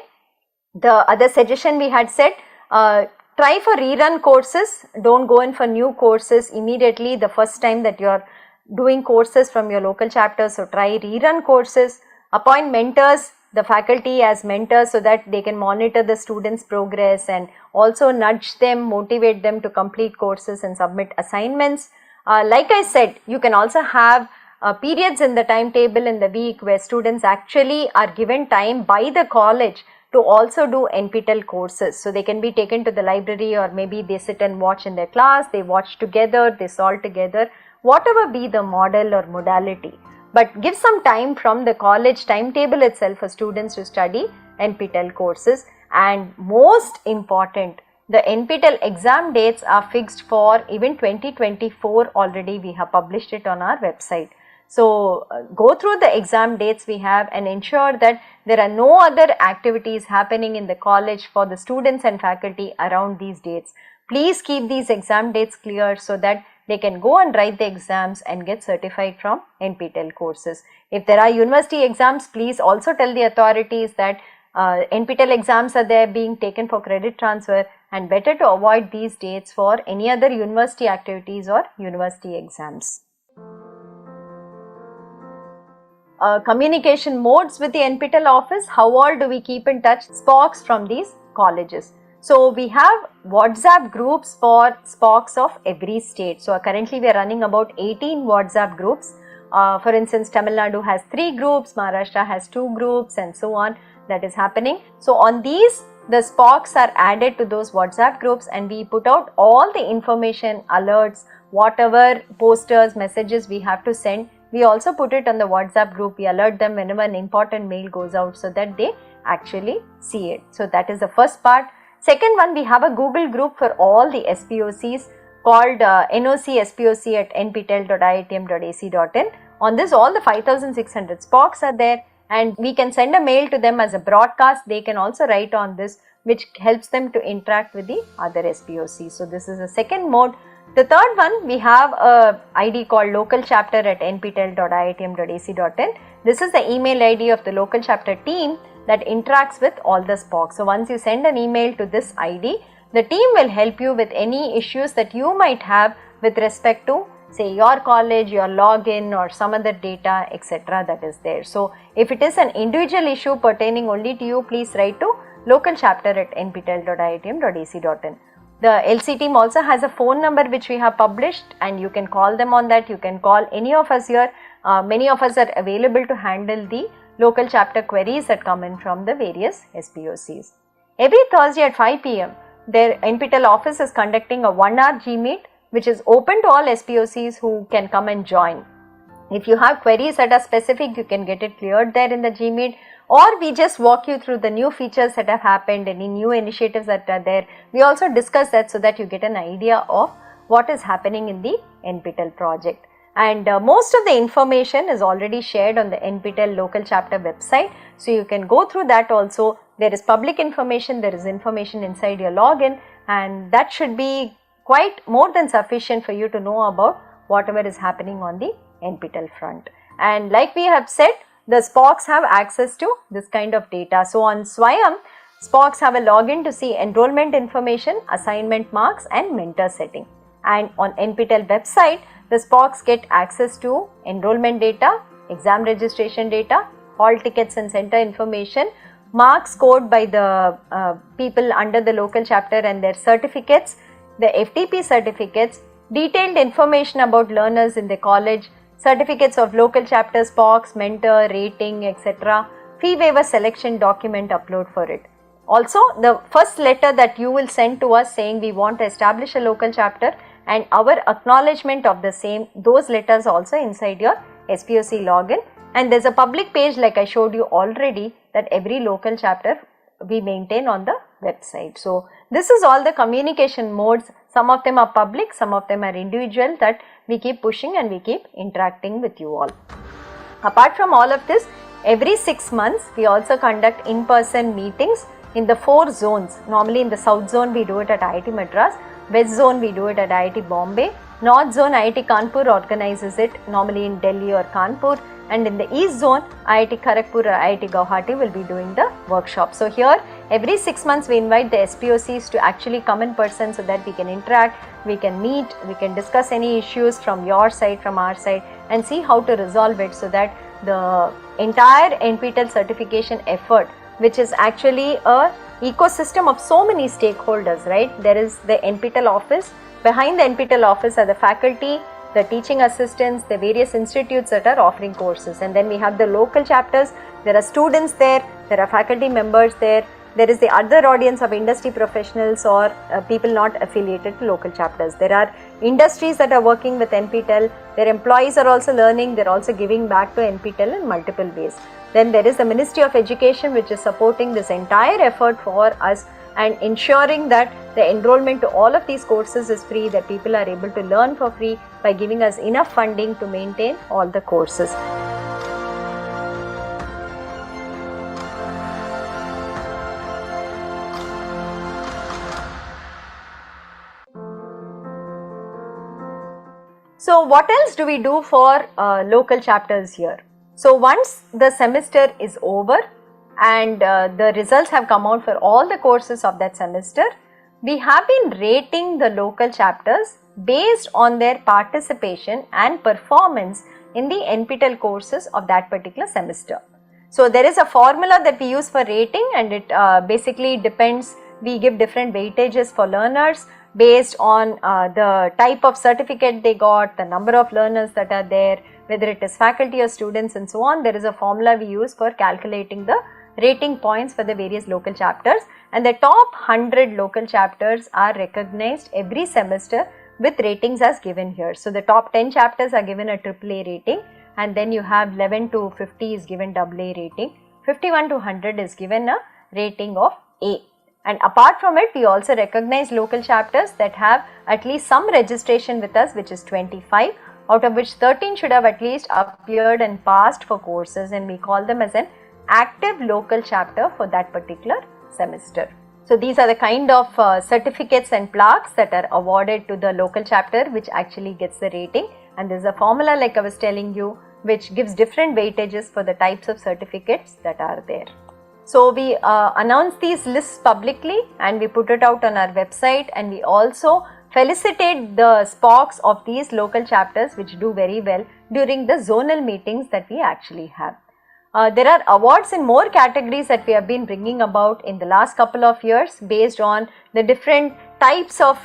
The other suggestion we had said, try for rerun courses. Don't go in for new courses immediately the first time that you are doing courses from your local chapter. So try rerun courses. Appoint mentors, the faculty as mentors, so that they can monitor the students' progress and also nudge them, motivate them to complete courses and submit assignments. Like I said, you can also have periods in the timetable in the week where students actually are given time by the college to also do NPTEL courses. So they can be taken to the library, or maybe they sit and watch in their class, they watch together, they solve together, whatever be the model or modality. But give some time from the college timetable itself for students to study NPTEL courses. And most important, The NPTEL exam dates are fixed for even 2024 already. We have published it on our website. So, go through the exam dates we have and ensure that there are no other activities happening in the college for the students and faculty around these dates. Please keep these exam dates clear so that they can go and write the exams and get certified from NPTEL courses. If there are university exams, please also tell the authorities that NPTEL exams are there being taken for credit transfer, and better to avoid these dates for any other university activities or university exams. Communication modes with the NPTEL office. How all do we keep in touch? SPOCs from these colleges. So, we have WhatsApp groups for SPOCs of every state. So, currently we are running about 18 WhatsApp groups. For instance, Tamil Nadu has 3 groups, Maharashtra has 2 groups, and so on. That is happening. So, on these, the SPOCs are added to those WhatsApp groups, and we put out all the information, alerts, whatever posters, messages we have to send. We also put it on the WhatsApp group. We alert them whenever an important mail goes out so that they actually see it. So, that is the first part. Second one, we have a Google group for all the SPOCs called NOC SPOC at nptel.iitm.ac.in. On this, all the 5600 SPOCs are there, and we can send a mail to them as a broadcast. They can also write on this, which helps them to interact with the other SPOCs. So, this is the second mode. The third one, we have a ID called local chapter at nptel.iitm.ac.in. This is the email ID of the local chapter team that interacts with all the SPOCs. So, once you send an email to this ID, the team will help you with any issues that you might have with respect to, say, your college, your login, or some other data, etc. that is there. So, if it is an individual issue pertaining only to you, please write to local chapter at nptel.iitm.ac.in. The LC team also has a phone number which we have published, and you can call them on that. You can call any of us here. Many of us are available to handle the local chapter queries that come in from the various SPOCs. Every Thursday at 5 p.m. their NPTEL office is conducting a 1-hour G-Meet, which is open to all SPOCs who can come and join. If you have queries that are specific, you can get it cleared there in the G-Meet, or we just walk you through the new features that have happened, any new initiatives that are there. We also discuss that so that you get an idea of what is happening in the NPTEL project. And most of the information is already shared on the NPTEL local chapter website. So, you can go through that also. There is public information, there is information inside your login, and that should be quite more than sufficient for you to know about whatever is happening on the NPTEL front. And like we have said, the SPOCs have access to this kind of data. So, on Swayam, SPOCs have a login to see enrollment information, assignment marks, and mentor setting. And on NPTEL website, the SPOCs get access to enrollment data, exam registration data, hall tickets and center information, marks scored by the people under the local chapter and their certificates, the FTP certificates, detailed information about learners in the college, certificates of local chapter, SPOCs, mentor, rating, etc., fee waiver selection document upload for it. Also, the first letter that you will send to us saying we want to establish a local chapter and our acknowledgement of the same, those letters also inside your SPOC login. And there is a public page like I showed you already that every local chapter we maintain on the website. So, this is all the communication modes. Some of them are public, some of them are individual, that we keep pushing and we keep interacting with you all. Apart from all of this, every 6 months we also conduct in-person meetings in the 4 zones. Normally in the South Zone we do it at IIT Madras, West Zone we do it at IIT Bombay, North Zone IIT Kanpur organizes it normally in Delhi or Kanpur, and in the East Zone IIT Kharagpur or IIT Guwahati will be doing the workshop. So, here every 6 months we invite the SPOCs to actually come in person so that we can interact, we can meet, we can discuss any issues from your side, from our side, and see how to resolve it so that the entire NPTEL certification effort, which is actually a ecosystem of so many stakeholders, right? There is the NPTEL office. Behind the NPTEL office are the faculty, the teaching assistants, the various institutes that are offering courses, and then we have the local chapters. There are students there are faculty members there is the other audience of industry professionals or people not affiliated to local chapters. There are industries that are working with NPTEL, their employees are also learning, they are also giving back to NPTEL in multiple ways. Then there is the Ministry of Education, which is supporting this entire effort for us and ensuring that the enrollment to all of these courses is free, that people are able to learn for free by giving us enough funding to maintain all the courses. So what else do we do for local chapters here? So once the semester is over and the results have come out for all the courses of that semester, we have been rating the local chapters based on their participation and performance in the NPTEL courses of that particular semester. So there is a formula that we use for rating, and it basically depends, we give different weightages for learners based on the type of certificate they got, the number of learners that are there, whether it is faculty or students and so on. There is a formula we use for calculating the rating points for the various local chapters, and the top 100 local chapters are recognized every semester with ratings as given here. So the top 10 chapters are given a AAA rating, and then you have 11 to 50 is given AA rating, 51 to 100 is given a rating of A. And apart from it, we also recognize local chapters that have at least some registration with us, which is 25, out of which 13 should have at least appeared and passed for courses, and we call them as an active local chapter for that particular semester. So these are the kind of certificates and plaques that are awarded to the local chapter which actually gets the rating, and there is a formula like I was telling you which gives different weightages for the types of certificates that are there. So we announce these lists publicly and we put it out on our website, and we also felicitate the SPOCs of these local chapters which do very well during the zonal meetings that we actually have. There are awards in more categories that we have been bringing about in the last couple of years based on the different types of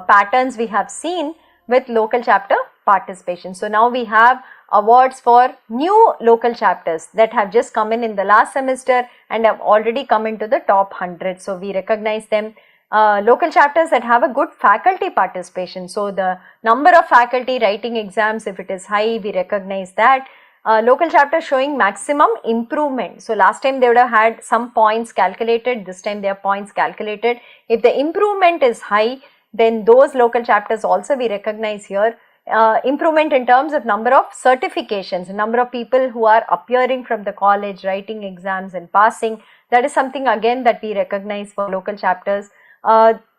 patterns we have seen with local chapter participation. So now we have awards for new local chapters that have just come in the last semester and have already come into the top 100. So we recognize them. Local chapters that have a good faculty participation. So the number of faculty writing exams, if it is high, we recognize that. Local chapters showing maximum improvement. So last time they would have had some points calculated, this time their points calculated. If the improvement is high, then those local chapters also we recognize here. Improvement in terms of number of certifications, number of people who are appearing from the college, writing exams and passing. That is something again that we recognize for local chapters.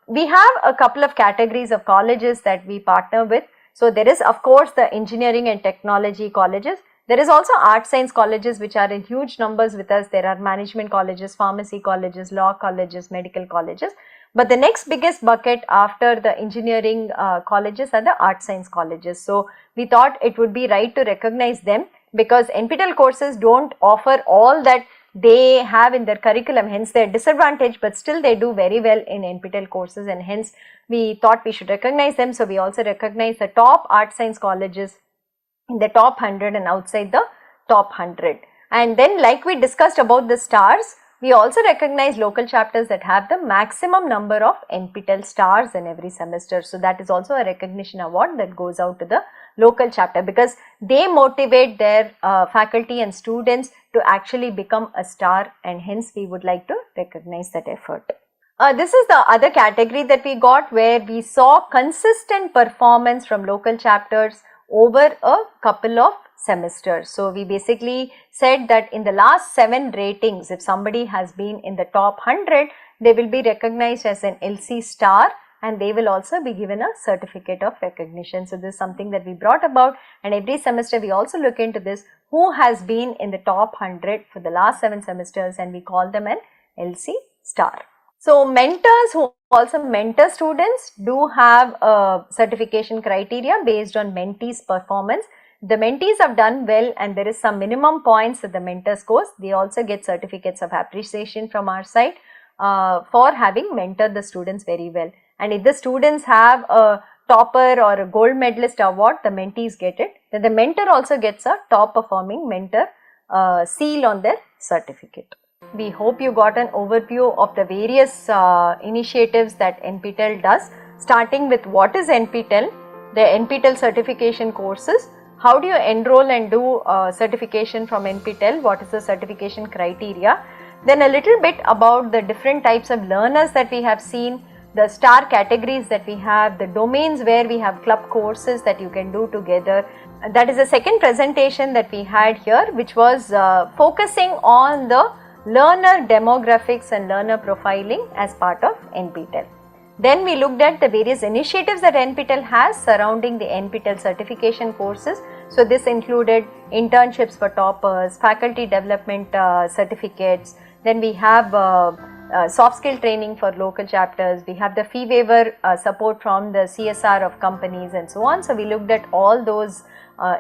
We have a couple of categories of colleges that we partner with. So there is of course the engineering and technology colleges. There is also art science colleges which are in huge numbers with us. There are management colleges, pharmacy colleges, law colleges, medical colleges. But the next biggest bucket after the engineering colleges are the art science colleges. So we thought it would be right to recognize them because NPTEL courses don't offer all that they have in their curriculum, hence they are disadvantaged, but still they do very well in NPTEL courses, and hence we thought we should recognize them. So we also recognize the top art science colleges in the top 100 and outside the top 100. And then like we discussed about the stars, we also recognize local chapters that have the maximum number of NPTEL stars in every semester. So that is also a recognition award that goes out to the local chapter because they motivate their faculty and students to actually become a star, and hence we would like to recognize that effort. This is the other category that we got where we saw consistent performance from local chapters over a couple of semesters. So we basically said that in the last 7 ratings, if somebody has been in the top 100, they will be recognized as an LC star and they will also be given a certificate of recognition. So this is something that we brought about, and every semester we also look into this, who has been in the top 100 for the last 7 semesters, and we call them an LC star. So mentors who also mentor students do have a certification criteria based on mentees' performance. The mentees have done well and there is some minimum points that the mentor scores. They also get certificates of appreciation from our side for having mentored the students very well. And if the students have a topper or a gold medalist award, the mentees get it. Then the mentor also gets a top performing mentor seal on their certificate. We hope you got an overview of the various initiatives that NPTEL does, starting with what is NPTEL, the NPTEL certification courses, how do you enroll and do certification from NPTEL, what is the certification criteria. Then a little bit about the different types of learners that we have seen, the star categories that we have, the domains where we have club courses that you can do together. That is the second presentation that we had here, which was focusing on the learner demographics and learner profiling as part of NPTEL. Then we looked at the various initiatives that NPTEL has surrounding the NPTEL certification courses. So this included internships for toppers, faculty development certificates. Then we have soft skill training for local chapters. We have the fee waiver support from the CSR of companies and so on. So we looked at all those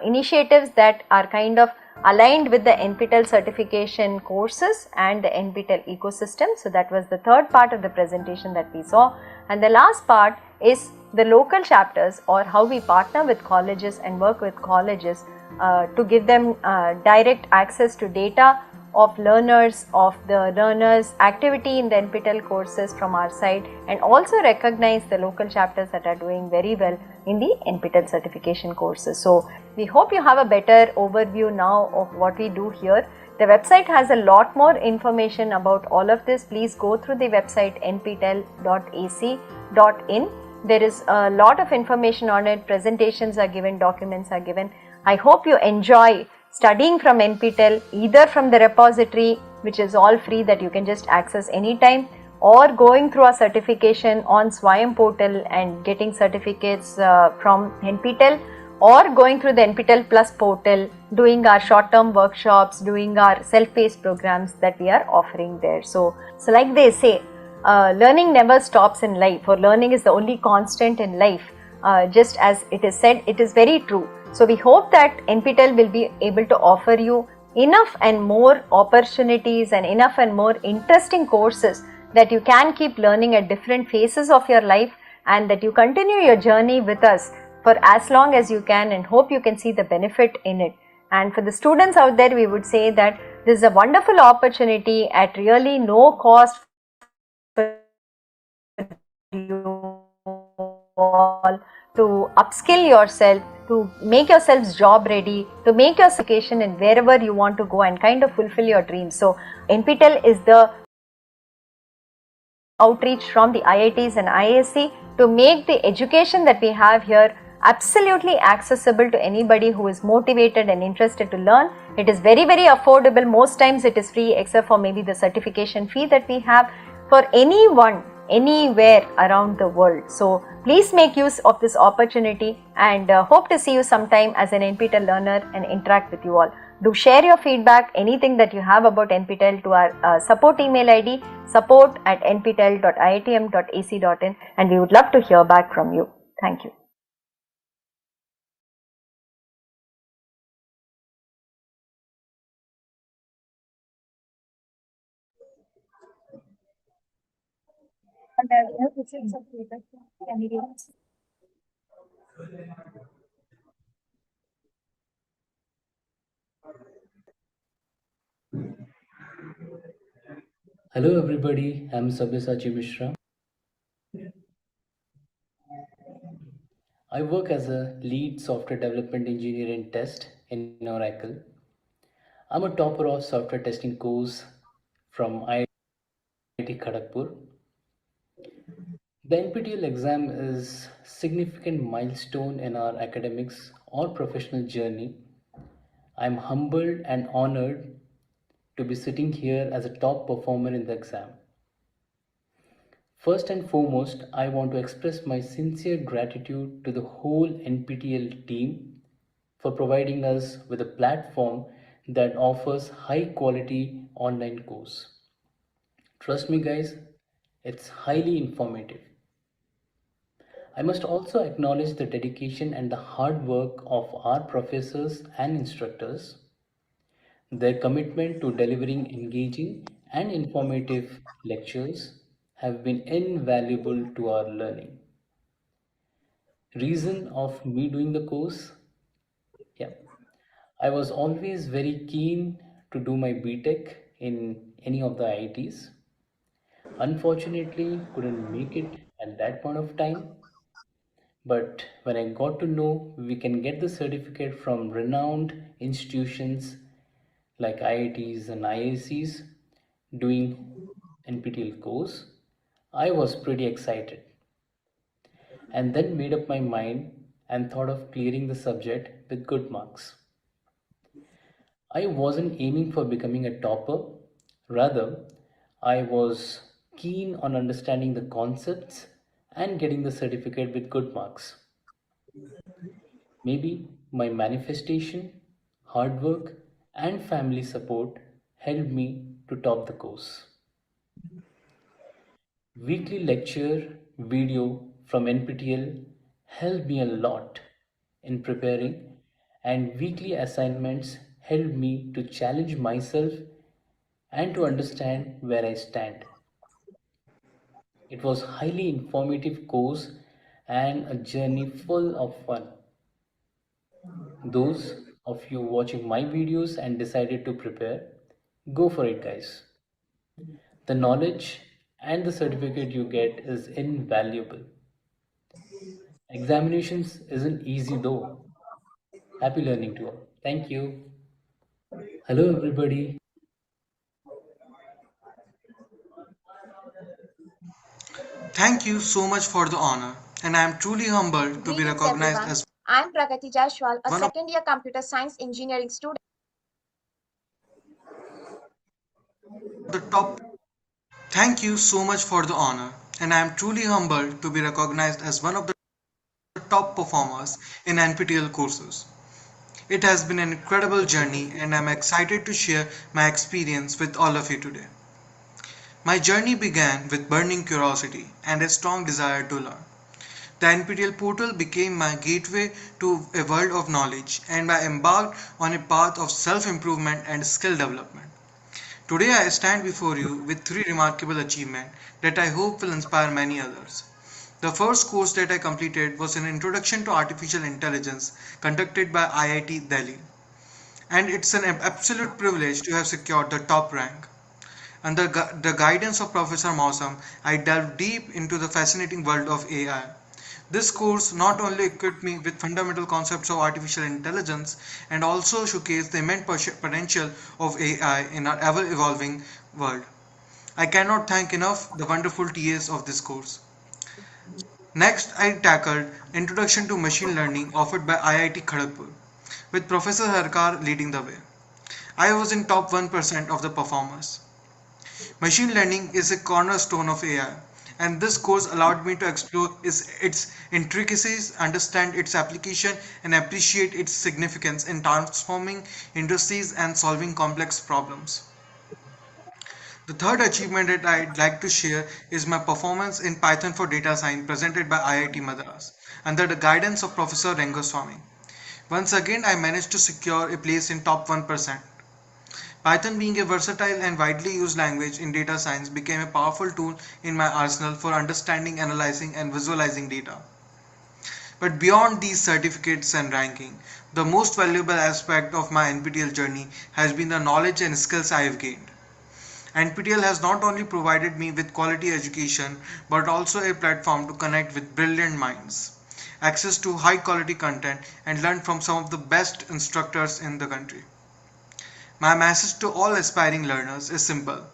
initiatives that are kind of aligned with the NPTEL certification courses and the NPTEL ecosystem. So that was the third part of the presentation that we saw. And the last part is the local chapters, or how we partner with colleges and work with colleges to give them direct access to data of learners, of the learners' activity in the NPTEL courses from our side, and also recognize the local chapters that are doing very well in the NPTEL certification courses. So we hope you have a better overview now of what we do here. The website has a lot more information about all of this. Please go through the website nptel.ac.in. There is a lot of information on it. Presentations are given, documents are given. I hope you enjoy studying from NPTEL, either from the repository, which is all free that you can just access anytime, or going through a certification on Swayam portal and getting certificates from NPTEL, or going through the NPTEL Plus portal, doing our short-term workshops, doing our self-paced programs that we are offering there. So like they say, learning never stops in life, or learning is the only constant in life. Just as it is said, it is very true. So we hope that NPTEL will be able to offer you enough and more opportunities and enough and more interesting courses that you can keep learning at different phases of your life, and that you continue your journey with us for as long as you can, and hope you can see the benefit in it. And for the students out there, we would say that this is a wonderful opportunity at really no cost for you all to upskill yourself, to make yourselves job ready, to make your education in wherever you want to go and kind of fulfill your dreams. So NPTEL is the outreach from the IITs and IISc to make the education that we have here absolutely accessible to anybody who is motivated and interested to learn. It is very, very affordable. Most times it is free, except for maybe the certification fee that we have, for anyone, anywhere around the world. So please make use of this opportunity, and hope to see you sometime as an NPTEL learner and interact with you all. Do share your feedback, anything that you have about NPTEL, to our support email ID, support@nptel.iitm.ac.in, and we would love to hear back from you. Thank you. And we have received some feedback from candidates. Hello everybody, I'm Sabyasachi Mishra. I work as a lead software development engineer in test in Oracle. I'm a topper of software testing course from IIT Kharagpur. The NPTEL exam is a significant milestone in our academics or professional journey. I'm humbled and honored to be sitting here as a top performer in the exam. First and foremost, I want to express my sincere gratitude to the whole NPTEL team for providing us with a platform that offers high quality online course. Trust me guys, it's highly informative. I must also acknowledge the dedication and the hard work of our professors and instructors. Their commitment to delivering engaging and informative lectures have been invaluable to our learning. Reason of me doing the course? Yeah, I was always very keen to do my BTech in any of the IITs. Unfortunately, couldn't make it at that point of time. But when I got to know we can get the certificate from renowned institutions like IITs and IICs, doing NPTEL course, I was pretty excited and then made up my mind and thought of clearing the subject with good marks. I wasn't aiming for becoming a topper, rather, I was keen on understanding the concepts and getting the certificate with good marks. Maybe my manifestation, hard work, and family support helped me to top the course. Weekly lecture video from NPTEL helped me a lot in preparing, and weekly assignments helped me to challenge myself and to understand where I stand. It was highly informative course and a journey full of fun. Those of you watching my videos and decided to prepare, go for it guys. The knowledge and the certificate you get is invaluable. Examinations isn't easy though. Happy learning to all. Thank you. Hello everybody. Thank you so much for the honor, and I am truly humbled to be Greetings recognized everyone. as I am Pragati Jaishwal, a one of second year computer science engineering student. the top. Thank you so much for the honor, and I am truly humbled to be recognized as one of the top performers in NPTEL courses. It has been an incredible journey, and I'm excited to share my experience with all of you today. My journey began with burning curiosity and a strong desire to learn. The NPTEL portal became my gateway to a world of knowledge, and I embarked on a path of self improvement and skill development. Today, I stand before you with three remarkable achievements that I hope will inspire many others. The first course that I completed was an Introduction to Artificial Intelligence conducted by IIT Delhi, and it's an absolute privilege to have secured the top rank. Under the guidance of Professor Mausam, I delved deep into the fascinating world of AI. This course not only equipped me with fundamental concepts of artificial intelligence and also showcased the immense potential of AI in our ever evolving world. I cannot thank enough the wonderful TAs of this course. Next, I tackled Introduction to Machine Learning offered by IIT Kharagpur, with Professor Harkar leading the way. I was in top 1% of the performers. Machine learning is a cornerstone of AI, and this course allowed me to explore its intricacies, understand its application, and appreciate its significance in transforming industries and solving complex problems. The third achievement that I'd like to share is my performance in Python for Data Science presented by IIT Madras under the guidance of Professor Rangoswamy. Once again, I managed to secure a place in top 1%. Python, being a versatile and widely used language in data science, became a powerful tool in my arsenal for understanding, analyzing, and visualizing data. But beyond these certificates and ranking, the most valuable aspect of my NPTEL journey has been the knowledge and skills I have gained. NPTEL has not only provided me with quality education but also a platform to connect with brilliant minds, access to high quality content, and learn from some of the best instructors in the country. My message to all aspiring learners is simple.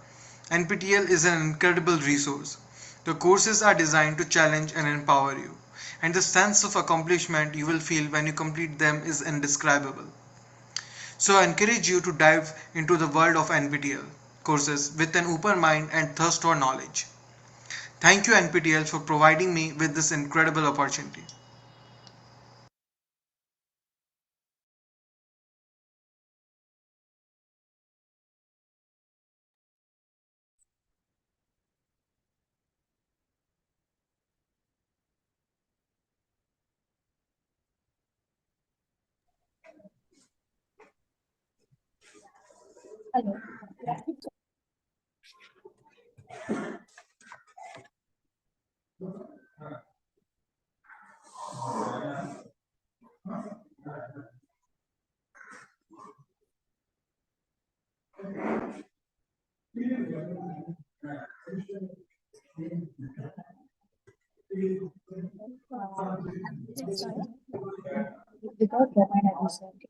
NPTEL is an incredible resource. The courses are designed to challenge and empower you, and the sense of accomplishment you will feel when you complete them is indescribable. So I encourage you to dive into the world of NPTEL courses with an open mind and thirst for knowledge. Thank you NPTEL for providing me with this incredible opportunity. Hello. Without domain administrator.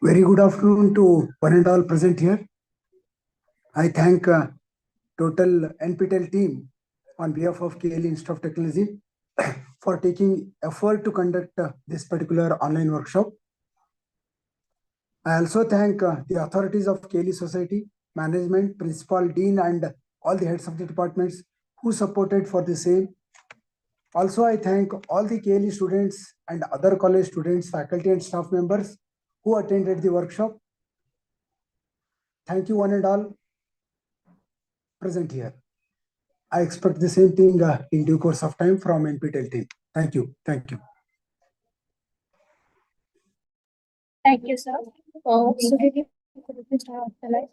Very good afternoon to one and all present here. I thank total NPTEL team on behalf of K.L.E Institute of Technology for taking effort to conduct this particular online workshop. I also thank the authorities of K.L.E Society, management, principal, dean, and all the heads of the departments who supported for the same. Also, I thank all the K.L.E students and other college students, faculty and staff members who attended the workshop. Thank you one and all present here. I expect the same thing in due course of time from NPTEL team. Thank you. Thank you. Thank you, sir. So, did you start the live?